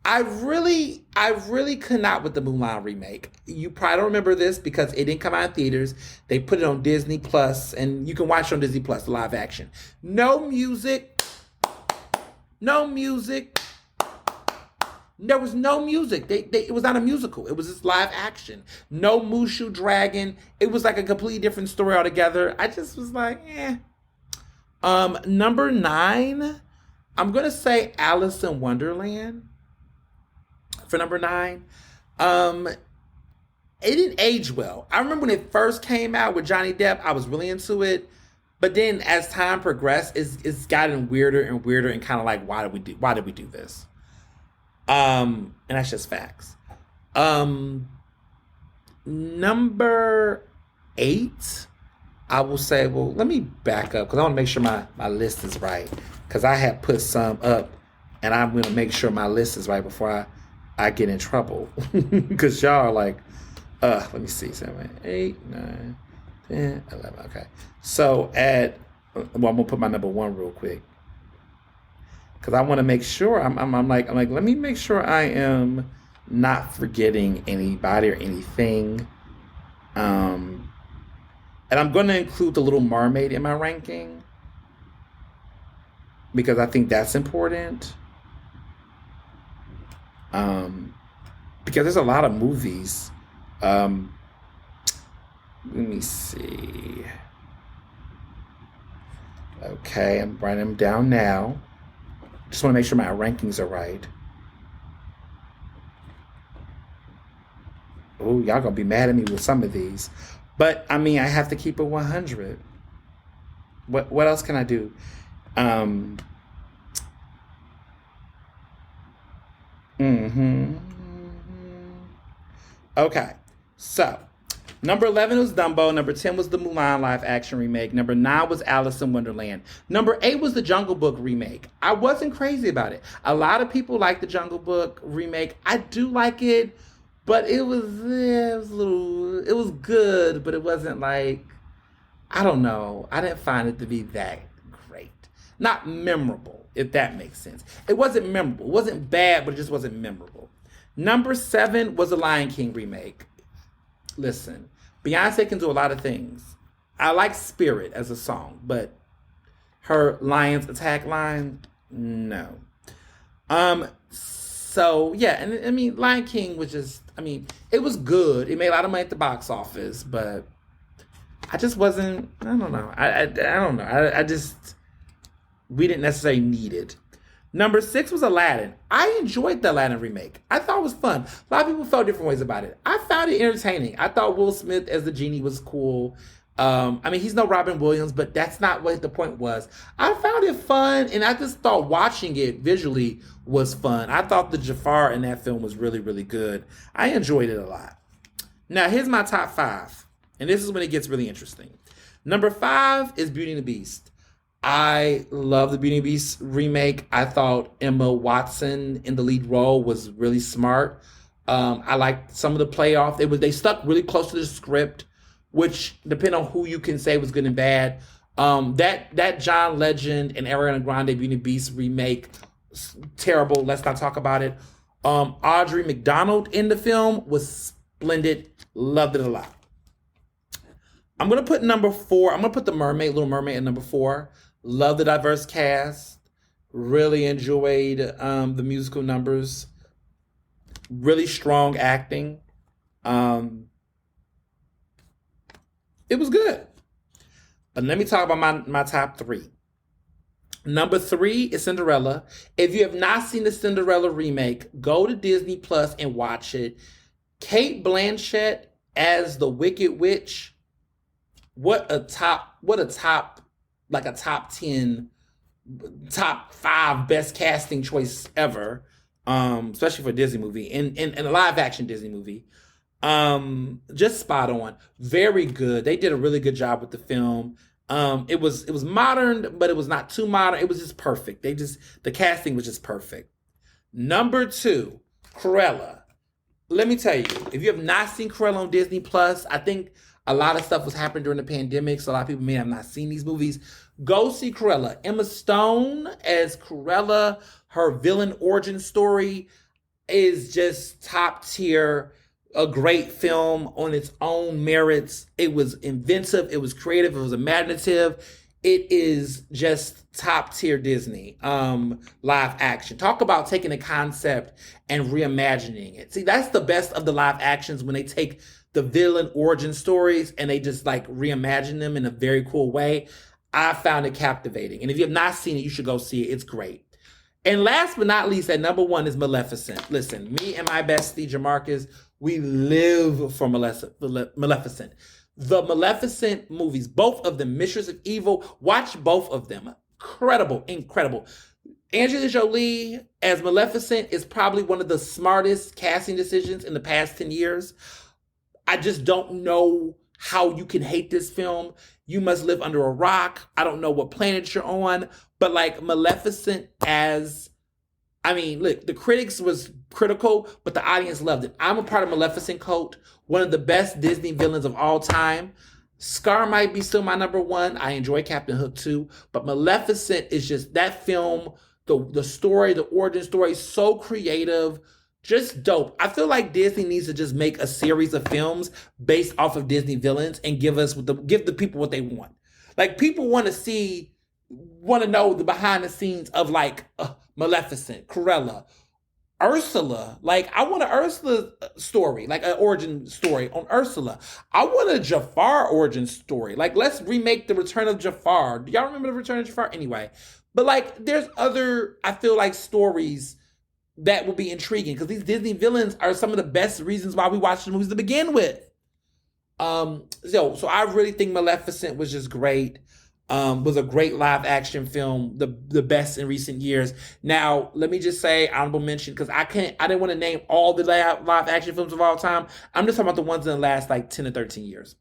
I really could not with the Mulan remake. You probably don't remember this because it didn't come out in theaters. They put it on Disney Plus, and you can watch it on Disney Plus, live action. No music. There was no music. It was not a musical. It was just live action. No Mushu Dragon. It was like a completely different story altogether. I just was like, eh. Number 9, I'm going to say Alice in Wonderland for number 9. It didn't age well. I remember when it first came out with Johnny Depp, I was really into it. But then as time progressed, it's gotten weirder and weirder and kind of like, why did we do this? And that's just facts. Number 8, I will say, well, let me back up because I want to make sure my list is right. Because I had put some up and I'm going to make sure my list is right before I get in trouble. Because y'all are like, let me see, 7, 8, 9, 10, 11. Okay. So I'm going to put my number 1 real quick. Because I want to make sure I'm like, let me make sure I am not forgetting anybody or anything. And I'm going to include The Little Mermaid in my ranking because I think that's important. Because there's a lot of movies. Let me see. Okay, I'm writing them down now. Just want to make sure my rankings are right. Oh, y'all gonna be mad at me with some of these. But, I mean, I have to keep it 100. What else can I do? Okay, so number 11 was Dumbo. Number 10 was the Mulan live action remake. Number 9 was Alice in Wonderland. Number 8 was the Jungle Book remake. I wasn't crazy about it. A lot of people like the Jungle Book remake. I do like it. But it was good, but it wasn't like, I don't know. I didn't find it to be that great. Not memorable, if that makes sense. It wasn't memorable. It wasn't bad, but it just wasn't memorable. Number 7 was the Lion King remake. Listen, Beyonce can do a lot of things. I like Spirit as a song, but her Lions Attack line, no. So, yeah, and I mean, Lion King was just, it was good. It made a lot of money at the box office, but I just wasn't, I don't know. I don't know. We didn't necessarily need it. Number 6 was Aladdin. I enjoyed the Aladdin remake. I thought it was fun. A lot of people felt different ways about it. I found it entertaining. I thought Will Smith as the genie was cool. He's no Robin Williams, but that's not what the point was. I found it fun, and I just thought watching it visually was fun. I thought the Jafar in that film was really, really good. I enjoyed it a lot. Now, here's my top 5, and this is when it gets really interesting. Number 5 is Beauty and the Beast. I love the Beauty and the Beast remake. I thought Emma Watson in the lead role was really smart. I liked some of the playoff. They stuck really close to the script, which depending on who you can say was good and bad. That John Legend and Ariana Grande Beauty and the Beast remake, terrible. Let's not talk about it. Audrey McDonald in the film was splendid. Loved it a lot. I'm gonna put number four. I'm gonna put the Mermaid, Little Mermaid, at number four. Love the diverse cast. Really enjoyed the musical numbers. Really strong acting. Um, it was good. But let me talk about my top three. Number three is Cinderella. If you have not seen the Cinderella remake, go to Disney Plus and watch it. Kate Blanchett as the Wicked Witch. Like a top 10, top five best casting choice ever. Especially for a Disney movie and a live action Disney movie. Just spot on. Very good. They did a really good job with the film. It was modern, but it was not too modern. It was just perfect. The casting was just perfect. Number two, Cruella. Let me tell you, if you have not seen Cruella on Disney Plus, I think a lot of stuff was happening during the pandemic, so a lot of people may have not seen these movies. Go see Cruella. Emma Stone as Cruella, her villain origin story is just top tier. A great film on its own merits. It was inventive, it was creative, it was imaginative. It is just top tier Disney live action. Talk about taking a concept and reimagining it. See, that's the best of the live actions, when they take the villain origin stories and they just like reimagine them in a very cool way. I found it captivating. And if you have not seen it, you should go see it. It's great. And last but not least, at number one is Maleficent. Listen, me and my bestie Jamarcus, we live for Maleficent. The Maleficent movies, both of them, Mistress of Evil, watch both of them. Incredible, incredible. Angela Jolie as Maleficent is probably one of the smartest casting decisions in the past 10 years. I just don't know how you can hate this film. You must live under a rock. I don't know what planet you're on, but like Maleficent as, I mean, look, the critics was critical, but the audience loved it. I'm a part of Maleficent cult, one of the best Disney villains of all time. Scar might be still my number one. I enjoy Captain Hook too, but Maleficent is just that film, the story, the origin story, so creative, just dope. I feel like Disney needs to just make a series of films based off of Disney villains and give the people what they want. Like people want to know the behind the scenes of like Maleficent, Cruella, Ursula. Like I want an Ursula story, like an origin story on Ursula. I want a Jafar origin story. Like let's remake the Return of Jafar. Do y'all remember the Return of Jafar? Anyway, but like there's other, I feel like, stories that will be intriguing because these Disney villains are some of the best reasons why we watch the movies to begin with. So I really think Maleficent was just great. Was a great live action film, the best in recent years. Now, let me just say honorable mention because I didn't want to name all the live action films of all time. I'm just talking about the ones in the last like 10 to 13 years.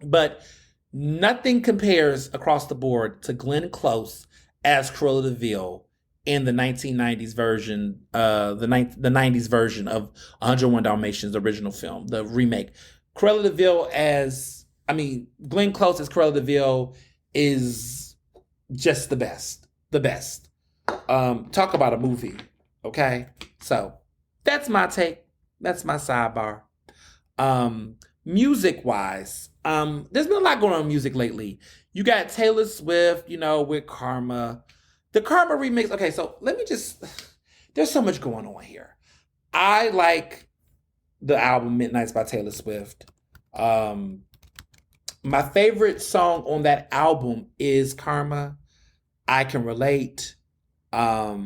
But nothing compares across the board to Glenn Close as Cruella de Vil in the 1990s version, the 90s version of 101 Dalmatians, the original film, the remake. Cruella de Vil Glenn Close as Cruella de Vil is just the best. The best. Talk about a movie. Okay? So that's my take. That's my sidebar. Music wise, there's been a lot going on in music lately. You got Taylor Swift, with Karma. The Karma remix. Okay, so there's so much going on here. I like the album Midnights by Taylor Swift. My favorite song on that album is Karma. I can relate. I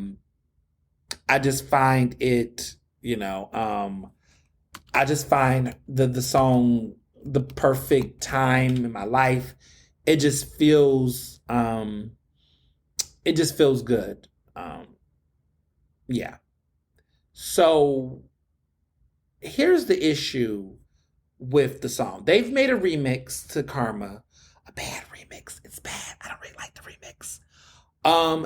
just find it, I just find the song the perfect time in my life. It just feels good. Yeah. So here's the issue with the song. They've made a remix to Karma. a bad remix. It's bad. I don't really like the remix.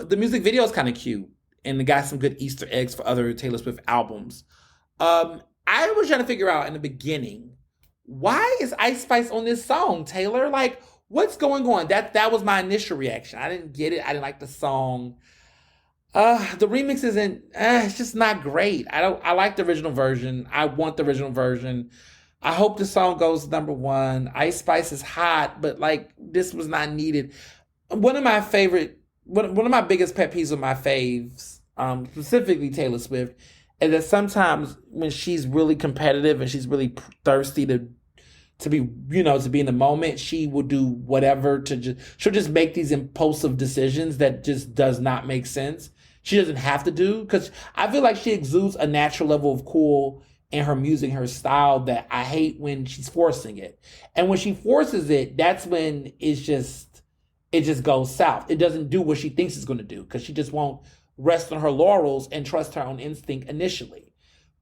The music video is kind of cute, and it got some good Easter eggs for other Taylor Swift albums. I was trying to figure out in the beginning, why is Ice Spice on this song, Taylor? Like, what's going on? That was my initial reaction. I didn't get it. I didn't like the song. The remix isn't. It's just not great. I like the original version. I want the original version. I hope the song goes number one. Ice Spice is hot, but like this was not needed. One of my biggest pet peeves of my faves, specifically Taylor Swift, is that sometimes when she's really competitive and she's really thirsty to be, to be in the moment, she will do whatever she'll just make these impulsive decisions that just does not make sense. She doesn't have to do, because I feel like she exudes a natural level of cool in her music, her style, that I hate when she's forcing it. And when she forces it, that's when it just goes south. It doesn't do what she thinks it's going to do, because she just won't rest on her laurels and trust her own instinct initially.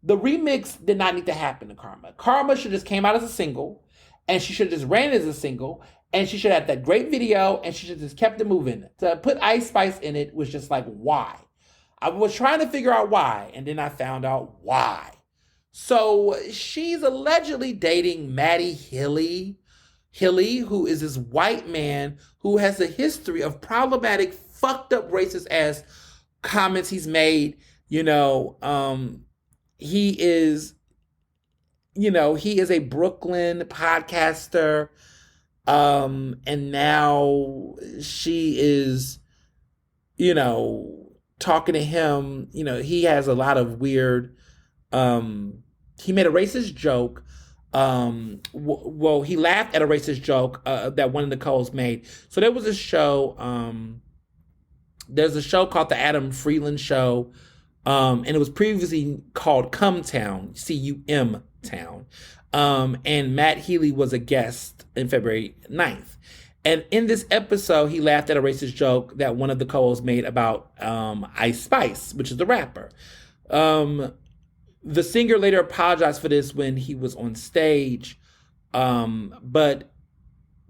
The remix did not need to happen to Karma. Karma should just came out as a single, and she should just ran as a single, and she should have that great video, and she should just kept it moving. To put Ice Spice in it was just like, why? I was trying to figure out why, and then I found out why. So she's allegedly dating Matty Hilly, who is this white man who has a history of problematic, fucked up, racist ass comments he's made. He is a Brooklyn podcaster. And now she is, talking to him. He has a lot of weird, he made a racist joke. He laughed at a racist joke that one of the Coles made. So there was a show, there's a show called The Adam Freeland Show, and it was previously called Cumtown, C-U-M Town. And Matt Healy was a guest in February 9th. And in this episode, he laughed at a racist joke that one of the co-hosts made about Ice Spice, which is the rapper. The singer later apologized for this when he was on stage. But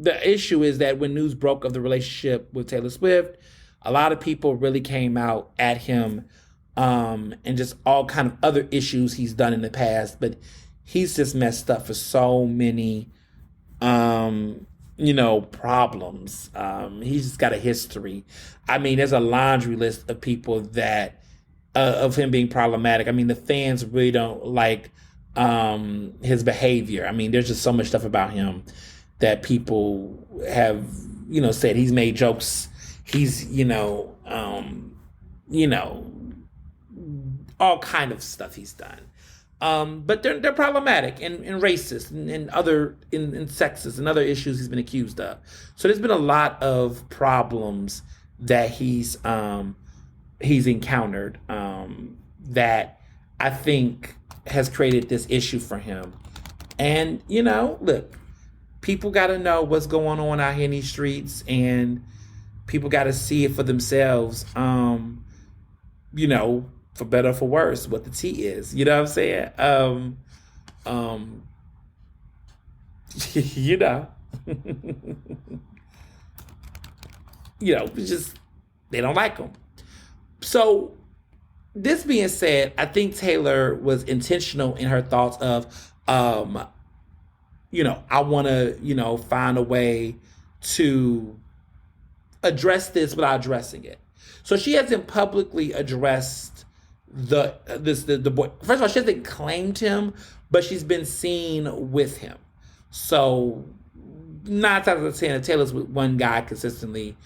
the issue is that when news broke of the relationship with Taylor Swift, a lot of people really came out at him, and just all kind of other issues he's done in the past. But he's just messed up for so many, problems. He's just got a history. I mean, there's a laundry list of people that, of him being problematic. I mean, the fans really don't like his behavior. I mean, there's just so much stuff about him that people have, said he's made jokes. He's, all kind of stuff he's done. But they're problematic and racist and other in sexist and other issues he's been accused of. So there's been a lot of problems that he's encountered that I think has created this issue for him. And look, people got to know what's going on out here in these streets, and people got to see it for themselves. For better or for worse, what the tea is. You know what I'm saying? It's just, they don't like them. So, this being said, I think Taylor was intentional in her thoughts of, I want to, find a way to address this without addressing it. So she hasn't publicly addressed the boy. First of all, she hasn't claimed him, but she's been seen with him. So 9 times out of 10, if Taylor's with one guy consistently,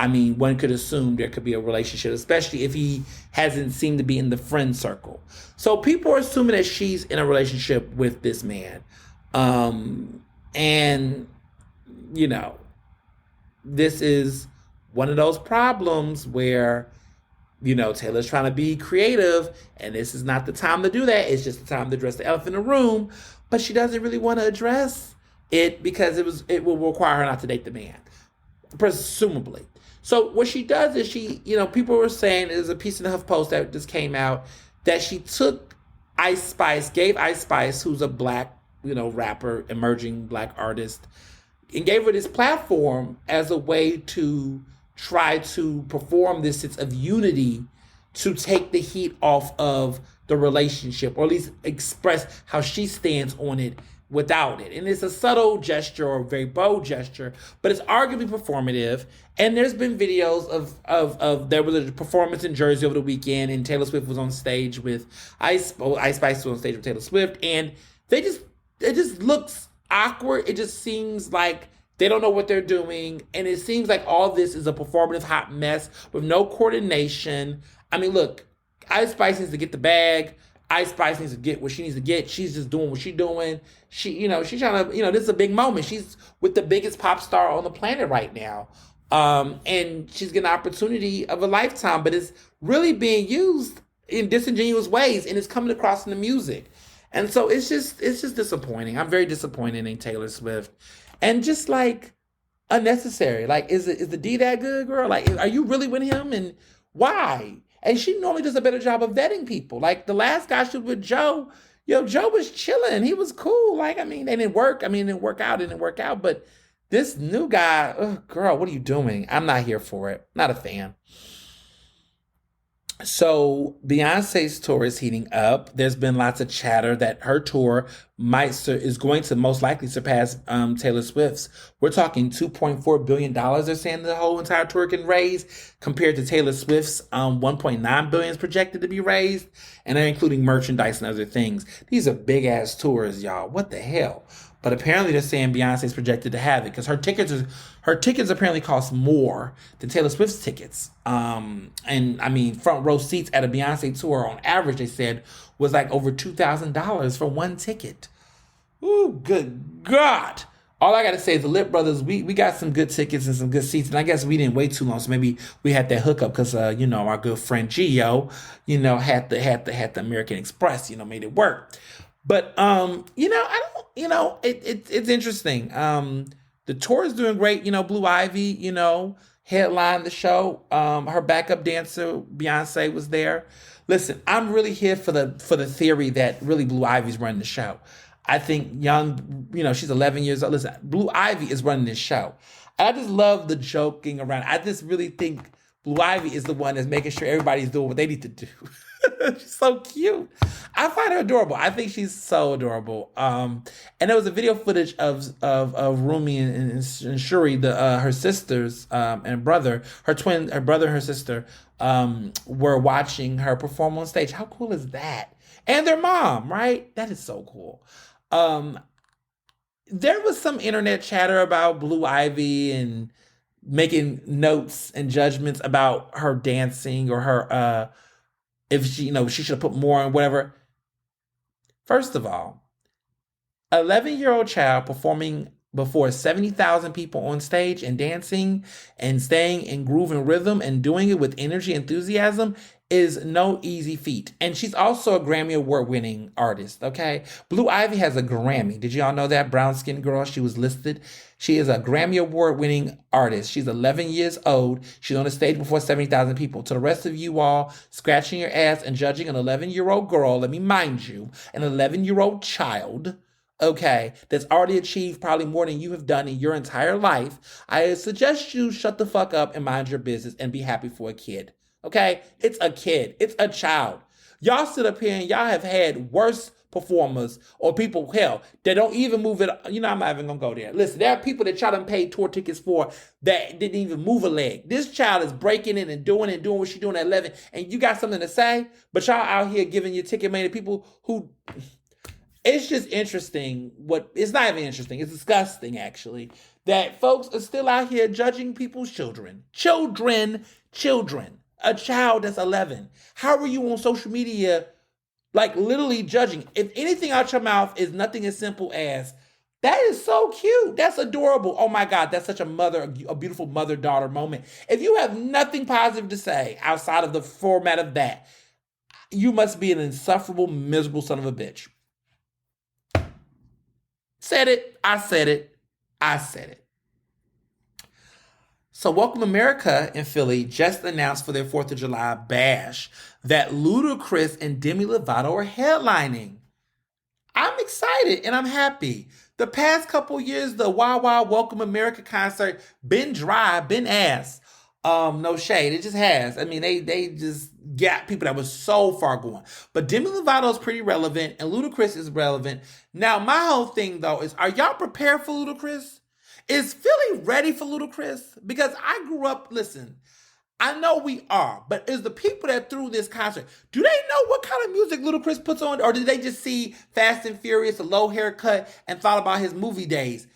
I mean, one could assume there could be a relationship, especially if he hasn't seemed to be in the friend circle. So people are assuming that she's in a relationship with this man. And, this is one of those problems where, Taylor's trying to be creative, and this is not the time to do that. It's just the time to address the elephant in the room. But she doesn't really want to address it because it will require her not to date the man, presumably. So what she does is people were saying, there's a piece in the HuffPost that just came out, that she took Ice Spice, gave Ice Spice, who's a black, rapper, emerging black artist, and gave her this platform as a way to try to perform this sense of unity to take the heat off of the relationship, or at least express how she stands on it without it. And it's a subtle gesture or a very bold gesture, but it's arguably performative. And there's been videos of there was a performance in Jersey over the weekend, and Taylor Swift was on stage with Ice Spice was on stage with Taylor Swift, and it just looks awkward. It just seems like they don't know what they're doing, and it seems like all this is a performative hot mess with no coordination. I mean, look, Ice Spice needs to get the bag. Ice Spice needs to get what she needs to get. She's just doing what she's doing. She's trying to, this is a big moment. She's with the biggest pop star on the planet right now. And she's getting an opportunity of a lifetime, but it's really being used in disingenuous ways, and it's coming across in the music. And so it's just disappointing. I'm very disappointed in Taylor Swift. And just like unnecessary. Like, is the D that good, girl? Like, are you really with him? And why? And she normally does a better job of vetting people. Like the last guy she was with, Joe, Joe was chilling. He was cool. Like, I mean, they didn't work. I mean, it didn't work out. But this new guy, oh, girl, what are you doing? I'm not here for it. Not a fan. So Beyonce's tour is heating up. There's been lots of chatter that her tour is going to most likely surpass Taylor Swift's. We're talking $2.4 billion. They're saying the whole entire tour can raise, compared to Taylor Swift's $1.9 billion is projected to be raised, and they're including merchandise and other things. These are big ass tours, y'all. What the hell? But apparently they're saying Beyonce's projected to have it because her tickets apparently cost more than Taylor Swift's tickets. And I mean, front row seats at a Beyonce tour on average, they said, was like over $2,000 for one ticket. Ooh, good God. All I got to say is the Lip Brothers, we got some good tickets and some good seats. And I guess we didn't wait too long. So maybe we had that hookup because, our good friend Gio, had the American Express, made it work. But, it's interesting. The tour is doing great. Blue Ivy, headlined the show. Her backup dancer, Beyonce, was there. Listen, I'm really here for the theory that really Blue Ivy's running the show. I think she's 11 years old. Listen, Blue Ivy is running this show. I just love the joking around. I just really think Blue Ivy is the one that's making sure everybody's doing what they need to do. She's so cute. I find her adorable. I think she's so adorable. And there was a video footage of Rumi and Shuri, her sisters and brother, her brother and her sister, were watching her perform on stage. How cool is that? And their mom, right? That is so cool. There was some internet chatter about Blue Ivy and making notes and judgments about her dancing or her if she should have put more on whatever. First of all, 11-year-old child performing before 70,000 people on stage and dancing and staying in groove and rhythm and doing it with energy and enthusiasm is no easy feat. And she's also a Grammy Award winning artist, okay? Blue Ivy has a Grammy. Did y'all know that? Brown skinned girl, she was listed. She is a Grammy Award winning artist. She's 11 years old. She's on the stage before 70,000 people. To the rest of you all scratching your ass and judging an 11-year-old girl, let me mind you, an 11-year-old child, okay, that's already achieved probably more than you have done in your entire life, I suggest you shut the fuck up and mind your business and be happy for a kid. Okay? It's a kid. It's a child. Y'all sit up here and y'all have had worse performers or people, hell, that don't even move it. I'm not even going to go there. Listen, there are people that y'all done paid tour tickets for that didn't even move a leg. This child is breaking in and doing what she's doing at 11, and you got something to say, but y'all out here giving your ticket money to people who... It's just interesting. It's not even interesting. It's disgusting, actually, that folks are still out here judging people's children. Children. A child that's 11. How are you on social media, like literally judging? If anything out your mouth is nothing as simple as, that is so cute. That's adorable. Oh my God, that's such a beautiful mother-daughter moment. If you have nothing positive to say outside of the format of that, you must be an insufferable, miserable son of a bitch. Said it. I said it. So Welcome America in Philly just announced for their 4th of July bash that Ludacris and Demi Lovato are headlining. I'm excited and I'm happy. The past couple years, the Wow Wow Welcome America concert been dry, been ass. No shade. It just has. I mean, they just got people that was so far going. But Demi Lovato is pretty relevant, and Ludacris is relevant. Now, my whole thing though is, are y'all prepared for Ludacris? Is Philly ready for Ludacris? Because I grew up. Listen, I know we are, but is the people that threw this concert, do they know what kind of music Ludacris puts on? Or did they just see Fast and Furious, a low haircut, and thought about his movie days?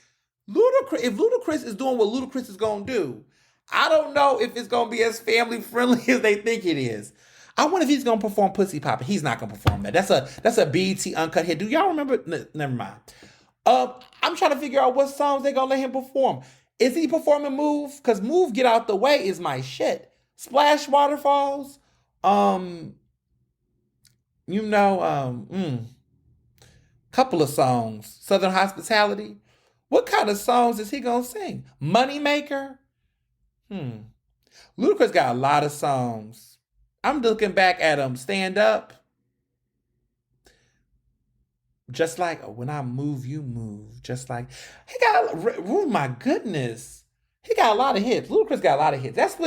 Ludacris, if Ludacris is doing what Ludacris is going to do, I don't know if it's going to be as family friendly as they think it is. I wonder if he's going to perform Pussy Poppin'. He's not going to perform that. That's a BET uncut hit. Do y'all remember? Never mind. I'm trying to figure out what songs they going to let him perform. Is he performing Move? Because Move Get Out the Way is my shit. Splash Waterfalls. Um, couple of songs. Southern Hospitality. What kind of songs is he gonna sing? Moneymaker? Hmm. Ludacris got a lot of songs. I'm looking back at him. Stand Up. Just like when I move, you move. Just like he got. Oh my goodness, he got a lot of hits. Ludacris got a lot of hits. That's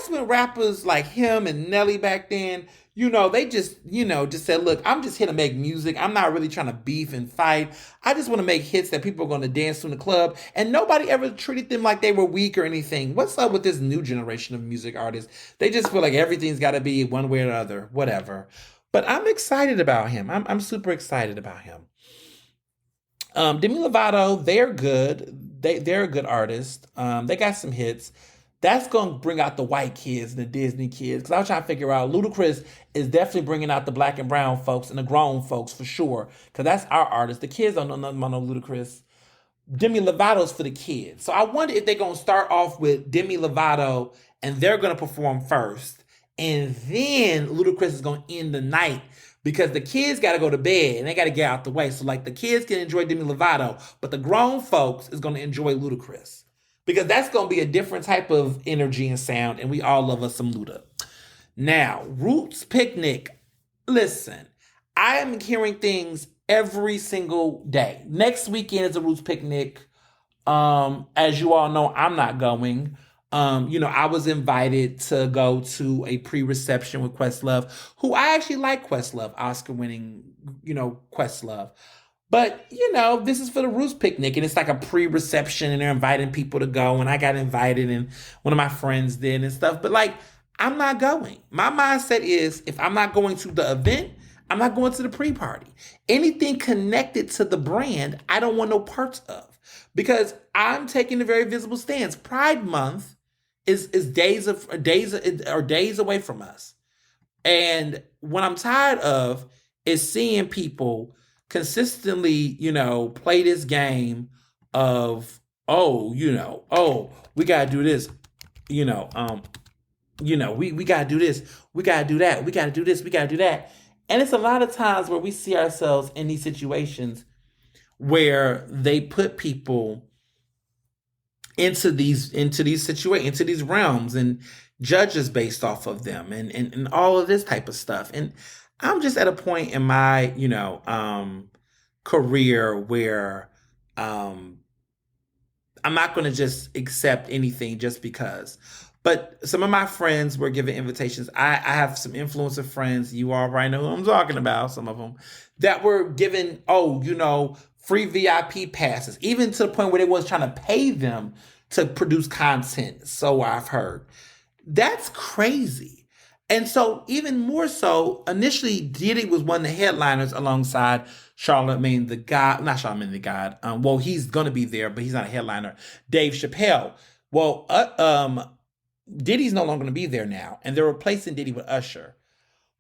when rappers like him and Nelly back then, they just said, look, I'm just here to make music. I'm not really trying to beef and fight. I just want to make hits that people are going to dance to in the club. And nobody ever treated them like they were weak or anything. What's up with this new generation of music artists? They just feel like everything's got to be one way or the other, whatever. But I'm excited about him. I'm super excited about him. Demi Lovato, they're good. They're a good artist. They got some hits. That's gonna bring out the white kids and the Disney kids. Cause I was trying to figure out, Ludacris is definitely bringing out the black and brown folks and the grown folks for sure. Cause that's our artist. The kids don't know nothing about no Ludacris. Demi Lovato's for the kids. So I wonder if they're gonna start off with Demi Lovato and they're gonna perform first, and then Ludacris is gonna end the night because the kids got to go to bed and they got to get out the way. So like the kids can enjoy Demi Lovato, but the grown folks is going to enjoy Ludacris because that's going to be a different type of energy and sound, and we all love us some Luda. Now, Roots Picnic. Listen, I am hearing things every single day. Next weekend is a Roots Picnic. As you all know, I'm not going. I was invited to go to a pre-reception with Questlove, who I actually like Questlove, Oscar-winning, Questlove. But, this is for the Roots Picnic, and it's like a pre-reception, and they're inviting people to go, and I got invited, and one of my friends did and stuff. But, I'm not going. My mindset is, if I'm not going to the event, I'm not going to the pre-party. Anything connected to the brand, I don't want no parts of. Because I'm taking a very visible stance. Pride Month is days away from us. And what I'm tired of is seeing people consistently, play this game of, we gotta do this, we gotta do this, we gotta do that, we gotta do this, we gotta do that. And it's a lot of times where we see ourselves in these situations where they put people into these situations, into these realms, and judges based off of them, and all of this type of stuff. And I'm just at a point in my career where I'm not going to just accept anything just because. But some of my friends were given invitations. I have some influencer friends, you already know who I'm talking about, some of them, that were given, free VIP passes, even to the point where they was trying to pay them to produce content. So I've heard. That's crazy. And so even more so, initially Diddy was one of the headliners alongside Charlamagne the God, not Charlamagne the God. He's going to be there, but he's not a headliner. Dave Chappelle. Diddy's no longer going to be there now, and they're replacing Diddy with Usher.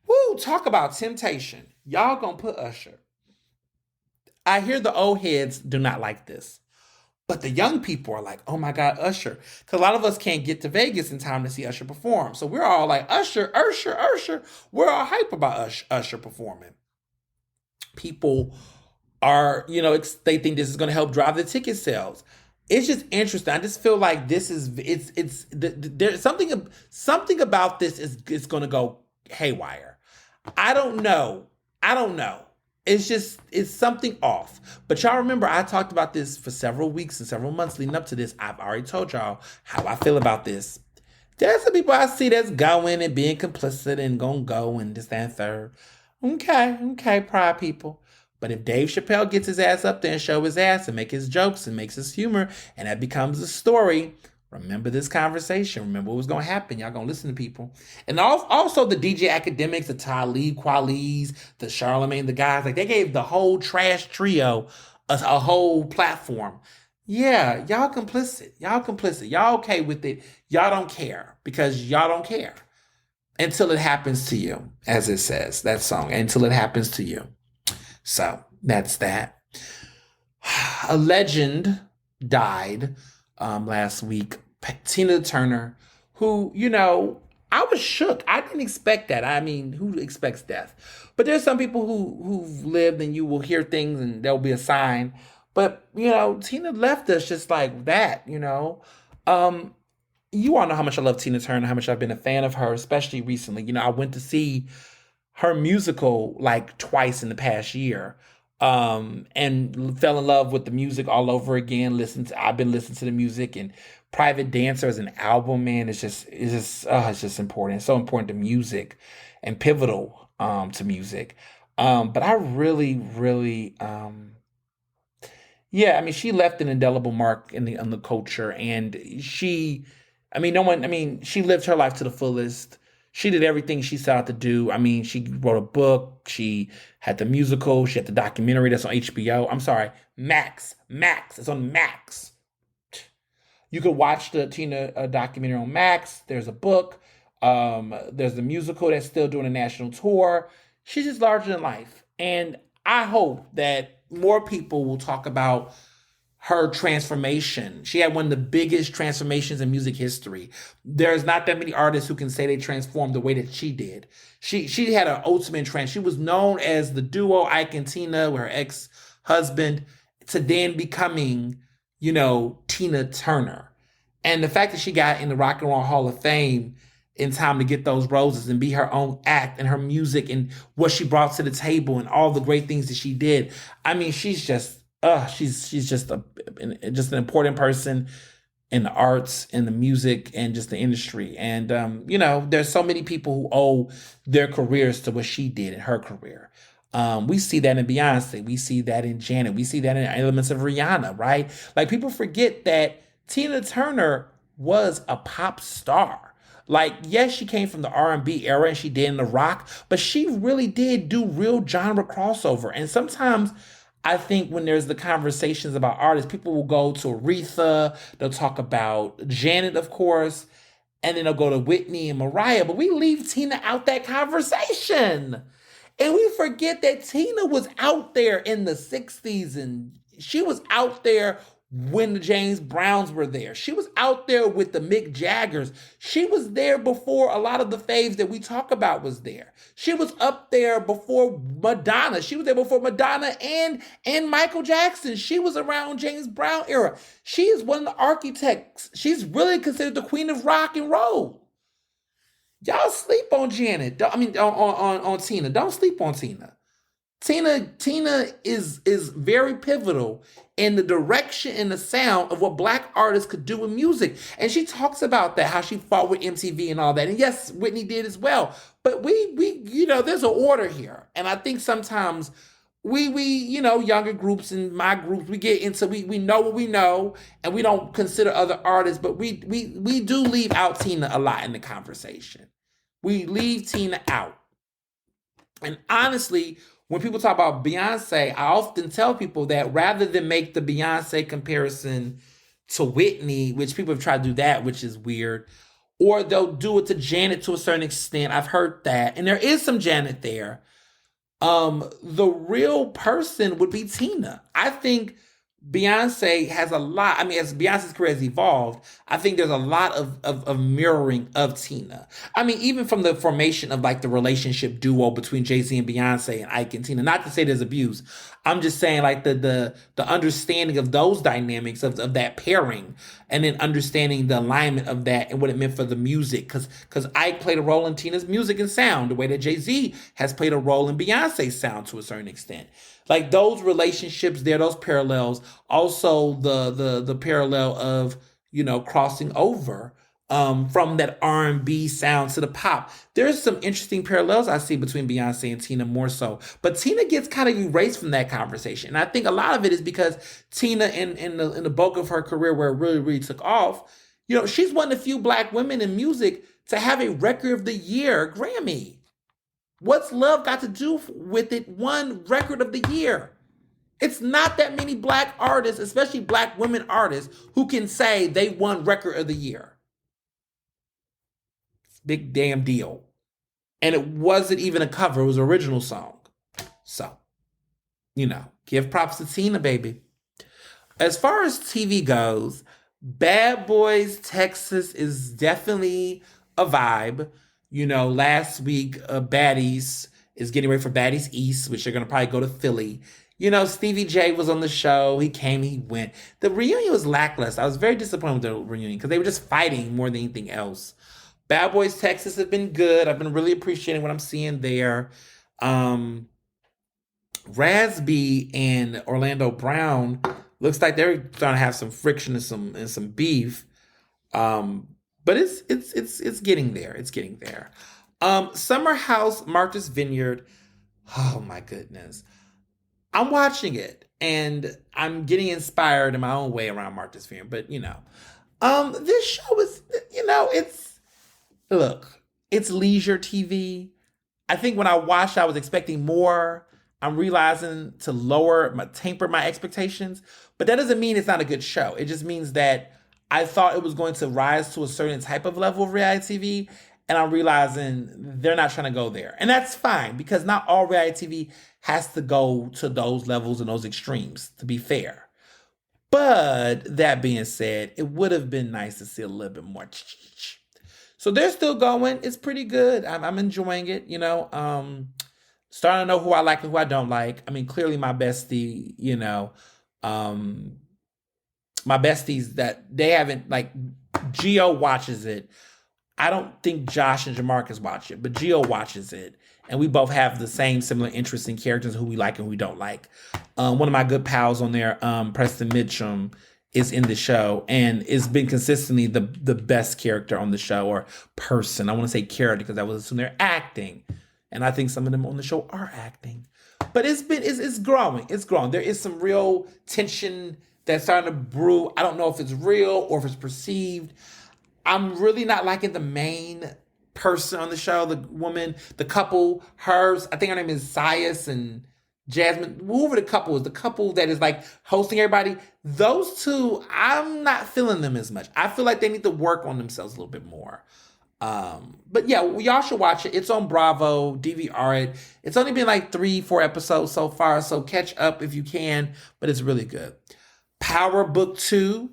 Woo, talk about temptation. Y'all gonna put Usher. I hear the old heads do not like this, but the young people are like, oh my God, Usher. Because a lot of us can't get to Vegas in time to see Usher perform. So we're all like, Usher, Usher, Usher. We're all hype about Usher performing. People are, they think this is going to help drive the ticket sales. It's just interesting. I just feel like there's something about this is going to go haywire. I don't know. it's something off. But y'all remember I talked about this for several weeks and several months leading up to this. I've already told y'all how I feel about this. There's some people I see that's going and being complicit and gonna go and this, that, and third. Okay, okay, pride people. But if Dave Chappelle gets his ass up there and show his ass and make his jokes and makes his humor, and that becomes a story, remember this conversation. Remember what was gonna happen. Y'all gonna listen to people. And also the DJ Academics, the Talib Kweli's, the Charlemagne, the guys, like they gave the whole trash trio a whole platform. Yeah, y'all complicit. Y'all complicit. Y'all okay with it. Y'all don't care because y'all don't care until it happens to you, as it says, that song, until it happens to you. So that's that. A legend died last week, Tina Turner, who, I was shook. I didn't expect that. I mean, who expects death? But there's some people who've lived and you will hear things and there'll be a sign. But, Tina left us just like that. You all know how much I love Tina Turner, how much I've been a fan of her, especially recently. I went to see her musical like twice in the past year, and fell in love with the music all over again. I've been listening to the music, and Private Dancer as an album, man, it's just important. It's so important to music and pivotal to music. But I really, really, yeah, I mean, she left an indelible mark on the culture, and I mean, no one, I mean, she lived her life to the fullest. She did everything she set out to do. I mean, she wrote a book, she had the musical, she had the documentary that's on HBO. I'm sorry, Max. It's on Max. You could watch the Tina documentary on Max. There's a book. There's the musical that's still doing a national tour. She's just larger than life. And I hope that more people will talk about her transformation. She had one of the biggest transformations in music history. There's not that many artists who can say they transformed the way that she did. She had an ultimate trans. She was known as the duo Ike and Tina with her ex-husband to then becoming, Tina Turner. And the fact that she got in the Rock and Roll Hall of Fame in time to get those roses and be her own act and her music and what she brought to the table and all the great things that she did. I mean, she's just an important person in the arts, in the music, and just the industry. And there's so many people who owe their careers to what she did in her career. We see that in Beyonce, we see that in Janet, we see that in elements of Rihanna, right? Like people forget that Tina Turner was a pop star. Like, yes, she came from the R&B era and she did in the rock, but she really did do real genre crossover. And sometimes I think when there's the conversations about artists, people will go to Aretha, they'll talk about Janet, of course, and then they'll go to Whitney and Mariah, but we leave Tina out that conversation. And we forget that Tina was out there in the 60s and she was out there when the James Browns were there. She was out there with the Mick Jaggers. She was there before a lot of the faves that we talk about was there. She was up there before Madonna. She was there before Madonna and Michael Jackson. She was around James Brown era. She is one of the architects. She's really considered the queen of rock and roll. Y'all sleep on Janet. On Tina. Don't sleep on Tina. Tina is very pivotal in the direction and the sound of what Black artists could do in music. And she talks about that, how she fought with MTV and all that. And yes, Whitney did as well. But we there's an order here. And I think sometimes we younger groups and my groups, we get into, we know what we know and we don't consider other artists, but we do leave out Tina a lot in the conversation. We leave Tina out. And honestly, when people talk about Beyonce, I often tell people that rather than make the Beyonce comparison to Whitney, which people have tried to do that, which is weird, or they'll do it to Janet to a certain extent. I've heard that. And there is some Janet there. The real person would be Tina. I think Beyonce has a lot. I mean, as Beyonce's career has evolved, I think there's a lot of mirroring of Tina. I mean, even from the formation of like the relationship duo between Jay-Z and Beyonce and Ike and Tina. Not to say there's abuse. I'm just saying like the understanding of those dynamics of that pairing, and then understanding the alignment of that and what it meant for the music. Because Ike played a role in Tina's music and sound, the way that Jay-Z has played a role in Beyonce's sound to a certain extent. Like those relationships there, those parallels. Also, the parallel of crossing over from that R&B sound to the pop. There's some interesting parallels I see between Beyonce and Tina more so, but Tina gets kind of erased from that conversation, and I think a lot of it is because Tina, in the bulk of her career, where it really took off, she's one of the few Black women in music to have a Record of the Year Grammy. What's love got to do with it? One Record of the Year. It's not that many Black artists, especially Black women artists, who can say they won Record of the Year. It's a big damn deal. And it wasn't even a cover, it was an original song. So, give props to Tina, baby. As far as TV goes, Bad Boys Texas is definitely a vibe. Last week, Baddies is getting ready for Baddies East, which they're going to probably go to Philly. Stevie J was on the show. He came, he went. The reunion was lackluster. I was very disappointed with the reunion because they were just fighting more than anything else. Bad Boys Texas have been good. I've been really appreciating what I'm seeing there. Rasby and Orlando Brown looks like they're going to have some friction and some beef. But it's getting there. It's getting there. Summer House, Martha's Vineyard. Oh my goodness. I'm watching it and I'm getting inspired in my own way around Martha's Vineyard. But this show is, it's leisure TV. I think when I watched, I was expecting more. I'm realizing to temper my expectations, but that doesn't mean it's not a good show. It just means that I thought it was going to rise to a certain type of level of reality TV, and I'm realizing they're not trying to go there. And that's fine, because not all reality TV has to go to those levels and those extremes, to be fair. But that being said, it would have been nice to see a little bit more. So they're still going. It's pretty good. I'm enjoying it, starting to know who I like and who I don't like. I mean, clearly my bestie, my besties that they haven't, like, Gio watches it. I don't think Josh and Jamarcus watch it, but Gio watches it. And we both have the same similar interests in characters who we like and who we don't like. One of my good pals on there, Preston Mitchum, is in the show and has been consistently the best character on the show, or person. I want to say character because I would assume they're acting. And I think some of them on the show are acting. But it's growing. It's growing. There is some real tension that's starting to brew. I don't know if it's real or if it's perceived. I'm really not liking the main person on the show, the woman, the couple, hers. I think her name is Sias and Jasmine. Whoever the couple that is like hosting everybody. Those two, I'm not feeling them as much. I feel like they need to work on themselves a little bit more. But yeah, y'all should watch it. It's on Bravo, DVR it. It's only been like 3-4 episodes so far, so catch up if you can, but it's really good. Power Book 2,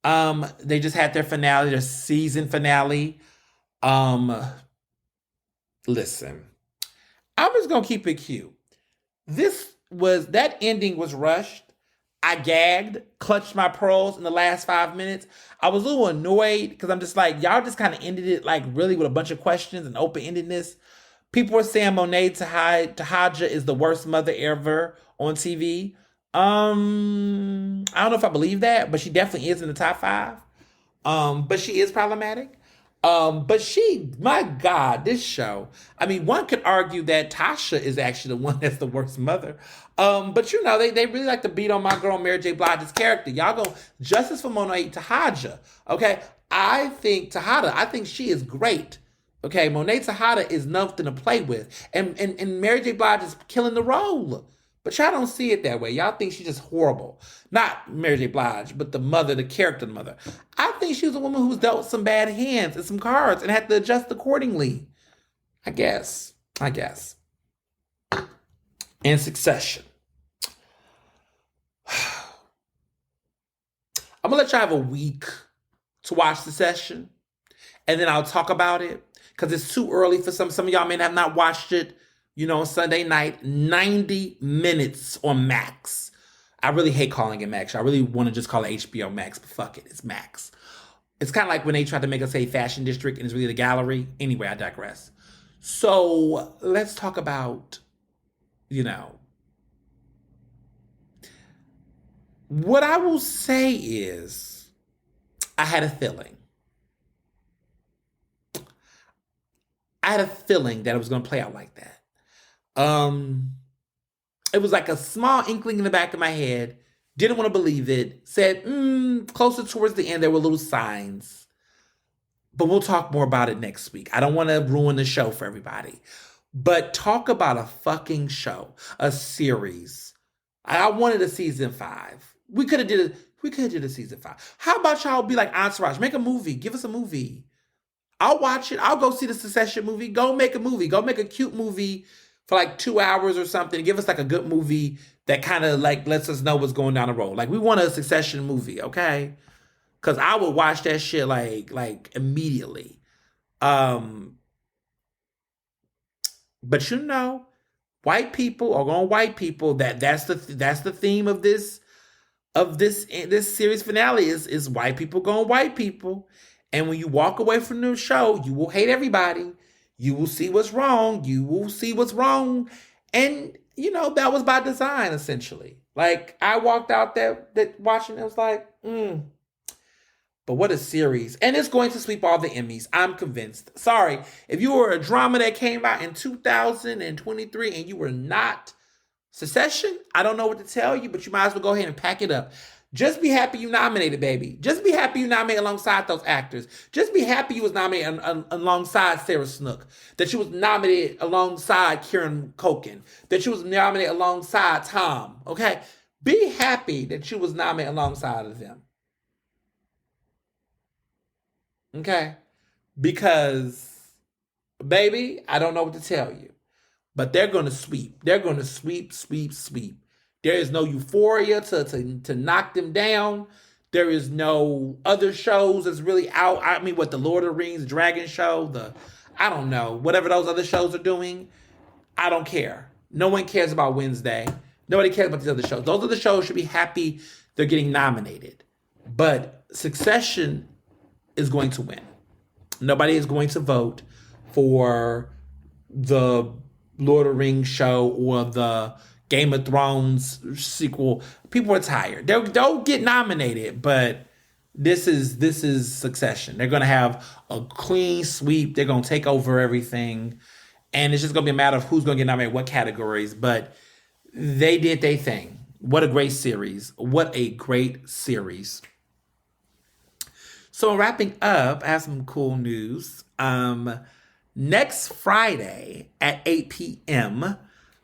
they just had their finale, their season finale. Listen, I'm just gonna keep it cute. That ending was rushed. I gagged, clutched my pearls in the last 5 minutes. I was a little annoyed because I'm just like, y'all just kind of ended it like really with a bunch of questions and open-endedness. People were saying Monet Tahaja is the worst mother ever on TV. I don't know if I believe that, but she definitely is in the top 5. But she is problematic. But my God, this show. I mean, one could argue that Tasha is actually the one that's the worst mother. But they really like to beat on my girl Mary J. Blige's character. Y'all go justice for Monet Tahaja. Okay, I think she is great. Okay, Monet Tejada is nothing to play with, and Mary J. Blige is killing the role. But y'all don't see it that way. Y'all think she's just horrible. Not Mary J. Blige, but the mother, the character of the mother. I think she was a woman who's dealt some bad hands and some cards and had to adjust accordingly. I guess. In Succession. I'm gonna let y'all have a week to watch the session, and then I'll talk about it because it's too early for some. Some of y'all may have not watched it. On Sunday night, 90 minutes on Max. I really hate calling it Max. I really want to just call it HBO Max, but fuck it, it's Max. It's kind of like when they tried to make us say Fashion District and it's really the gallery. Anyway, I digress. So let's talk about, what I will say is I had a feeling. I had a feeling that it was going to play out like that. It was like a small inkling in the back of my head. Didn't want to believe it. Said, closer towards the end, there were little signs. But we'll talk more about it next week. I don't want to ruin the show for everybody. But talk about a fucking show, a series. I wanted a season 5. We could have did a season 5. How about y'all be like Entourage? Make a movie. Give us a movie. I'll watch it. I'll go see the Succession movie. Go make a movie. Go make a cute movie for like 2 hours or something. Give us like a good movie that kind of like lets us know what's going down the road. Like we want a Succession movie, okay? Because I would watch that shit like immediately. But white people are going white people. That's the theme of this series finale is white people going white people. And when you walk away from the show, you will hate everybody. You will see what's wrong. And, that was by design, essentially. Like, I walked out there watching, it was like, But what a series. And it's going to sweep all the Emmys. I'm convinced. Sorry, if you were a drama that came out in 2023 and you were not Succession, I don't know what to tell you, but you might as well go ahead and pack it up. Just be happy you nominated, baby. Just be happy you nominated alongside those actors. Just be happy you was nominated alongside Sarah Snook. That you was nominated alongside Kieran Culkin. That you was nominated alongside Tom. Okay? Be happy that you was nominated alongside of them. Okay? Because, baby, I don't know what to tell you. But they're going to sweep. They're going to sweep. There is no Euphoria to knock them down. There is no other shows that's really out. I mean, what, the Lord of the Rings Dragon show, I don't know, whatever those other shows are doing, I don't care. No one cares about Wednesday. Nobody cares about these other shows. Those other shows should be happy they're getting nominated. But Succession is going to win. Nobody is going to vote for the Lord of the Rings show or the Game of Thrones sequel. People are tired. They'll get nominated, but this is Succession. They're going to have a clean sweep. They're going to take over everything. And it's just going to be a matter of who's going to get nominated, what categories. But they did their thing. What a great series. What a great series. So wrapping up, I have some cool news. Next Friday at 8 p.m.,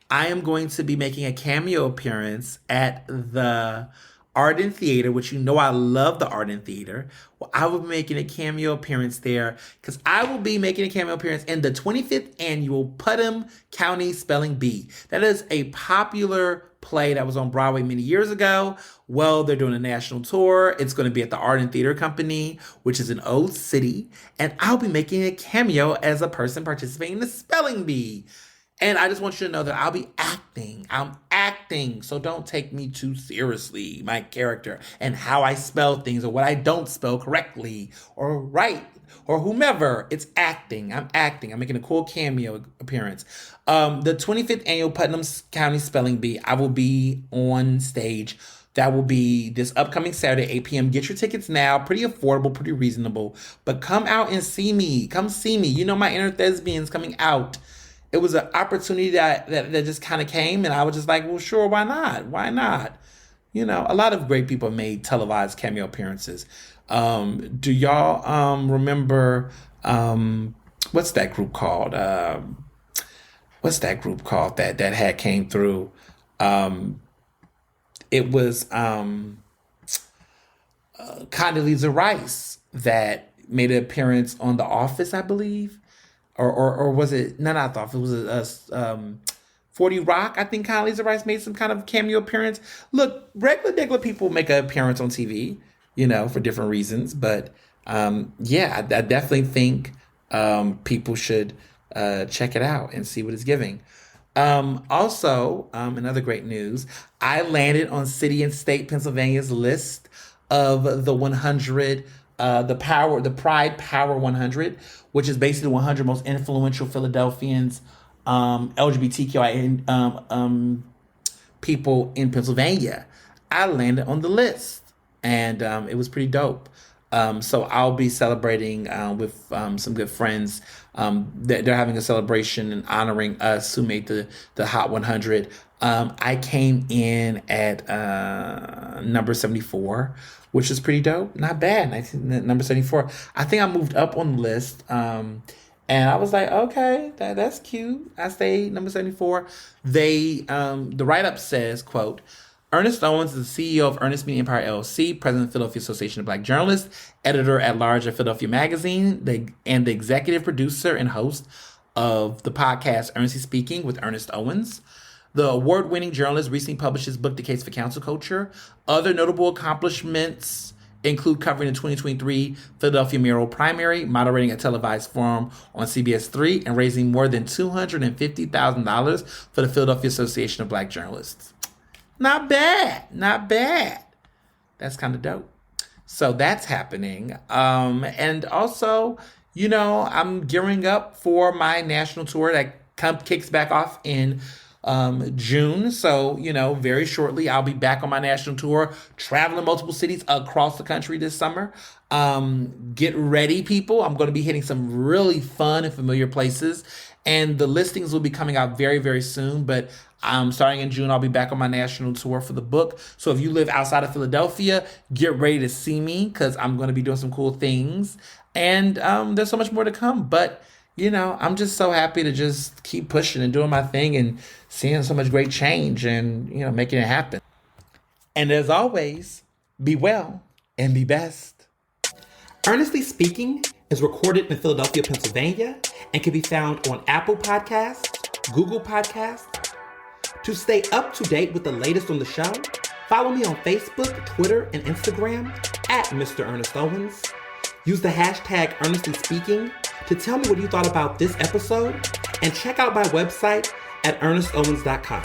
I am going to be making a cameo appearance at the Arden Theater, which I love the Arden Theater. Well, I will be making a cameo appearance there because I will be making a cameo appearance in the 25th annual Putnam County Spelling Bee. That is a popular play that was on Broadway many years ago. Well, they're doing a national tour. It's going to be at the Arden Theater Company, which is in Old City. And I'll be making a cameo as a person participating in the Spelling Bee. And I just want you to know that I'll be acting. I'm acting. So don't take me too seriously, my character, and how I spell things or what I don't spell correctly or right or whomever. It's acting. I'm acting. I'm making a cool cameo appearance. The 25th annual Putnam County Spelling Bee, I will be on stage. That will be this upcoming Saturday, 8 p.m. Get your tickets now. Pretty affordable, pretty reasonable. But come out and see me. Come see me. My inner thespian's coming out. It was an opportunity that just kind of came, and I was just like, well, sure, why not? Why not? A lot of great people made televised cameo appearances. Do y'all remember, what's that group called? That had came through? It was Condoleezza Rice that made an appearance on The Office, I believe. Or was it, no, not The Office, it was 40 Rock. I think Condoleezza Rice made some kind of cameo appearance. Look, regular people make an appearance on TV. for different reasons. But yeah, I definitely think people should check it out and see what it's giving. Also, in other great news, I landed on City and State Pennsylvania's list of the 100, the Pride Power 100, which is basically the 100 most influential Philadelphians, LGBTQI people in Pennsylvania. I landed on the list, and it was pretty dope. So I'll be celebrating with some good friends. They're having a celebration and honoring us who made the Hot 100. I came in at number 74, which is pretty dope. Not bad. Number 74. I think I moved up on the list. And I was like, okay, that's cute. I stayed number 74. The write-up says, quote, Ernest Owens is the CEO of Ernest Media Empire LLC, president of the Philadelphia Association of Black Journalists, editor at large of Philadelphia Magazine, and the executive producer and host of the podcast Ernestly Speaking with Ernest Owens. The award-winning journalist recently published his book, The Case for Council Culture. Other notable accomplishments include covering the 2023 Philadelphia mayoral primary, moderating a televised forum on CBS 3, and raising more than $250,000 for the Philadelphia Association of Black Journalists. Not bad. Not bad. That's kind of dope. So that's happening. And also, I'm gearing up for my national tour that kicks back off in June. So, very shortly, I'll be back on my national tour, traveling multiple cities across the country this summer. Get ready, people. I'm going to be hitting some really fun and familiar places. And the listings will be coming out very, very soon. But starting in June, I'll be back on my national tour for the book. So if you live outside of Philadelphia, get ready to see me because I'm going to be doing some cool things. And there's so much more to come. But, I'm just so happy to just keep pushing and doing my thing and seeing so much great change and, making it happen. And as always, be well and be best. Ernestly Speaking is recorded in Philadelphia, Pennsylvania, and can be found on Apple Podcasts, Google Podcasts. To stay up to date with the latest on the show, follow me on Facebook, Twitter, and Instagram at Mr. Ernest Owens. Use the hashtag Ernestly Speaking to tell me what you thought about this episode, and check out my website at ernestowens.com.